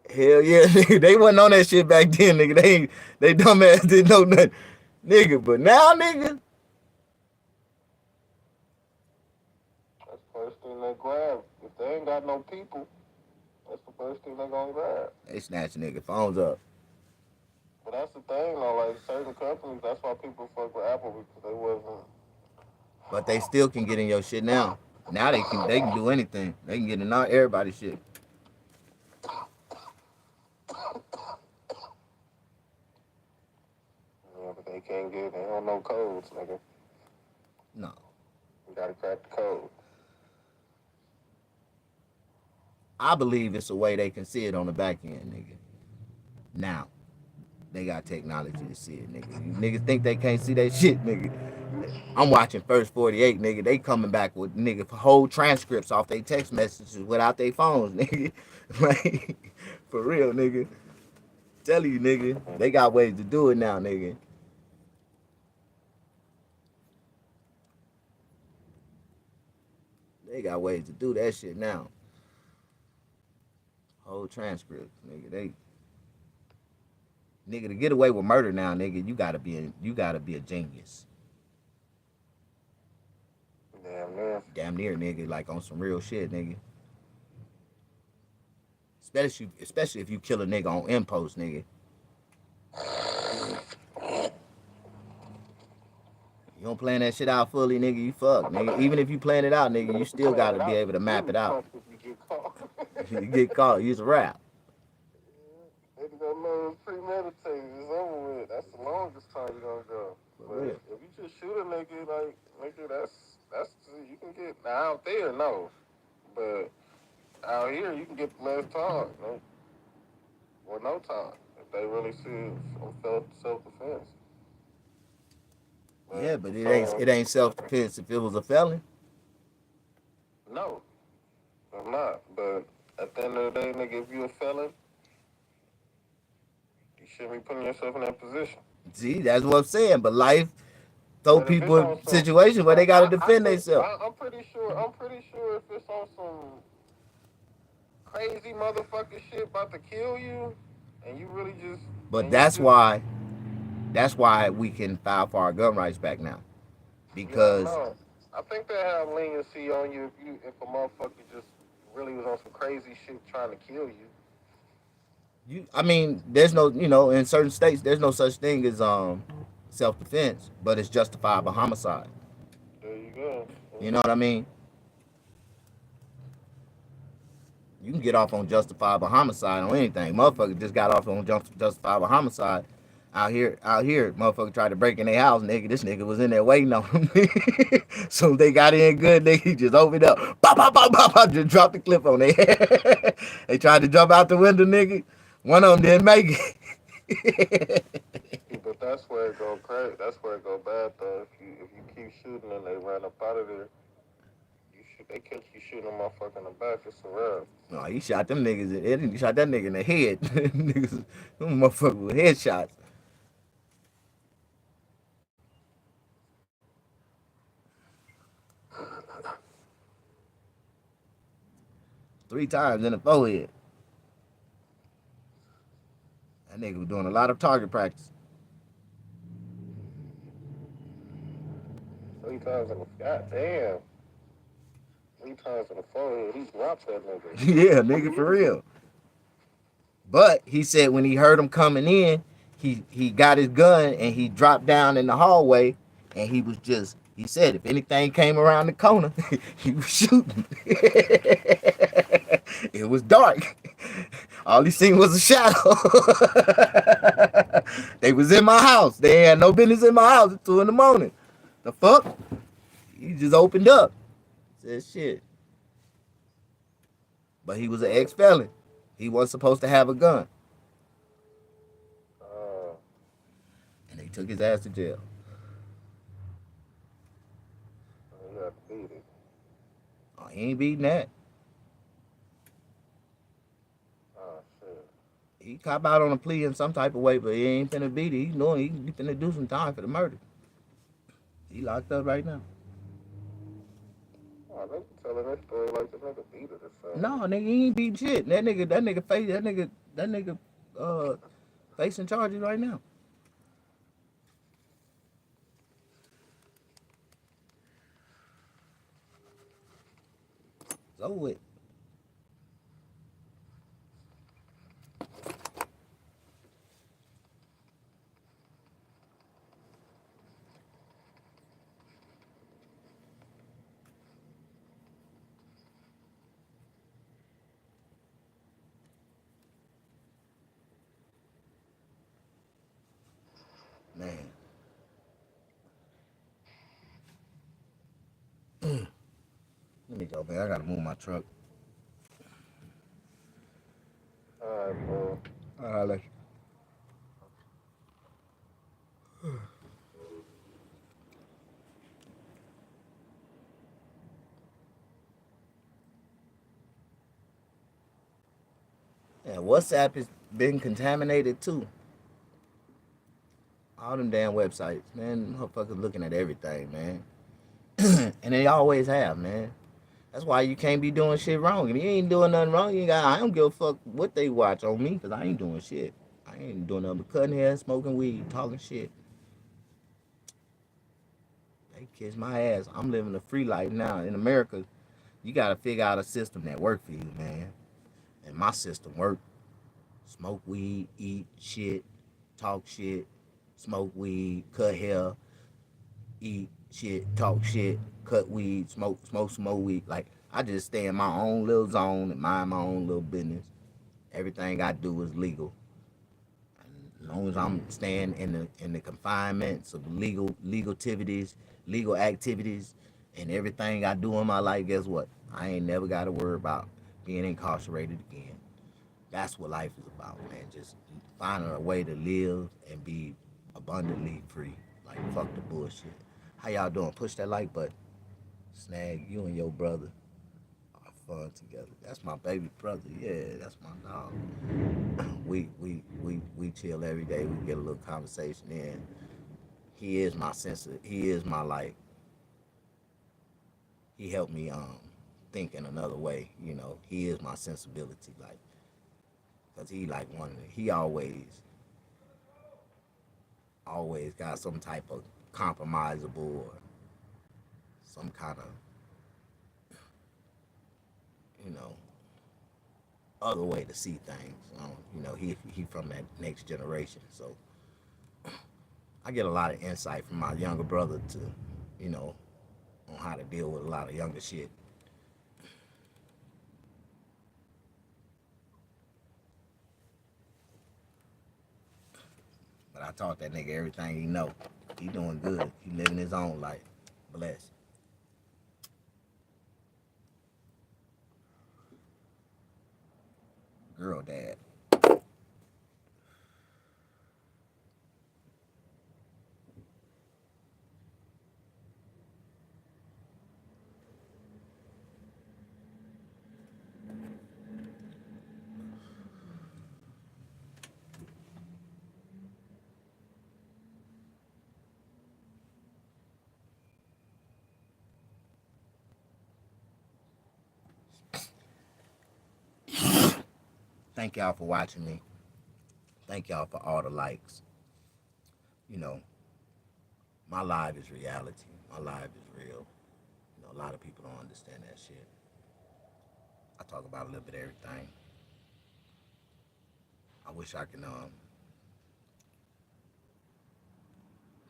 Hell yeah, nigga. They wasn't on that shit back then, nigga. They dumbass didn't know nothing. Nigga, but now, nigga. That's the first thing they grab. If they ain't got no people, that's the first thing they gonna grab. They snatch nigga phones up. But that's the thing, though. Like certain companies, that's why people fuck with Apple because they wasn't. But they still can get in your shit now. Now they can do anything. They can get in everybody's shit. Yeah, but they can't get. They don't know codes, nigga. No. You gotta crack the code. I believe it's a way they can see it on the back end, nigga. Now. They got technology to see it, nigga. You niggas think they can't see that shit, nigga. I'm watching First 48, nigga. They coming back with, nigga, whole transcripts off their text messages without their phones, nigga. Like, for real, nigga. Telling you, nigga. They got ways to do it now, nigga. They got ways to do that shit now. Whole transcripts, nigga. Nigga, to get away with murder now, nigga, you gotta be a genius. Damn near, nigga, like on some real shit, nigga. Especially if you kill a nigga on impulse, nigga. You don't plan that shit out fully, nigga, you fuck, nigga. Even if you plan it out, nigga, you still gotta be able to map it out. You get caught, use a rap. Nigga don't know it's premeditated. It's over with. That's the longest time you gonna go. But if you just shoot a nigga, like, nigga, that's you can get out there, no. But out here, you can get less time, no? Or no time if they really see self-defense. Yeah, but it ain't self-defense if it was a felon. No, I'm not. But at the end of the day, nigga, if you a felon, you shouldn't be putting yourself in that position. See, that's what I'm saying. But life throw people in situations where they gotta defend themselves. I'm pretty sure if it's on some crazy motherfucking shit about to kill you, and you really just. But that's why we can file for our gun rights back now, because. No, I think they have leniency on you if a motherfucker just really was on some crazy shit trying to kill you. I mean, there's no, in certain states, there's no such thing as self-defense, but it's justifiable homicide. There you go. You know what I mean? You can get off on justifiable homicide on anything. Motherfucker just got off on justifiable homicide. Out here, motherfucker tried to break in their house, nigga. This nigga was in there waiting on them. So they got in good, nigga. He just opened up. Pop, pop, pop, pop, pop, just dropped the clip on their head. They tried to jump out the window, nigga. One of them didn't make it. But that's where it go crazy. That's where it go bad, though. If you keep shooting and they run up out of there, they catch you shooting a motherfucker in the back. It's a wrap. No, he shot them niggas. He shot that nigga in the head. Niggas, them motherfuckers with headshots. Three times in the forehead. That nigga was doing a lot of target practice. 3 times in the goddamn. 3 times in the forehead. He dropped that nigga. Yeah, nigga, for real. But he said when he heard him coming in, he got his gun and he dropped down in the hallway and he was just He said if anything came around the corner, he was shooting. It was dark. All he seen was a shadow. They was in my house. They had no business in my house at 2 in the morning. The fuck? He just opened up. Said shit. But he was an ex-felon. He wasn't supposed to have a gun. Uh, And they took his ass to jail. you got to beat it. Oh, he ain't beating that. Oh, shit. He cop out on a plea in some type of way, but he ain't finna beat it. He knowing he finna do some time for the murder. He locked up right now. Oh, they telling that story like the nigga beat it or something. No, nigga, he ain't beating shit. That nigga facing charges right now. It's over with. Man. Let me go, man. I gotta move my truck. All right, bro. Let's. Yeah, WhatsApp has been contaminated too. All them damn websites, man. Motherfuckers looking at everything, man. And they always have, man. That's why you can't be doing shit wrong. If you ain't doing nothing wrong, you ain't got. I don't give a fuck what they watch on me, cause I ain't doing shit. I ain't doing nothing but cutting hair, smoking weed, talking shit. They kiss my ass. I'm living a free life now. In America, you gotta figure out a system that work for you, man. And my system work. Smoke weed, eat shit, talk shit, smoke weed, cut hair, eat shit, talk shit, cut weed, smoke weed. Like I just stay in my own little zone and mind my own little business. Everything I do is legal. As long as I'm staying in the confinements of legal activities, and everything I do in my life, guess what? I ain't never got to worry about being incarcerated again. That's what life is about, man. Just finding a way to live and be abundantly free. Like fuck the bullshit. How y'all doing? Push that like button. Snag, you and your brother are fun together. That's my baby brother. Yeah, that's my dog. We chill every day. We get a little conversation in. He is my sense of, he is my like, he helped me think in another way, you know. He is my sensibility, like, cause he like one of the, he always got some type of compromisable or some kind of, you know, other way to see things. You know, he from that next generation, so I get a lot of insight from my younger brother to, you know, on how to deal with a lot of younger shit. But I taught that nigga everything he know. He doing good. He living his own life. Blessed. Girl dad. Thank y'all for watching me. Thank y'all for all the likes. You know, my life is reality. My life is real. You know, a lot of people don't understand that shit. I talk about a little bit of everything. I wish I can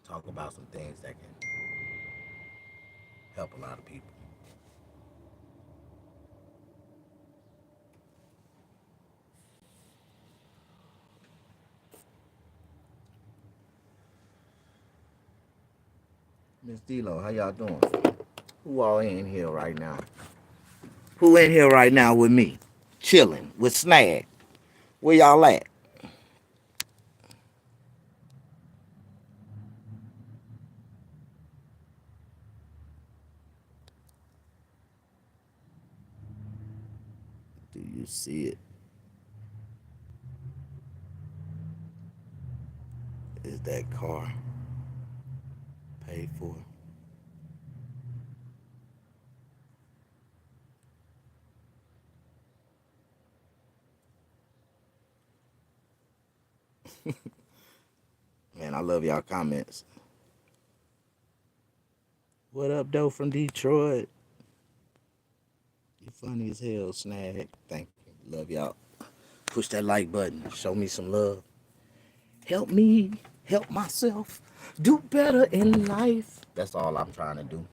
talk about some things that can help a lot of people. Miss D-Lo, how y'all doing? Who all in here right now? Who in here right now with me? Chilling with Snag. Where y'all at? Do you see it? Is that car paid for? Man, I love y'all comments. What up, though, from Detroit? You funny as hell, Snag. Thank you. Love y'all. Push that like button. Show me some love. Help me help myself do better in life. That's all I'm trying to do.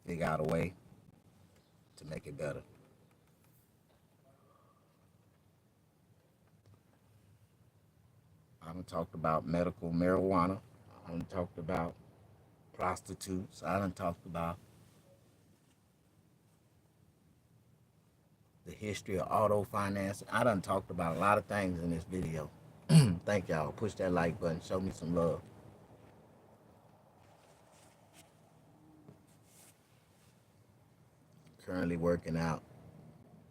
Figure out a way to make it better. I done talked about medical marijuana. I done talked about prostitutes. I done talked about the history of auto finance. I done talked about a lot of things in this video. Thank y'all. Push that like button. Show me some love. Currently working out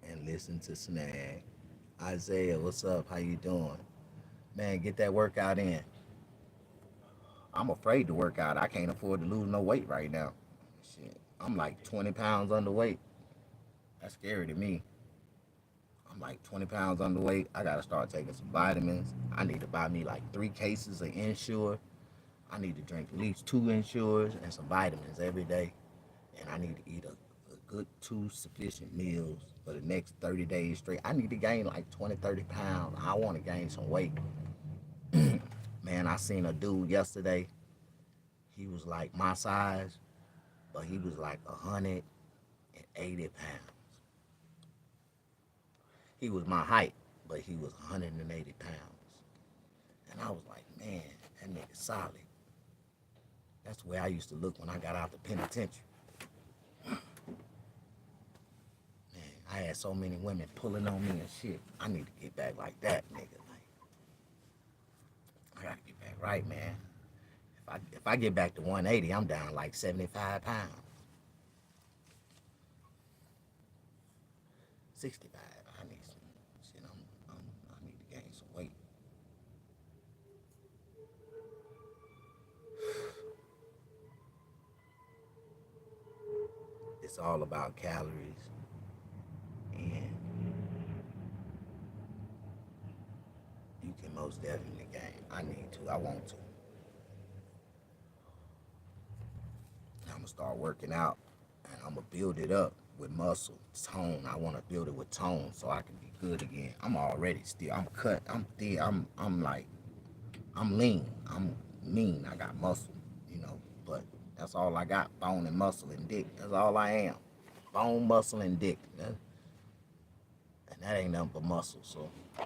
and listen to Snag. Isaiah, what's up? How you doing? Man, get that workout in. I'm afraid to work out. I can't afford to lose no weight right now. Shit, I'm like 20 pounds underweight. That's scary to me. I'm like 20 pounds underweight. I gotta start taking some vitamins. I need to buy me like 3 cases of Ensure. I need to drink at least 2 Ensures and some vitamins every day. And I need to eat a good 2 sufficient meals for the next 30 days straight. I need to gain like 20, 30 pounds. I want to gain some weight. Man, I seen a dude yesterday. He was like my size, but he was like 180 pounds. He was my height, but he was 180 pounds. And I was like, man, that nigga solid. That's the way I used to look when I got out the penitentiary. Man, I had so many women pulling on me and shit. I need to get back like that, nigga. Like, I gotta get back right, man. If I get back to 180, I'm down like 75 pounds. 65. I need some shit. I need to gain some weight. It's all about calories, and you can most definitely gain. I need to. I want to. I'm gonna start working out, and I'm gonna build it up with muscle tone. I want to build it with tone so I can be good again. I'm already still. I'm cut. I'm thin. I'm like. I'm lean. I'm mean. I got muscle. But that's all I got. Bone and muscle and dick. That's all I am. Bone, muscle, and dick. And that ain't nothing but muscle. So I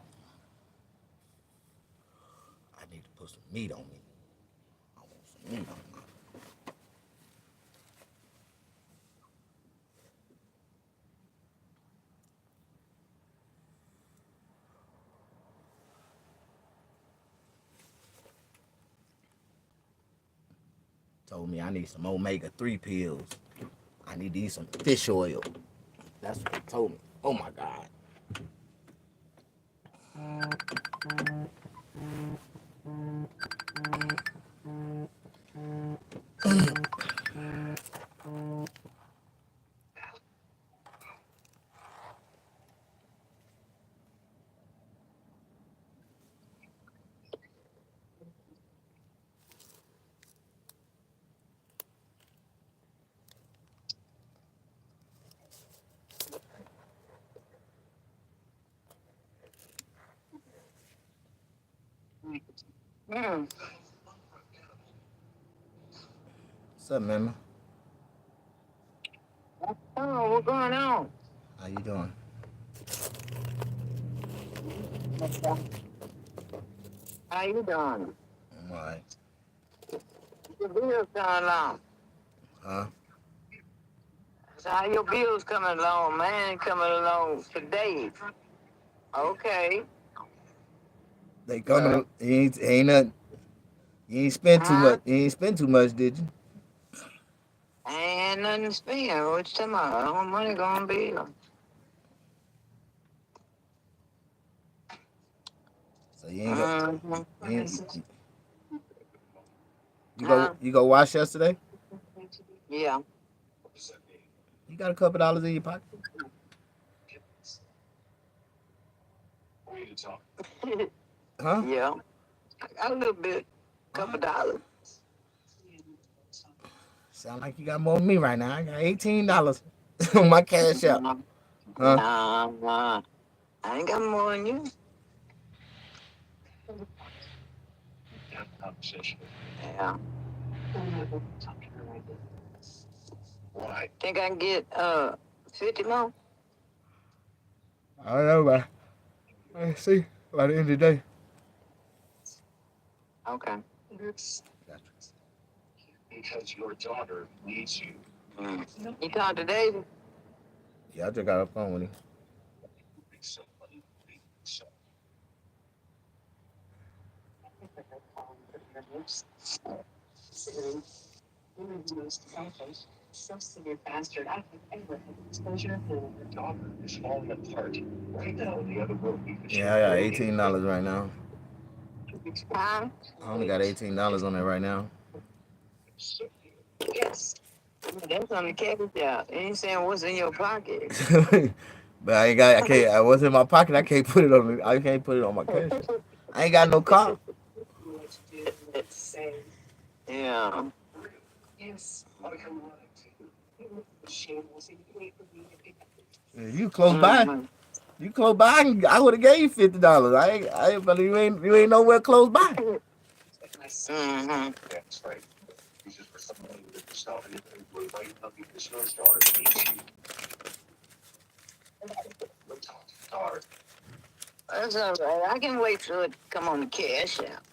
need to put some meat on me. I want some meat on me. Told me I need some omega-3 pills. I need to eat some fish oil. That's what they told me. Oh my God. What's up, man? Oh, what's going on? How you doing? How you doing? I'm all right. Your bills coming along. Huh? So how your bills coming along? Man, coming along today. Okay. They coming. Ain't nothing. You ain't spent too Huh? much. You ain't spent too much, did you? I ain't had nothing to spend. What you talking about? All my money gonna be. So you ain't go. Mm-hmm. You, ain't, Huh? you go wash yesterday? Yeah. You got a couple dollars in your pocket? Huh? Yeah. I got a little bit. Couple dollars. Sound like you got more than me right now. I got $18 on my cash app. Nah, Huh? nah. I ain't got more than you. Yeah. Think I can get 50 more? I don't know, man. Let's see. By the end of the day. Okay. Gotcha. Mm. You talked to David? Yeah, I just got a phone with him. Yeah, I got $18 right now. Huh? I only got $18 on there right now. That's on the cash out. You ain't saying what's in your pocket. But I ain't got. I can't. I was in my pocket. I can't put it on. I can't put it on my cash app. I ain't got no car. Yeah. You close by. Mm-hmm. You close by. I would have gave you $50. But you ain't nowhere close by. Mm-hmm. That's all right. I can wait till it come on the cash out.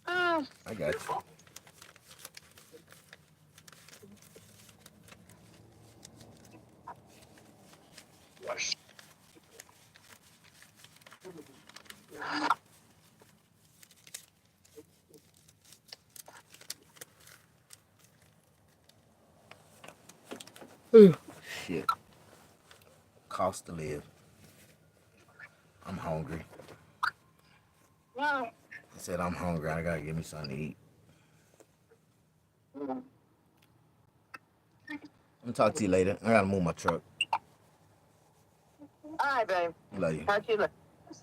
Oh, I got you. Shit. Cost to live. I'm hungry. no. I said I'm hungry. I gotta give me something to eat. Mm. I'm gonna talk to you later. I gotta move my truck. All right, babe. Love you. Talk to you later.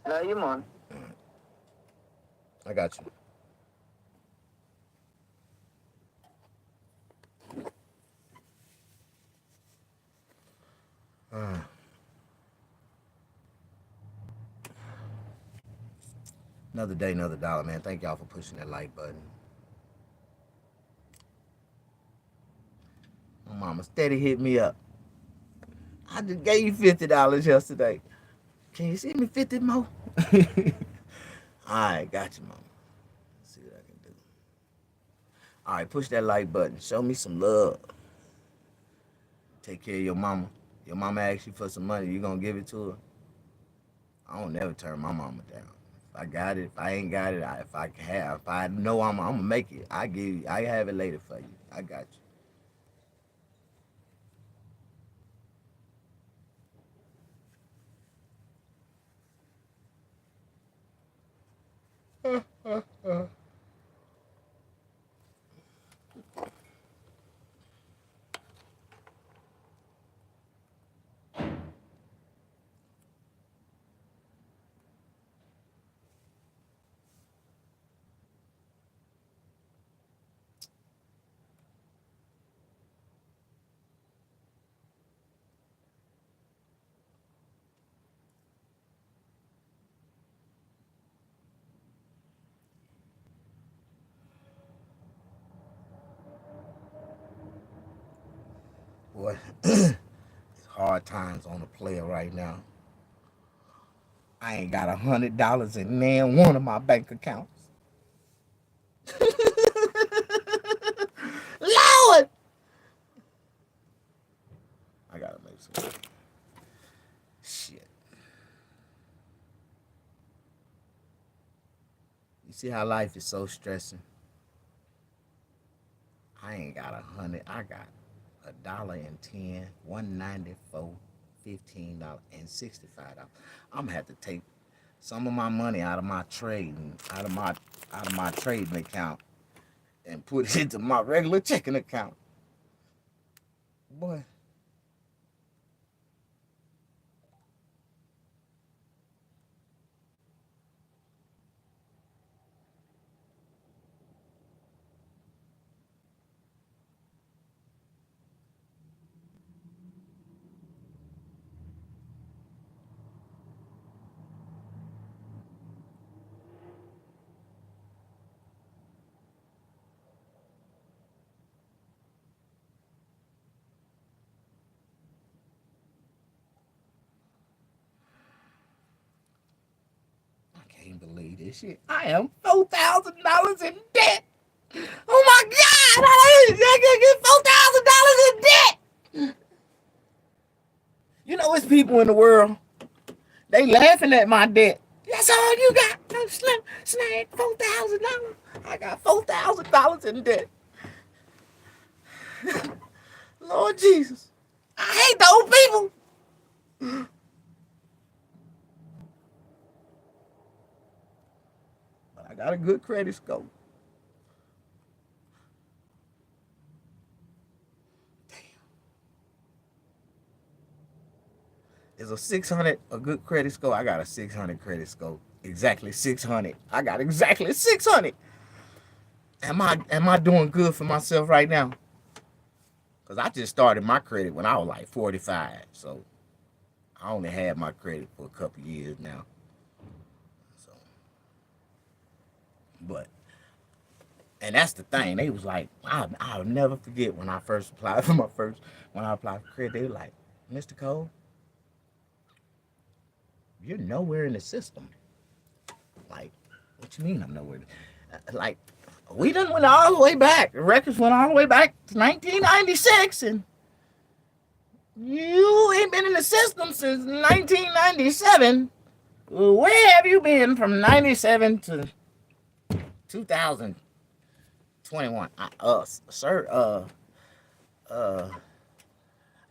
Love you more. I got you. Another day, another dollar, man. Thank y'all for pushing that like button. My mama steady hit me up. I just gave you $50 yesterday. Can you send me 50 more? Alright, got you, mama. Let's see what I can do. Alright, push that like button. Show me some love. Take care of your mama. Your mama asks you for some money, you gonna give it to her? I don't never turn my mama down. If I got it, if I ain't got it, if I know I'm gonna make it, I have it later for you. I got you. Boy, it's hard times on the player right now. I ain't got $100 in nan one of my bank accounts. Lord, I gotta make some shit. You see how life is so stressing? I ain't got 100. I got $1.10, $1.94, $15, and $65. I'm gonna have to take some of my money out of my trading, out of my trading account, and put it into my regular checking account. Boy, I can't believe this shit. I am $4,000 in debt. Oh my God! I get $4,000 in debt. You know, it's people in the world. They laughing at my debt. That's all you got? No, Snag, $4,000. I got $4,000 in debt. Lord Jesus, I hate those people. But I got a good credit score. Is a 600 a good credit score? I got a 600 credit score. Exactly 600. I got exactly 600. Am I doing good for myself right now? Cause I just started my credit when I was like 45, so I only had my credit for a couple years now. So, but and that's the thing. They was like, I'll never forget when I first applied for when I applied for credit. They were like, Mr. Cole, you're nowhere in the system. Like, what you mean I'm nowhere? Like, we done went all the way back. The records went all the way back to 1996, and you ain't been in the system since 1997. Where have you been from 97 to 2021? Sir, uh,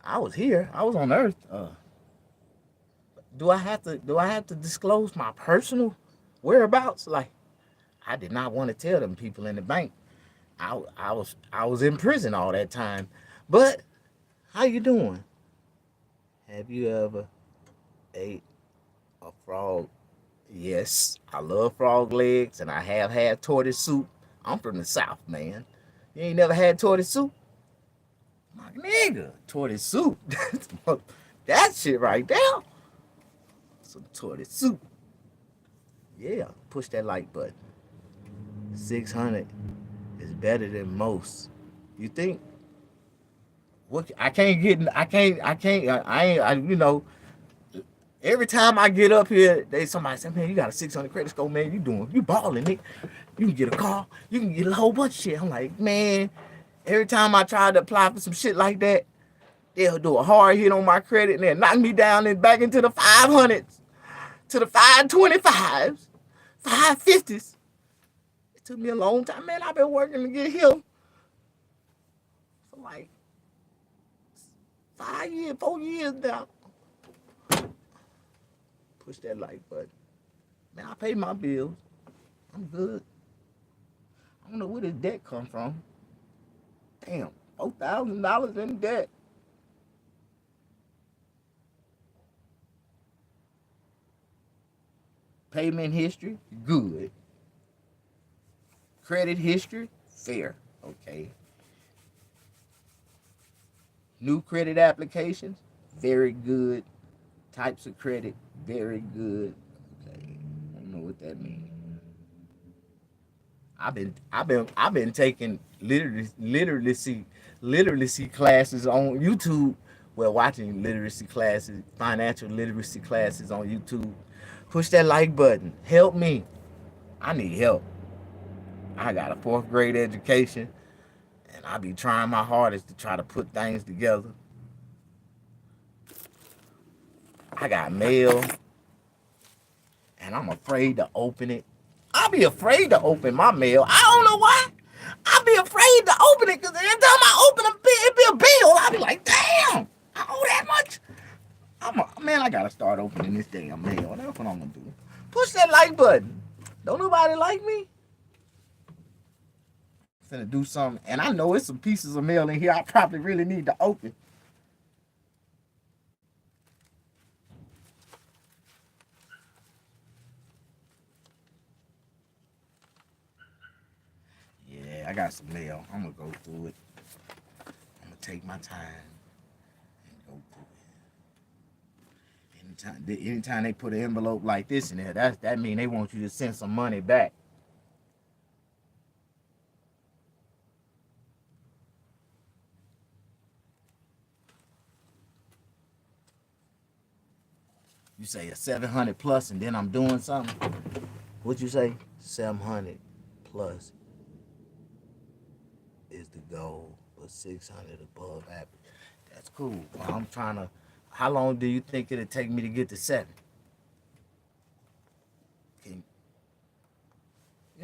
I was here. I was on Earth. Do I have to disclose my personal whereabouts? Like, I did not want to tell them people in the bank. I was in prison all that time. But how you doing? Have you ever ate a frog? Yes, I love frog legs, and I have had tortoise soup. I'm from the South, man. You ain't never had tortoise soup? My nigga, tortoise soup. That shit right there. Some tortoise soup. Yeah, push that like button. 600 is better than most. You think? What? I can't get. I can't. I ain't. Every time I get up here, somebody say, man, you got a 600 credit score, man. You balling, Nick. You can get a car. You can get a whole bunch of shit. I'm like, man, every time I try to apply for some shit like that, they'll do a hard hit on my credit and they'll knock me down and back into the 500s, to the 525s, 550s. It took me a long time, man. I've been working to get here for like 5 years, 4 years now. Push that like button. Man, I pay my bills. I'm good. I don't know where this debt come from. Damn, $4,000 in debt. Payment history, good. Credit history, fair. Okay. New credit applications, very good. Types of credit, very good. Okay. I don't know what that means. I've been taking literacy literacy classes on YouTube. Well, watching literacy classes, financial literacy classes on YouTube. Push that like button. Help me. I need help. I got a fourth grade education, and I be trying my hardest to try to put things together. I got mail, and I'm afraid to open it. I be afraid to open my mail. I don't know why. I be afraid to open it because every time I open a bill, it be a bill. I be like, damn, I owe that much. Man, I gotta start opening this damn mail. That's what I'm gonna do. Push that like button. Don't nobody like me? I'm finna do something, and I know it's some pieces of mail in here I probably really need to open. Yeah, I got some mail. I'm gonna go through it. I'm gonna take my time and go through it. Anytime they put an envelope like this in there, that mean they want you to send some money back. You say a 700 plus, and then I'm doing something. What'd you say? 700 plus is the goal, but 600 above average. That's cool. I'm trying to. How long do you think it'll take me to get to 7?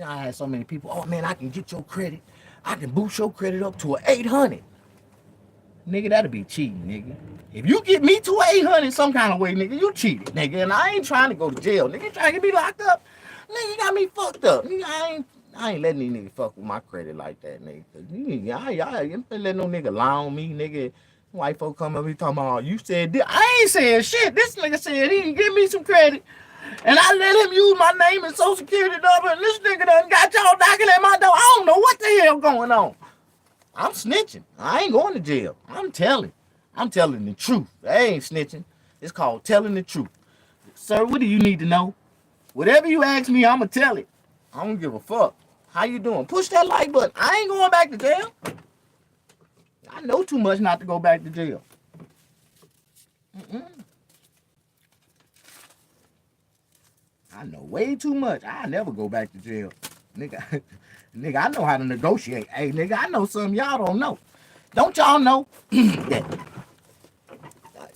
I had so many people. Oh man, I can get your credit. I can boost your credit up to an 800. Nigga, that'll be cheating, nigga. If you get me to an 800 some kind of way, nigga, you cheated, nigga. And I ain't trying to go to jail, nigga. You trying to get me locked up? Nigga, you got me fucked up. Nigga, I ain't letting these niggas fuck with my credit like that, nigga. Y'all ain't let no nigga lie on me, nigga. White folk come up here talking about, oh, you said this. I ain't saying shit. This nigga said he can give me some credit. And I let him use my name and social security number. And this nigga done got y'all knocking at my door. I don't know what the hell going on. I'm snitching. I ain't going to jail. I'm telling the truth. I ain't snitching. It's called telling the truth. Sir, what do you need to know? Whatever you ask me, I'ma tell it. I don't give a fuck. How you doing? Push that like button. I ain't going back to jail. I know too much not to go back to jail. I know way too much. I never go back to jail. Nigga, nigga, I know how to negotiate. Hey, nigga, I know something y'all don't know. Don't y'all know that?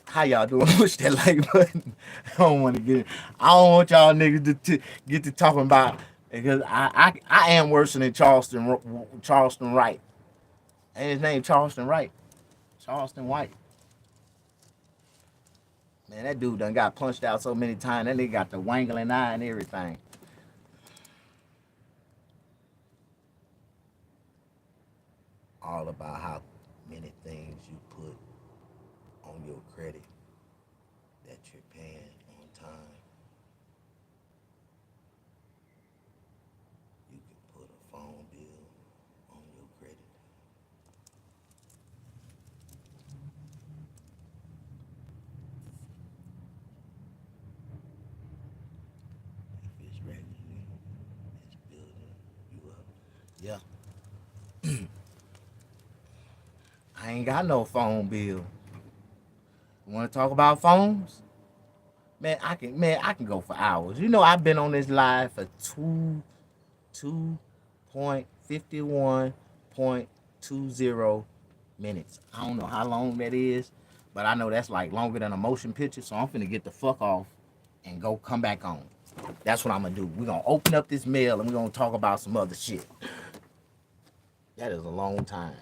How y'all doing? Push that like button. I don't want to get it. I don't want y'all niggas to get to talking about, because I am worse than Charleston Wright. Ain't his name Charleston Wright? Charleston White. Man, that dude done got punched out so many times. That nigga got the wangling eye and everything. All about how many things you put on your credit that you're paying on time. You can put a phone bill on your credit. If it's regular, it's building you up. Yeah. I ain't got no phone bill. You want to talk about phones? Man, I can go for hours. You know, I've been on this live for 2.51.20 minutes. I don't know how long that is, but I know that's like longer than a motion picture. So I'm finna get the fuck off and go come back on. That's what I'm gonna do. We're gonna open up this mail and we're gonna talk about some other shit. That is a long time.